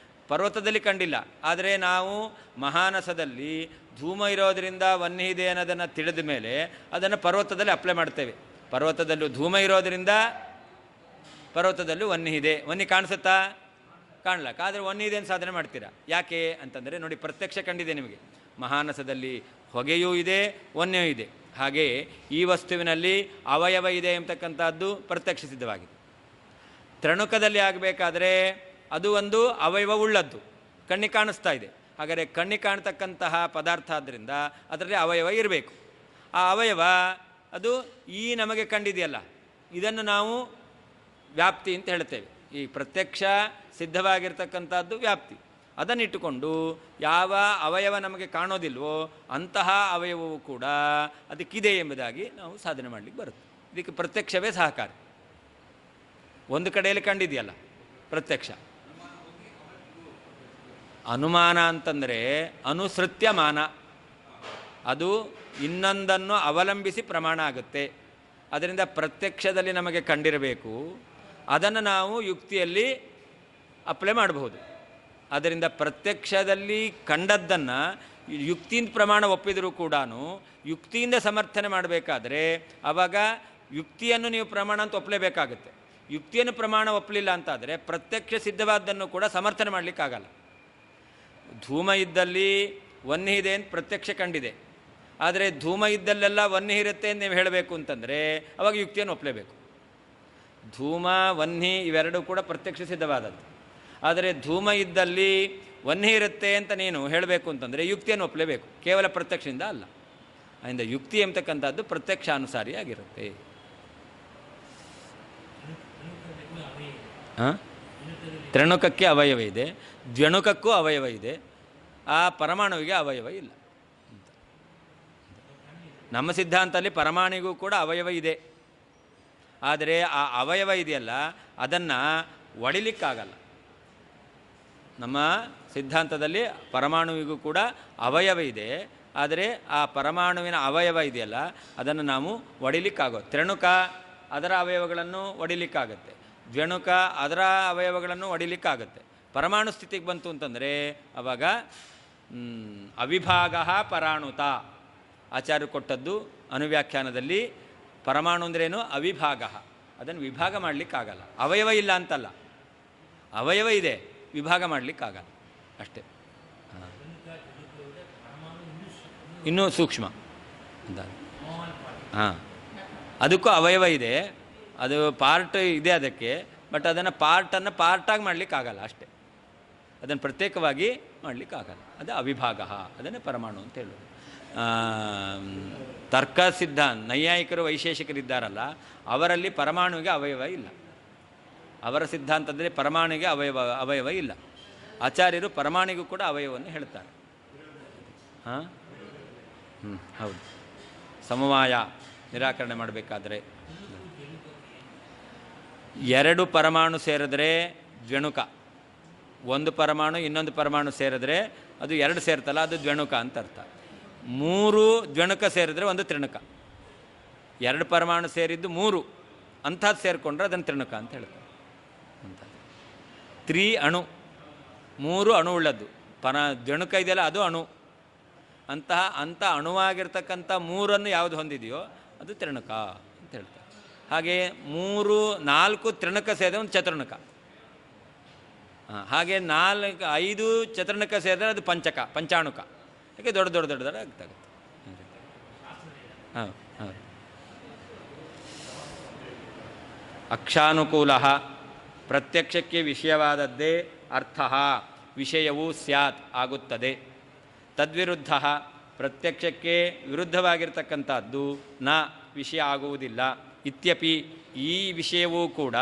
ಪರ್ವತದಲ್ಲಿ ಕಂಡಿಲ್ಲ. ಆದರೆ ನಾವು ಮಹಾನಸದಲ್ಲಿ ಧೂಮ ಇರೋದರಿಂದ ವನ್ನಿ ಇದೆ ಅನ್ನೋದನ್ನು ತಿಳಿದ ಮೇಲೆ ಅದನ್ನು ಪರ್ವತದಲ್ಲಿ ಅಪ್ಲೈ ಮಾಡ್ತೇವೆ. ಪರ್ವತದಲ್ಲೂ ಧೂಮ ಇರೋದರಿಂದ ಪರ್ವತದಲ್ಲೂ ವನ್ನಿ ಇದೆ. ವನ್ನಿ ಕಾಣಿಸುತ್ತಾ? ಕಾಣಲಕ್ಕ. ಆದರೆ ವನ್ನಿ ಇದೆ ಅಂತ ಸಾಧನೆ ಮಾಡ್ತೀರಾ. ಯಾಕೆ ಅಂತಂದರೆ ನೋಡಿ, ಪ್ರತ್ಯಕ್ಷ ಕಂಡಿದೆ ನಿಮಗೆ. ಮಹಾನಸದಲ್ಲಿ ಹೊಗೆಯೂ ಇದೆ, ವನ್ಯೂ ಇದೆ. ಹಾಗೆ ಈ ವಸ್ತುವಿನಲ್ಲಿ ಅವಯವ ಇದೆ ಎಂಬತಕ್ಕಂಥದ್ದು ಪ್ರತ್ಯಕ್ಷ ಸಿದ್ಧವಾಗಿದೆ. ತೃಣುಕದಲ್ಲಿ ಆಗಬೇಕಾದ್ರೆ ಅದು ಒಂದು ಅವಯವ ಉಳ್ಳದ್ದು, ಕಣ್ಣಿಗೆ ಕಾಣಿಸ್ತಾ ಇದೆ. ಹಾಗಾದರೆ ಕಣ್ಣಿಗೆ ಕಾಣ್ತಕ್ಕಂತಹ ಪದಾರ್ಥ ಆದ್ದರಿಂದ ಅದರಲ್ಲಿ ಅವಯವ ಇರಬೇಕು. ಆ ಅವಯವ ಅದು ಈ ನಮಗೆ ಕಂಡಿದೆಯಲ್ಲ, ಇದನ್ನು ನಾವು ವ್ಯಾಪ್ತಿ ಅಂತ ಹೇಳ್ತೇವೆ. ಈ ಪ್ರತ್ಯಕ್ಷ ಸಿದ್ಧವಾಗಿರ್ತಕ್ಕಂಥದ್ದು ವ್ಯಾಪ್ತಿ. ಅದನ್ನಿಟ್ಟುಕೊಂಡು ಯಾವ ಅವಯವ ನಮಗೆ ಕಾಣೋದಿಲ್ವೋ ಅಂತಹ ಅವಯವವು ಕೂಡ ಅದಕ್ಕಿದೆ ಎಂಬುದಾಗಿ ನಾವು ಸಾಧನೆ ಮಾಡಲಿಕ್ಕೆ ಬರುತ್ತೆ. ಇದಕ್ಕೆ ಪ್ರತ್ಯಕ್ಷವೇ ಸಹಕಾರಿ. ಒಂದು ಕಡೆಯಲ್ಲಿ ಕಂಡಿದೆಯಲ್ಲ ಪ್ರತ್ಯಕ್ಷ. ಅನುಮಾನ ಅಂತಂದರೆ ಅನುಸೃತ್ಯಮಾನ, ಅದು ಇನ್ನೊಂದನ್ನು ಅವಲಂಬಿಸಿ ಪ್ರಮಾಣ ಆಗುತ್ತೆ. ಅದರಿಂದ ಪ್ರತ್ಯಕ್ಷದಲ್ಲಿ ನಮಗೆ ಕಂಡಿರಬೇಕು, ಅದನ್ನು ನಾವು ಯುಕ್ತಿಯಲ್ಲಿ ಅಪ್ಲೈ ಮಾಡಬಹುದು. ಅದರಿಂದ ಪ್ರತ್ಯಕ್ಷದಲ್ಲಿ ಕಂಡದ್ದನ್ನು ಯುಕ್ತಿಯಿಂದ ಪ್ರಮಾಣ ಒಪ್ಪಿದರೂ ಕೂಡ ಯುಕ್ತಿಯಿಂದ ಸಮರ್ಥನೆ ಮಾಡಬೇಕಾದ್ರೆ ಆವಾಗ ಯುಕ್ತಿಯನ್ನು ನೀವು ಪ್ರಮಾಣ ಅಂತ ಒಪ್ಪಲೇಬೇಕಾಗುತ್ತೆ. ಯುಕ್ತಿಯನ್ನು ಪ್ರಮಾಣ ಒಪ್ಪಲಿಲ್ಲ ಅಂತಾದರೆ ಪ್ರತ್ಯಕ್ಷ ಸಿದ್ಧವಾದ್ದನ್ನು ಕೂಡ ಸಮರ್ಥನೆ ಮಾಡಲಿಕ್ಕಾಗಲ್ಲ. ಧೂಮ ಇದ್ದಲ್ಲಿ ವನ್ನಿ ಇದೆ ಅಂತ ಪ್ರತ್ಯಕ್ಷ ಕಂಡಿದೆ, ಆದರೆ ಧೂಮ ಇದ್ದಲ್ಲೆಲ್ಲ ವನ್ನಿ ಇರುತ್ತೆ ಅಂತ ನೀವು ಹೇಳಬೇಕು ಅಂತಂದರೆ ಅವಾಗ ಯುಕ್ತಿಯನ್ನು ಒಪ್ಪಲೇಬೇಕು. ಧೂಮ ವನ್ನಿ ಇವೆರಡೂ ಕೂಡ ಪ್ರತ್ಯಕ್ಷ ಸಿದ್ಧವಾದದ್ದು. ಆದರೆ ಧೂಮ ಇದ್ದಲ್ಲಿ ವನ್ನಿ ಇರುತ್ತೆ ಅಂತ ನೀನು ಹೇಳಬೇಕು ಅಂತಂದರೆ ಯುಕ್ತಿಯನ್ನು ಒಪ್ಪಲೇಬೇಕು, ಕೇವಲ ಪ್ರತ್ಯಕ್ಷದಿಂದ ಅಲ್ಲ. ಅದರಿಂದ ಯುಕ್ತಿ ಎಂಬತಕ್ಕಂಥದ್ದು ಪ್ರತ್ಯಕ್ಷಾನುಸಾರಿಯಾಗಿರುತ್ತೆ. ತ್ರಿಣುಕಕ್ಕೆ ಅವಯವ ಇದೆ, ದ್ವ್ಯಣುಕಕ್ಕೂ ಅವಯವ ಇದೆ, ಆ ಪರಮಾಣುವಿಗೆ ಅವಯವ ಇಲ್ಲ. ನಮ್ಮ ಸಿದ್ಧಾಂತದಲ್ಲಿ ಪರಮಾಣುವಿಗೂ ಕೂಡ ಅವಯವ ಇದೆ, ಆದರೆ ಆ ಅವಯವ ಇದೆಯಲ್ಲ ಅದನ್ನು ಒಡಿಲಿಕ್ಕಾಗಲ್ಲ. ನಮ್ಮ ಸಿದ್ಧಾಂತದಲ್ಲಿ ಪರಮಾಣುವಿಗೂ ಕೂಡ ಅವಯವ ಇದೆ, ಆದರೆ ಆ ಪರಮಾಣುವಿನ ಅವಯವ ಇದೆಯಲ್ಲ ಅದನ್ನು ನಾವು ಒಡಿಲಿಕ್ಕಾಗೋ. ತ್ರಿಣುಕ ಅದರ ಅವಯವಗಳನ್ನು ಒಡಿಲಿಕ್ಕಾಗತ್ತೆ, ದ್ವ್ಯಣುಕ ಅದರ ಅವಯವಗಳನ್ನು ಒಡಿಲಿಕ್ಕಾಗತ್ತೆ. ಪರಮಾಣು ಸ್ಥಿತಿಗೆ ಬಂತು ಅಂತಂದರೆ ಆವಾಗ ಅವಿಭಾಗ ಪರಾಣುತ ಆಚಾರ್ಯ ಕೊಟ್ಟದ್ದು ಅನುವ್ಯಾಖ್ಯಾನದಲ್ಲಿ. ಪರಮಾಣು ಅಂದ್ರೇನು? ಅವಿಭಾಗ. ಅದನ್ನು ವಿಭಾಗ ಮಾಡಲಿಕ್ಕಾಗಲ್ಲ. ಅವಯವ ಇಲ್ಲ ಅಂತಲ್ಲ, ಅವಯವ ಇದೆ, ವಿಭಾಗ ಮಾಡಲಿಕ್ಕಾಗಲ್ಲ ಅಷ್ಟೇ. ಇನ್ನೂ ಸೂಕ್ಷ್ಮ ಅಂತ. ಹಾಂ, ಅದಕ್ಕೂ ಅವಯವ ಇದೆ, ಅದು ಪಾರ್ಟ್ ಇದೆ ಅದಕ್ಕೆ, ಬಟ್ ಅದನ್ನು ಪಾರ್ಟಾಗಿ ಮಾಡಲಿಕ್ಕಾಗಲ್ಲ ಅಷ್ಟೇ. ಅದನ್ನು ಪ್ರತ್ಯೇಕವಾಗಿ ಮಾಡಲಿಕ್ಕಾಗಲ್ಲ. ಅದು ಅವಿಭಾಗ, ಅದನ್ನೇ ಪರಮಾಣು ಅಂತ ಹೇಳೋದು. ತರ್ಕ ಸಿದ್ಧಾಂತ ನೈಯಾಯಿಕರು ವೈಶೇಷಿಕರಿದ್ದಾರಲ್ಲ, ಅವರಲ್ಲಿ ಪರಮಾಣುವಿಗೆ ಅವಯವ ಇಲ್ಲ. ಅವರ ಸಿದ್ಧಾಂತದಲ್ಲಿ ಪರಮಾಣುವಿಗೆ ಅವಯವ ಇಲ್ಲ. ಆಚಾರ್ಯರು ಪರಮಾಣುವಿಗೂ ಕೂಡ ಅವಯವವನ್ನು ಹೇಳ್ತಾರೆ. ಹಾಂ, ಹೌದು. ಸಮವಾಯ ನಿರಾಕರಣೆ ಮಾಡಬೇಕಾದ್ರೆ ಎರಡು ಪರಮಾಣು ಸೇರಿದ್ರೆ ದ್ವ್ಯಣುಕ, ಒಂದು ಪರಮಾಣು ಇನ್ನೊಂದು ಪರಮಾಣು ಸೇರಿದ್ರೆ ಅದು ಎರಡು ಸೇರ್ತಲ್ಲ, ಅದು ದ್ವ್ಯಣುಕ ಅಂತ ಅರ್ಥ. ಮೂರು ದ್ವ್ಯಣುಕ ಸೇರಿದ್ರೆ ಒಂದು ತ್ರಿಣುಕ. ಎರಡು ಪರಮಾಣು ಸೇರಿದ್ದು ಮೂರು ಅಂಥದ್ದು ಸೇರಿಕೊಂಡ್ರೆ ಅದನ್ನು ತ್ರಿಣುಕ ಅಂತ ಹೇಳ್ತಾರೆ. ತ್ರಿ ಅಣು, ಮೂರು ಅಣು ಉಳ್ಳದ್ದು. ದ್ವ್ಯಣುಕ ಇದೆಯಲ್ಲ ಅದು ಅಣು. ಅಂಥ ಅಣುವಾಗಿರ್ತಕ್ಕಂಥ ಮೂರನ್ನು ಯಾವುದು ಹೊಂದಿದೆಯೋ ಅದು ತ್ರಿಣುಕ ಅಂತ ಹೇಳ್ತಾರೆ. ಹಾಗೆ ನಾಲ್ಕು ತ್ರಿಣುಕ ಸೇರಿದ್ರೆ ಒಂದು ಚತುರ್ಣುಕ. ಹಾಗೆ 5 ಚತುರ್ಣುಕ ಸೇರಿದ್ರೆ ಅದು ಪಂಚಾಣುಕ. ಯಾಕೆ ದೊಡ್ಡ ಆಗ್ತಾಗುತ್ತೆ. ಹಾಂ ಹೌದು. ಅಕ್ಷಾನುಕೂಲ ಪ್ರತ್ಯಕ್ಷಕ್ಕೆ ವಿಷಯವಾದದ್ದೇ ಅರ್ಥ, ವಿಷಯವೂ ಸ್ಯಾತ್ ಆಗುತ್ತದೆ. ತದ್ವಿರುದ್ಧ ಪ್ರತ್ಯಕ್ಷಕ್ಕೆ ವಿರುದ್ಧವಾಗಿರ್ತಕ್ಕಂಥದ್ದು ನ ವಿಷಯ ಆಗುವುದಿಲ್ಲ. ಇತ್ಯಪಿ ಈ ವಿಷಯವೂ ಕೂಡ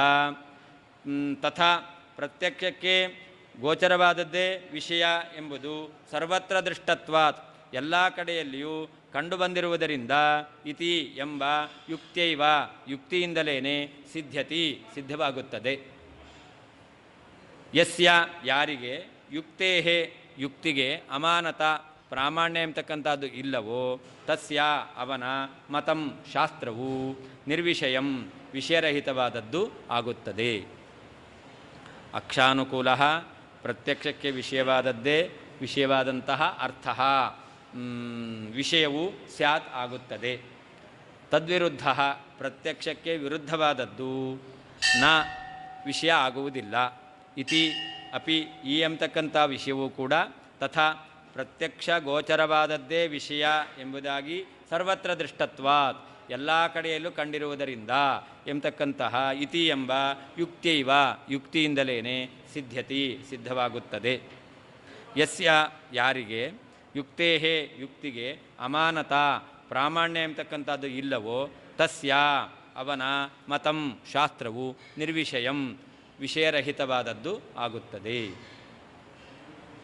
ತಥಾ ಪ್ರತ್ಯಕ್ಷಕ್ಕೆ ಗೋಚರವಾದದ್ದೇ ವಿಷಯ ಎಂಬುದು ಸರ್ವತ್ರ ದೃಷ್ಟತ್ವಾತ್ ಎಲ್ಲ ಕಡೆಯಲ್ಲಿಯೂ ಕಂಡುಬಂದಿರುವುದರಿಂದ ಇತಿ ಎಂಬ ಯುಕ್ತೈವ ಯುಕ್ತಿಯಿಂದಲೇ ಸಿದ್ಧವಾಗುತ್ತದೆ. ಯಸ್ಯ ಯಾರಿಗೆ ಯುಕ್ತೇಹೇ ಯುಕ್ತಿಗೆ ಅಮಾನತ ಪ್ರಾಮಾಣ್ಯ ಎಂಬತಕ್ಕಂಥದ್ದು ಇಲ್ಲವೋ ತಸ್ಯ ಅವನ ಮತಂ ಶಾಸ್ತ್ರವು ನಿರ್ವಿಷಯಂ ವಿಷಯರಹಿತವಾದದ್ದು ಆಗುತ್ತದೆ. ಅಕ್ಷಾನುಕೂಲ ಪ್ರತ್ಯಕ್ಷಕ್ಕೆ ವಿಷಯವಾದದ್ದೇ ವಿಷಯವಾದಂತಹ ಅರ್ಥ ವಿಷಯವು ಸ್ಯಾತ್ ಆಗುತ್ತದೆ. ತದ್ವಿರುದ್ಧ ಪ್ರತ್ಯಕ್ಷಕ್ಕೆ ವಿರುದ್ಧವಾದದ್ದು ನ ವಿಷಯ ಆಗುವುದಿಲ್ಲ. ಇತಿ ಅಪಿ ಈ ಎಂಬತಕ್ಕಂಥ ವಿಷಯವೂ ಕೂಡ ತಥಾ ಪ್ರತ್ಯಕ್ಷ ಗೋಚರವಾದದ್ದೇ ವಿಷಯ ಎಂಬುದಾಗಿ ಸರ್ವತ್ರ ದೃಷ್ಟತ್ವಾತ್ ಎಲ್ಲ ಕಡೆಯಲ್ಲೂ ಕಂಡಿರುವುದರಿಂದ ಎಂಬತಕ್ಕಂತಹ ಇತಿ ಎಂಬ ಯುಕ್ತೈವ ಯುಕ್ತಿಯಿಂದಲೇ ಸಿದ್ಧವಾಗುತ್ತದೆ. ಯಸ್ಯ ಯಾರಿಗೆ ಯುಕ್ತೇಹೇ ಯುಕ್ತಿಗೆ ಅಮಾನತ ಪ್ರಾಮಾಣ್ಯ ಎಂಬತಕ್ಕಂಥದ್ದು ಇಲ್ಲವೋ ತಸ್ಯ ಅವನ ಮತಂ ಶಾಸ್ತ್ರವು ನಿರ್ವಿಷಯಂ ವಿಷಯರಹಿತವಾದದ್ದು ಆಗುತ್ತದೆ.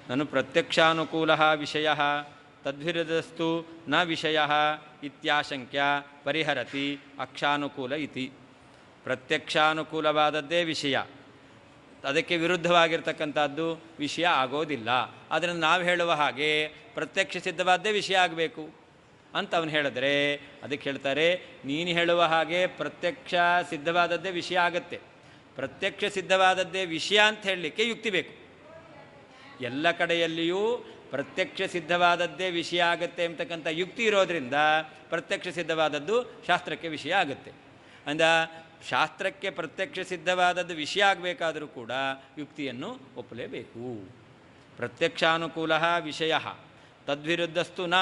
ನನು ಪ್ರತ್ಯಕ್ಷಾನುಕೂಲ ವಿಷಯ ತದ್ವಿರುದ್ಧಸ್ತು ನ ವಿಷಯ ಇತ್ಯಾಶಂಕ್ಯ ಪರಿಹರತಿ ಅಕ್ಷಾನುಕೂಲ ಇತಿ. ಪ್ರತ್ಯಕ್ಷಾನುಕೂಲವಾದದ್ದೇ ವಿಷಯ, ಅದಕ್ಕೆ ವಿರುದ್ಧವಾಗಿರ್ತಕ್ಕಂಥದ್ದು ವಿಷಯ ಆಗೋದಿಲ್ಲ. ಅದನ್ನು ನಾವು ಹೇಳುವ ಹಾಗೆ ಪ್ರತ್ಯಕ್ಷ ಸಿದ್ಧವಾದ್ದೇ ವಿಷಯ ಆಗಬೇಕು ಅಂತ ಅವನು ಹೇಳಿದ್ರೆ ಅದಕ್ಕೆ ಹೇಳ್ತಾರೆ, ನೀನು ಹೇಳುವ ಹಾಗೆ ಪ್ರತ್ಯಕ್ಷ ಸಿದ್ಧವಾದದ್ದೇ ವಿಷಯ ಆಗುತ್ತೆ. ಪ್ರತ್ಯಕ್ಷ ಸಿದ್ಧವಾದದ್ದೇ ವಿಷಯ ಅಂತ ಹೇಳಲಿಕ್ಕೆ ಯುಕ್ತಿ ಬೇಕು. ಎಲ್ಲ ಕಡೆಯಲ್ಲಿಯೂ ಪ್ರತ್ಯಕ್ಷ ಸಿದ್ಧವಾದದ್ದೇ ವಿಷಯ ಆಗುತ್ತೆ ಅಂತಕ್ಕಂಥ ಯುಕ್ತಿ ಇರೋದರಿಂದ ಪ್ರತ್ಯಕ್ಷ ಸಿದ್ಧವಾದದ್ದು ಶಾಸ್ತ್ರಕ್ಕೆ ವಿಷಯ ಆಗುತ್ತೆ. ಅಂದ ಶಾಸ್ತ್ರಕ್ಕೆ ಪ್ರತ್ಯಕ್ಷ ಸಿದ್ಧವಾದದ್ದು ವಿಷಯ ಆಗಬೇಕಾದರೂ ಕೂಡ ಯುಕ್ತಿಯನ್ನು ಒಪ್ಪಲೇಬೇಕು. ಪ್ರತ್ಯಕ್ಷಾನುಕೂಲ ವಿಷಯ ತದ್ವಿರುದ್ಧಸ್ತು ನ.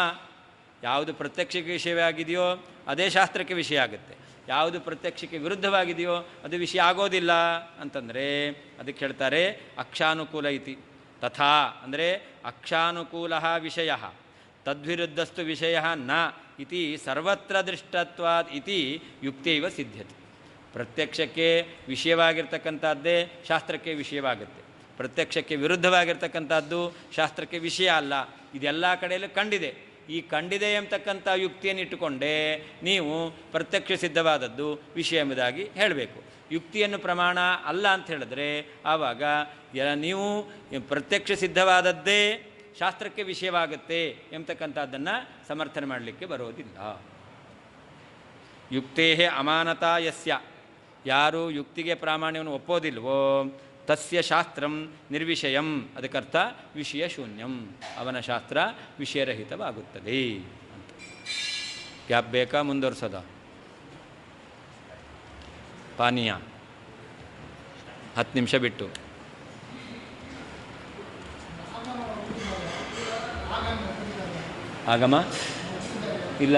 ಯಾವುದು ಪ್ರತ್ಯಕ್ಷಕ್ಕೆ ವಿಷಯವಾಗಿದೆಯೋ ಅದೇ ಶಾಸ್ತ್ರಕ್ಕೆ ವಿಷಯ ಆಗುತ್ತೆ. ಯಾವುದು ಪ್ರತ್ಯಕ್ಷಕ್ಕೆ ವಿರುದ್ಧವಾಗಿದೆಯೋ ಅದು ವಿಷಯ ಆಗೋದಿಲ್ಲ ಅಂತಂದರೆ ಅದಕ್ಕೆ ಹೇಳ್ತಾರೆ ಅಕ್ಷಾನುಕೂಲ ಇತಿ. ತಥಾ ಅಂದರೆ ಅಕ್ಷಾನುಕೂಲ ವಿಷಯ ತದ್ವಿರುದ್ಧಸ್ತು ವಿಷಯ ನ ಇತಿ ಸರ್ವತ್ರ ದೃಷ್ಟತ್ವಾದ್ ಇತಿ ಯುಕ್ತೈವ ಸಿದ್ಧ್ಯತೆ. ಪ್ರತ್ಯಕ್ಷಕ್ಕೆ ವಿಷಯವಾಗಿರ್ತಕ್ಕಂಥದ್ದೇ ಶಾಸ್ತ್ರಕ್ಕೆ ವಿಷಯವಾಗುತ್ತೆ. ಪ್ರತ್ಯಕ್ಷಕ್ಕೆ ವಿರುದ್ಧವಾಗಿರ್ತಕ್ಕಂಥದ್ದು ಶಾಸ್ತ್ರಕ್ಕೆ ವಿಷಯ ಅಲ್ಲ. ಇದೆಲ್ಲ ಕಡೆಯಲ್ಲೂ ಕಂಡಿದೆ. ಈ ಕಂಡಿದೆ ಎಂಬತಕ್ಕಂಥ ಯುಕ್ತಿಯನ್ನು ಇಟ್ಟುಕೊಂಡೇ ನೀವು ಪ್ರತ್ಯಕ್ಷ ಸಿದ್ಧವಾದದ್ದು ವಿಷಯ ಎಂಬುದಾಗಿ ಹೇಳಬೇಕು. ಯುಕ್ತಿಯನ್ನು ಪ್ರಮಾಣ ಅಲ್ಲ ಅಂತ ಹೇಳಿದ್ರೆ ಆವಾಗ ನೀವು ಪ್ರತ್ಯಕ್ಷ ಸಿದ್ಧವಾದದ್ದೇ ಶಾಸ್ತ್ರಕ್ಕೆ ವಿಷಯವಾಗುತ್ತೆ ಎಂಬತಕ್ಕಂಥದ್ದನ್ನು ಸಮರ್ಥನೆ ಮಾಡಲಿಕ್ಕೆ ಬರೋದಿಲ್ಲ. ಯುಕ್ತೇ ಅಮಾನತಾ ಯಸ್ಯ ಯಾರು ಯುಕ್ತಿಗೆ ಪ್ರಾಮಾಣ್ಯವನ್ನು ಒಪ್ಪೋದಿಲ್ವೋ ತಸ್ಯ ಶಾಸ್ತ್ರಂ ನಿರ್ವಿಷಯಂ, ಅದಕ್ಕರ್ಥ ವಿಷಯ ಶೂನ್ಯಂ, ಅವನ ಶಾಸ್ತ್ರ ವಿಷಯರಹಿತವಾಗುತ್ತದೆ ಅಂತ. ಗ್ಯಾಪ್ ಬೇಕಾ ಮುಂದುವರ್ಸೋದ? ಪಾನೀಯ 10 ನಿಮಿಷ ಬಿಟ್ಟು. ಆಗಮ ಇಲ್ಲ.